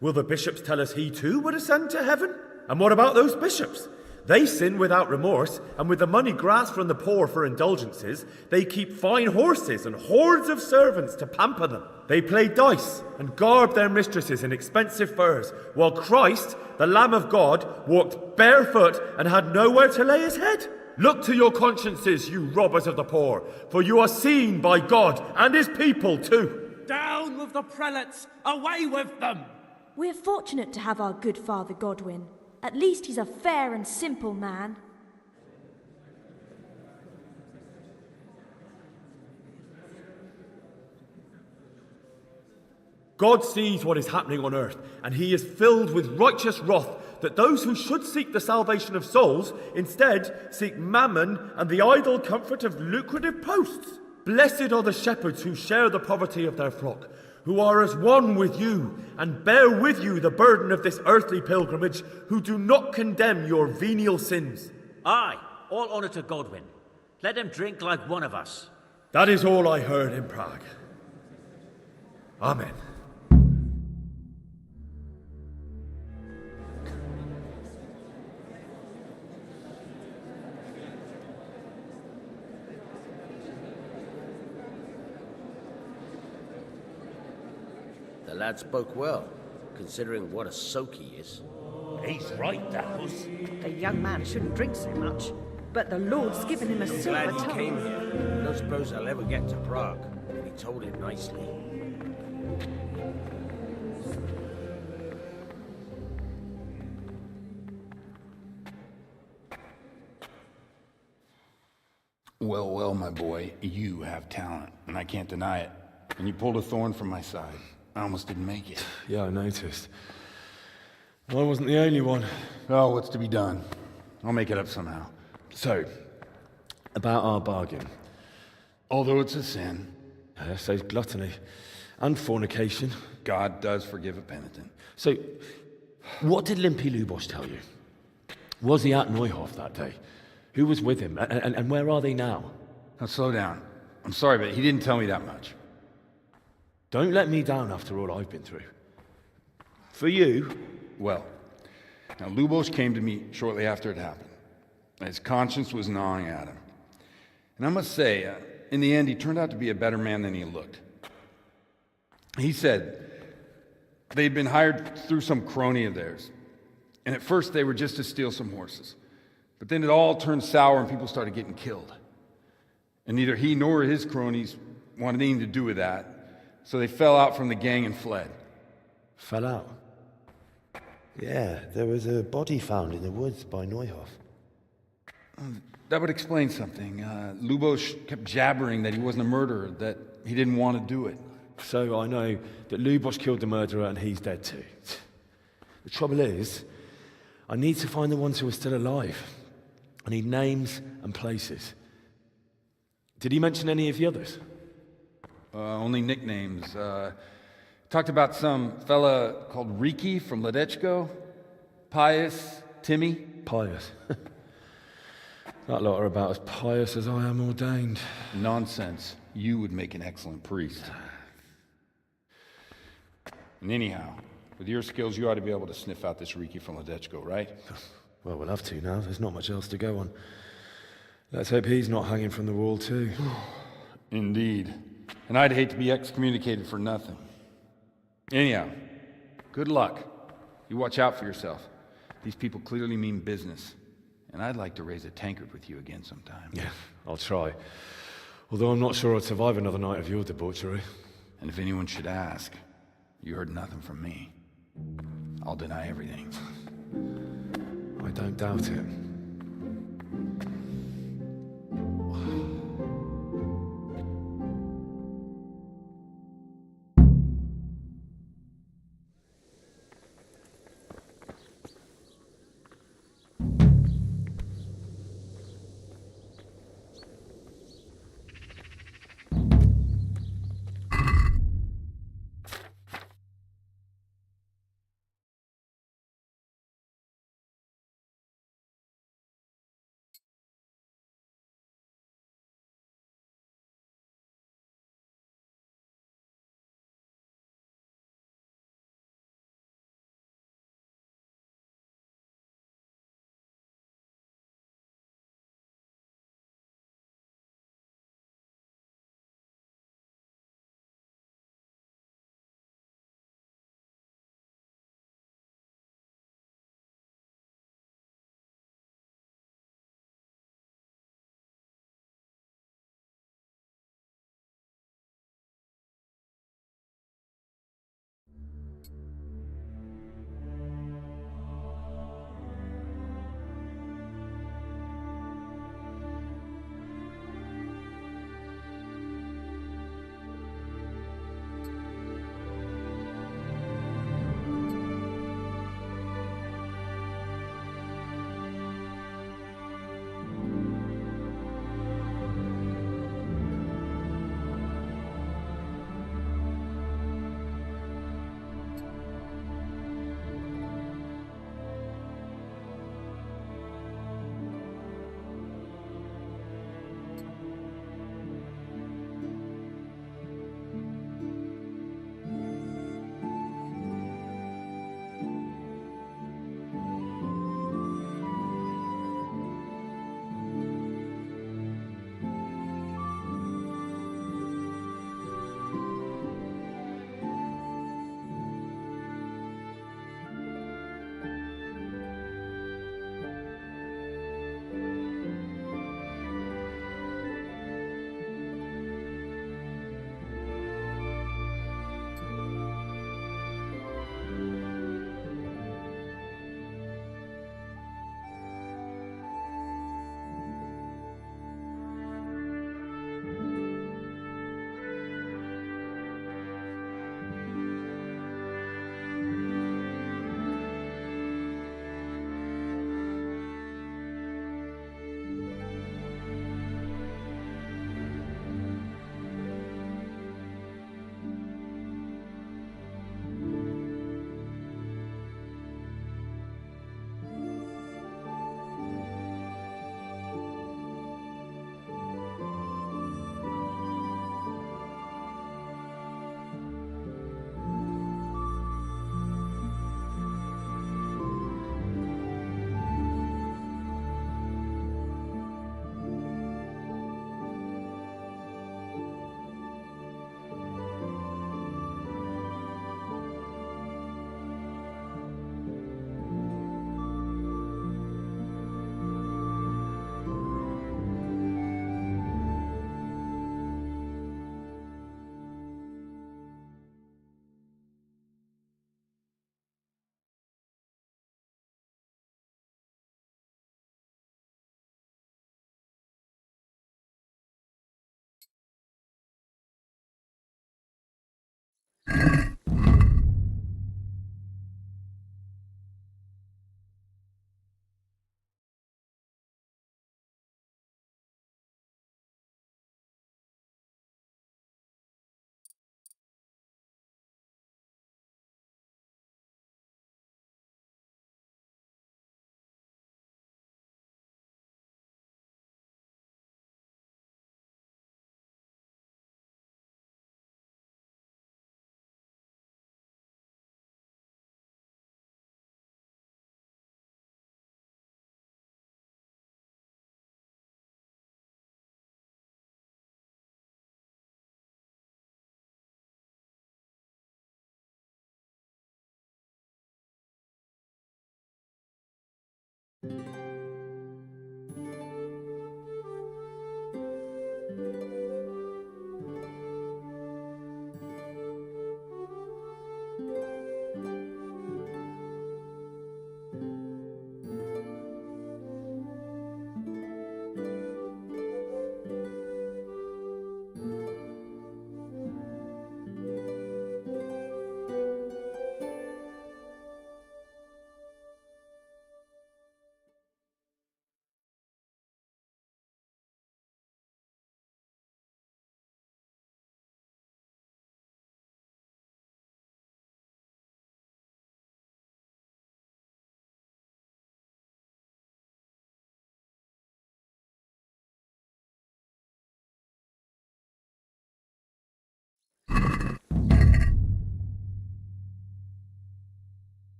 Will the bishops tell us he too would ascend to heaven? And what about those bishops? They sin without remorse, and with the money grasped from the poor for indulgences, they keep fine horses and hordes of servants to pamper them. They play dice and garb their mistresses in expensive furs, while Christ, the Lamb of God, walked barefoot and had nowhere to lay his head. Look to your consciences, you robbers of the poor, for you are seen by God and his people too. Down with the prelates! Away with them! We're fortunate to have our good Father Godwin. At least he's a fair and simple man. God sees what is happening on earth, and he is filled with righteous wrath that those who should seek the salvation of souls instead seek mammon and the idle comfort of lucrative posts. Blessed are the shepherds who share the poverty of their flock, who are as one with you and bear with you the burden of this earthly pilgrimage, who do not condemn your venial sins. Aye, all honour to Godwin. Let him drink like one of us. That is all I heard in Prague. Amen. The lad spoke well, considering what a soak he is. He's right, Dapples. The young man shouldn't drink so much, but the Lord's given him a I'm silver glad he tongue. came here. I don't suppose I'll ever get to Prague, and he told it nicely. Well, well, my boy, you have talent, and I can't deny it. And you pulled a thorn from my side. I almost didn't make it. Yeah, I noticed. I wasn't the only one. Oh, what's to be done? I'll make it up somehow. So, about our bargain. Although it's a sin. So's gluttony. And fornication. God does forgive a penitent. So, what did Limpy Lubos tell you? Was he at Neuhof that day? Who was with him? And where are they now? Now, slow down. I'm sorry, but he didn't tell me that much. Don't let me down after all I've been through. For you... Well, now Lubos came to me shortly after it happened. His conscience was gnawing at him. And I must say, in the end, he turned out to be a better man than he looked. He said they'd been hired through some crony of theirs. And at first they were just to steal some horses. But then it all turned sour and people started getting killed. And neither he nor his cronies wanted anything to do with that. So they fell out from the gang and fled. Fell out? Yeah, there was a body found in the woods by Neuhof. That would explain something. Lubos kept jabbering that he wasn't a murderer, that he didn't want to do it. So I know that Lubos killed the murderer and he's dead too. The trouble is, I need to find the ones who are still alive. I need names and places. Did he mention any of the others? Only nicknames. Talked about some fella called Riki from Ledechko, Pius, Timmy. Pius. That lot are about as pious as I am ordained. Nonsense. You would make an excellent priest. And anyhow, with your skills, you ought to be able to sniff out this Riki from Ledechko, right? Well, we'll have to now. There's not much else to go on. Let's hope he's not hanging from the wall too. Indeed. And I'd hate to be excommunicated for nothing. Anyhow, good luck. You watch out for yourself. These people clearly mean business. And I'd like to raise a tankard with you again sometime. Yeah, I'll try. Although I'm not sure I'd survive another night of your debauchery. And if anyone should ask, you heard nothing from me. I'll deny everything. I don't doubt it.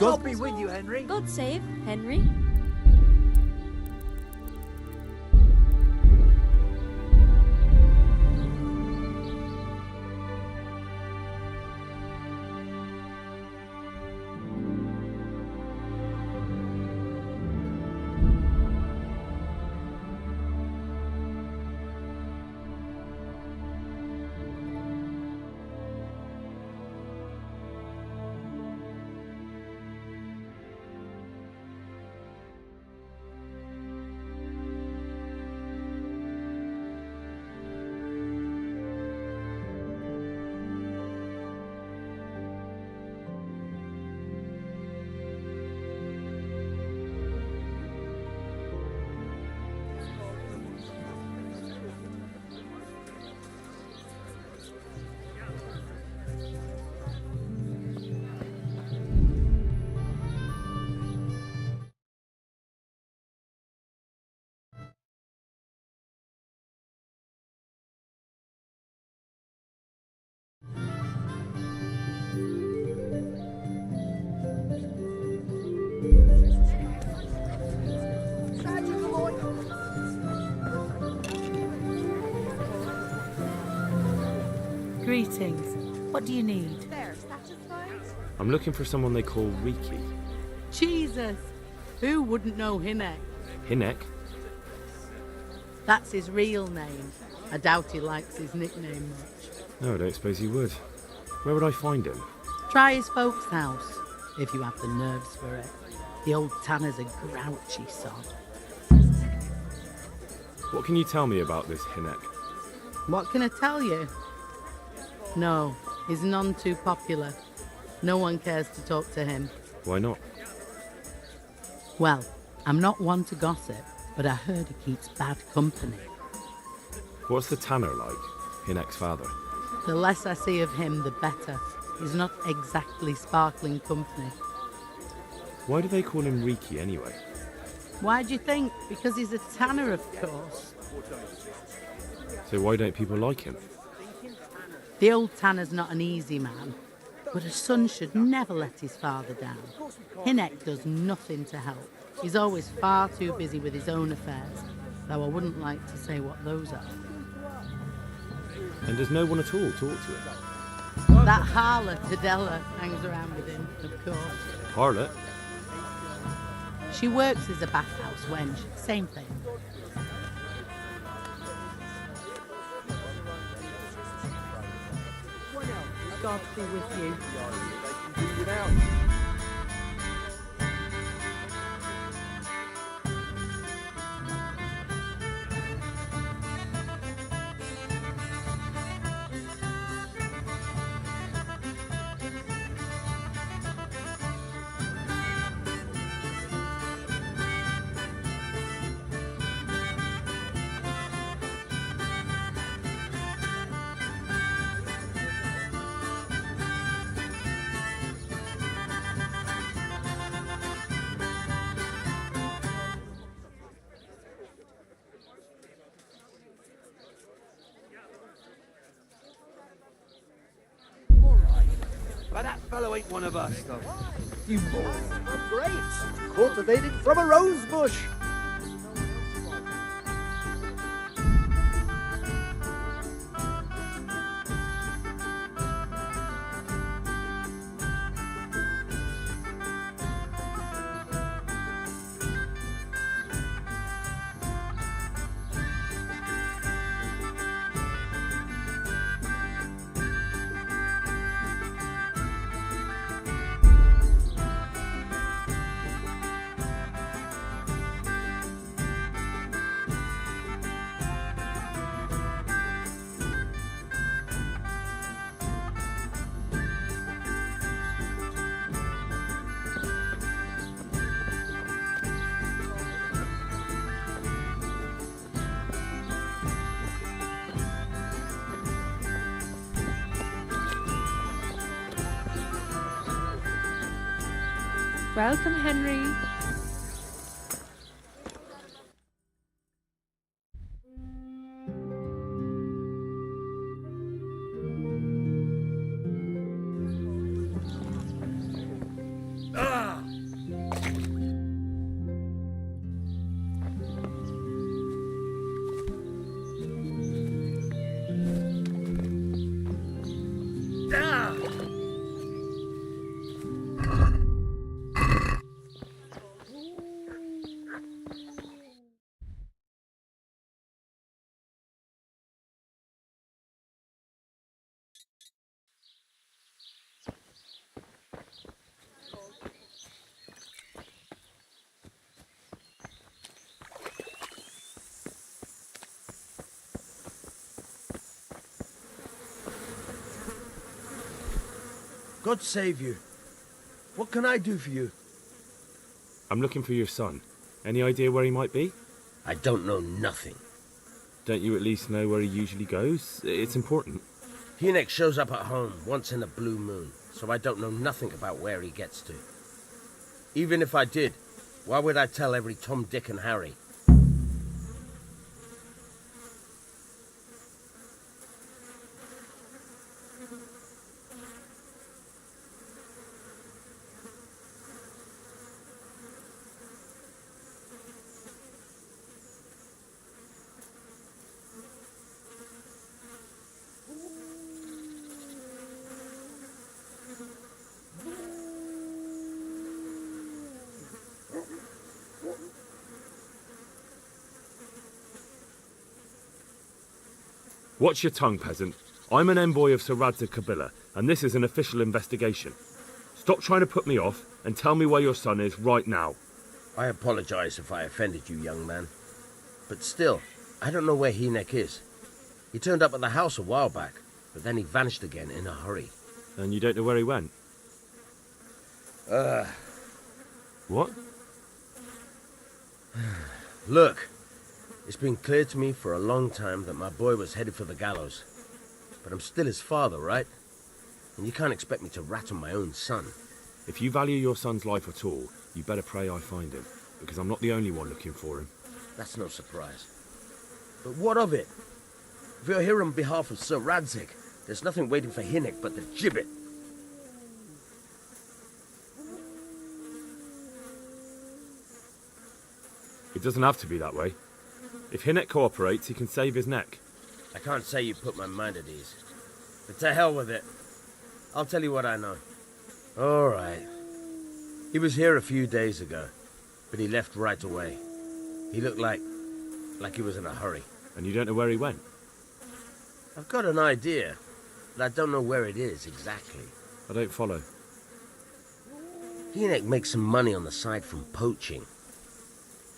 God be with you, Henry. God save Henry. Greetings. What do you need? There, satisfied? I'm looking for someone they call Riki. Jesus! Who wouldn't know Hinek? Hinek? That's his real name. I doubt he likes his nickname much. No, I don't suppose he would. Where would I find him? Try his folks' house, if you have the nerves for it. The old tanner's a grouchy sod. What can you tell me about this Hinek? What can I tell you? No, he's none too popular. No one cares to talk to him. Why not? Well, I'm not one to gossip, but I heard he keeps bad company. What's the tanner like? Hinek's father. The less I see of him, the better. He's not exactly sparkling company. Why do they call him Riki anyway? Why do you think? Because he's a tanner, of course. So why don't people like him? The old tanner's not an easy man, but a son should never let his father down. Hinek does nothing to help. He's always far too busy with his own affairs, though I wouldn't like to say what those are. And does no one at all talk to him? That harlot, Adela, hangs around with him, of course. Harlot? She works as a bathhouse wench, same thing. God be with you. But that fellow ain't one of us, though. You boys are great. Cultivated from a rose bush. Welcome, Henry. God save you. What can I do for you? I'm looking for your son. Any idea where he might be? I don't know nothing. Don't you at least know where he usually goes? It's important. Hynek shows up at home once in a blue moon, so I don't know nothing about where he gets to. Even if I did, why would I tell every Tom, Dick and Harry? Watch your tongue, peasant. I'm an envoy of Sir Radzig Kobyla, and this is an official investigation. Stop trying to put me off, and tell me where your son is right now. I apologize if I offended you, young man. But still, I don't know where Hynek is. He turned up at the house a while back, but then he vanished again in a hurry. And you don't know where he went? What? Look, it's been clear to me for a long time that my boy was headed for the gallows. But I'm still his father, right? And you can't expect me to rat on my own son. If you value your son's life at all, you better pray I find him, because I'm not the only one looking for him. That's no surprise. But what of it? If you're here on behalf of Sir Radzig, there's nothing waiting for Hynek but the gibbet. It doesn't have to be that way. If Hynek cooperates, he can save his neck. I can't say you put my mind at ease. But to hell with it. I'll tell you what I know. All right. He was here a few days ago, but he left right away. He looked like he was in a hurry. And you don't know where he went? I've got an idea, but I don't know where it is exactly. I don't follow. Hynek makes some money on the side from poaching.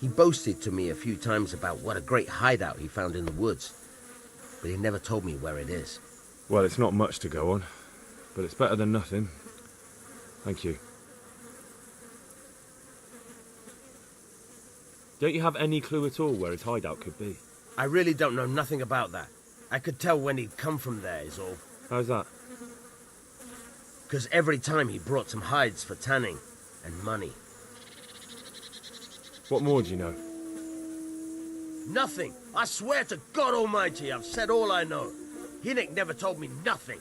He boasted to me a few times about what a great hideout he found in the woods, but he never told me where it is. Well, it's not much to go on, but it's better than nothing. Thank you. Don't you have any clue at all where his hideout could be? I really don't know nothing about that. I could tell when he'd come from there, is all. How's that? Because every time he brought some hides for tanning and money. What more do you know? Nothing. I swear to God Almighty, I've said all I know. Hynek never told me nothing.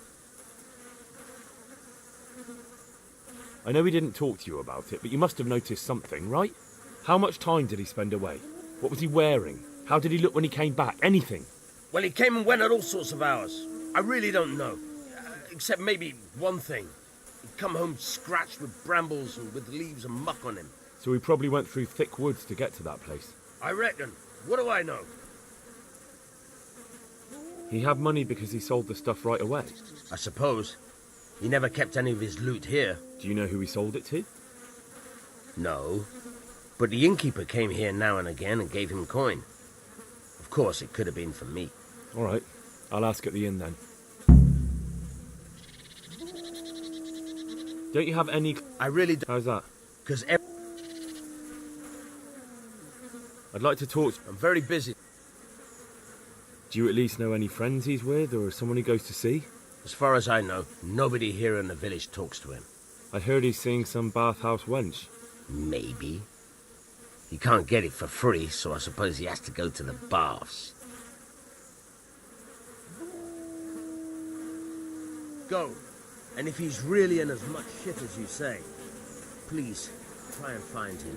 I know he didn't talk to you about it, but you must have noticed something, right? How much time did he spend away? What was he wearing? How did he look when he came back? Anything? Well, he came and went at all sorts of hours. I really don't know. Except maybe one thing. He'd come home scratched with brambles and with leaves and muck on him. So he probably went through thick woods to get to that place. I reckon. What do I know? He had money because he sold the stuff right away. I suppose. He never kept any of his loot here. Do you know who he sold it to? No. But the innkeeper came here now and again and gave him coin. Of course, it could have been for me. All right. I'll ask at the inn then. Don't you have any... I really don't. How's that? Because I'd like to talk... I'm very busy. Do you at least know any friends he's with, or someone he goes to see? As far as I know, nobody here in the village talks to him. I heard he's seeing some bathhouse wench. Maybe. He can't get it for free, so I suppose he has to go to the baths. Go. And if he's really in as much shit as you say, please, try and find him.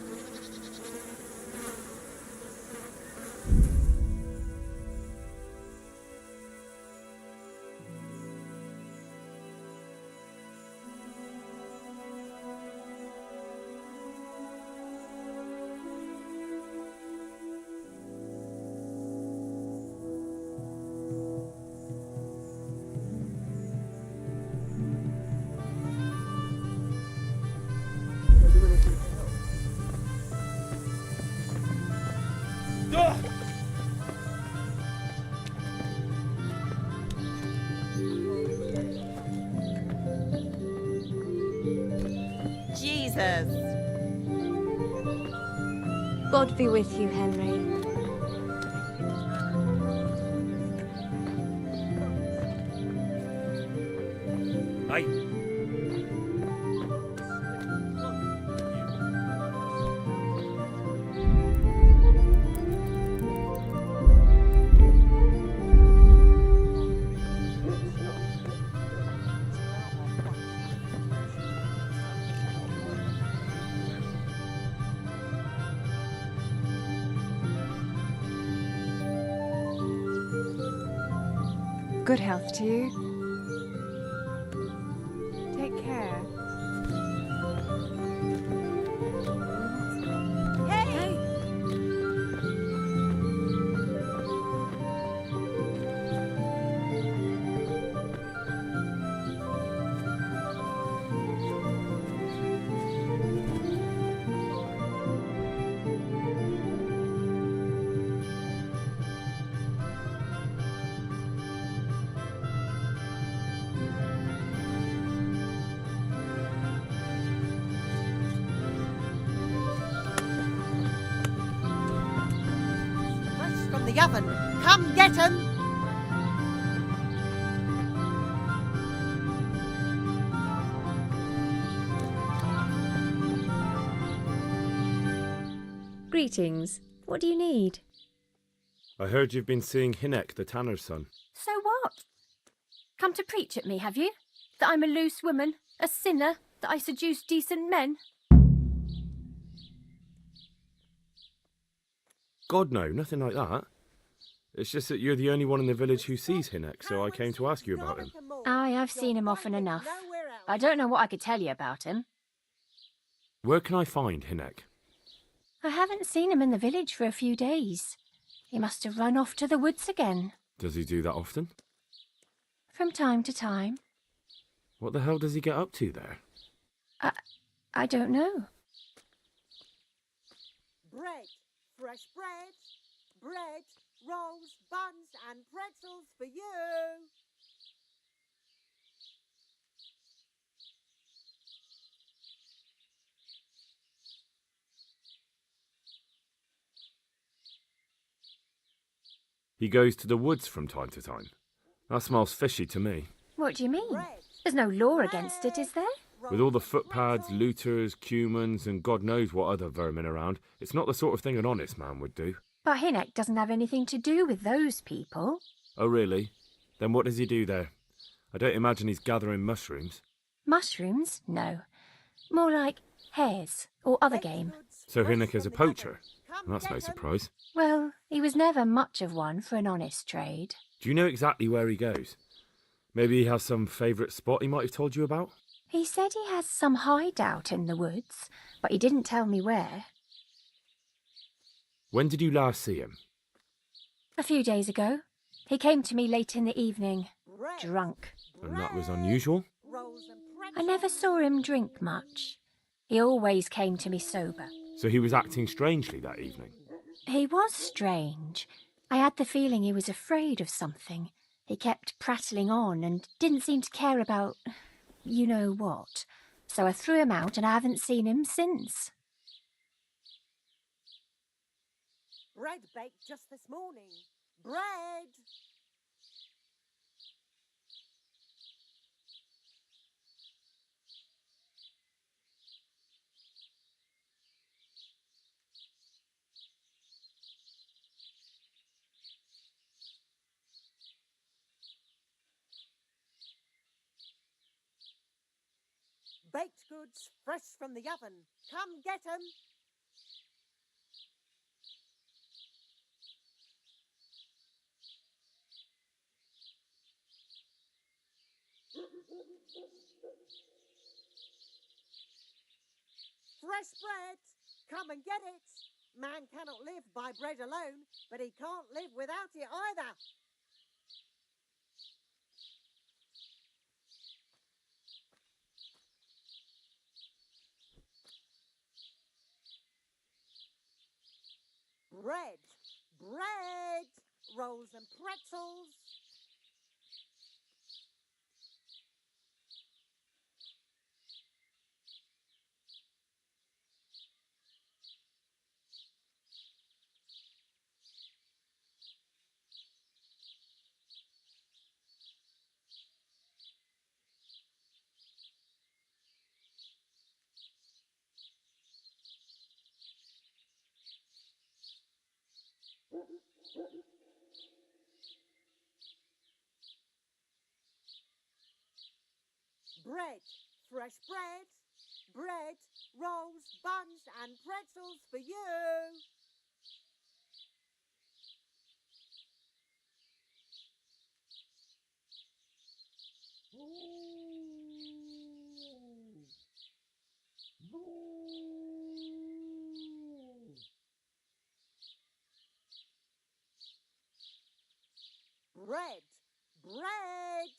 Jesus. God be with you, Henry. Aye. Good health to you. Take care. Hey! Fresh from the oven. Come get 'em! Greetings. What do you need? I heard you've been seeing Hinek, the tanner's son. So what? Come to preach at me, have you? That I'm a loose woman, a sinner, that I seduce decent men? God, no, nothing like that. It's just that you're the only one in the village who sees Hinek, so I came to ask you about him. Aye, I've seen him often enough. I don't know what I could tell you about him. Where can I find Hinek? I haven't seen him in the village for a few days. He must have run off to the woods again. Does he do that often? From time to time. What the hell does he get up to there? I don't know. Bread, fresh bread, bread, rolls, buns, and pretzels for you. He goes to the woods from time to time. That smells fishy to me. What do you mean? There's no law against it, is there? With all the footpads, looters, cumans, and God knows what other vermin around, it's not the sort of thing an honest man would do. But Hinek doesn't have anything to do with those people. Oh, really? Then what does he do there? I don't imagine he's gathering mushrooms. Mushrooms? No. More like hares or other game. So Hinnick is a poacher? That's no surprise. Well, he was never much of one for an honest trade. Do you know exactly where he goes? Maybe he has some favourite spot he might have told you about? He said he has some hideout in the woods, but he didn't tell me where. When did you last see him? A few days ago. He came to me late in the evening, drunk. And that was unusual? I never saw him drink much. He always came to me sober. So he was acting strangely that evening? He was strange. I had the feeling he was afraid of something. He kept prattling on and didn't seem to care about you know what. So I threw him out and I haven't seen him since. Bread baked just this morning. Bread! Baked goods fresh from the oven. Come get 'em. Fresh bread. Come and get it. Man cannot live by bread alone, but he can't live without it either. Bread, bread, rolls and pretzels. Bread, fresh bread, bread, rolls, buns and pretzels for you. Bread, bread,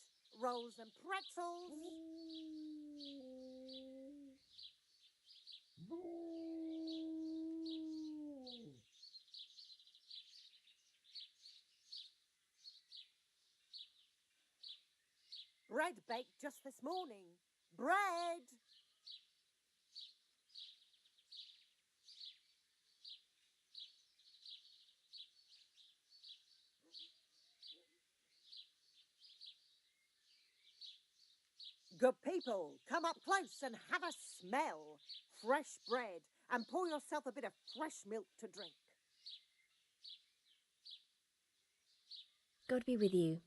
rolls and pretzels. Bread baked just this morning. Bread. Good people, come up close and have a smell. Fresh bread, and pour yourself a bit of fresh milk to drink. God be with you.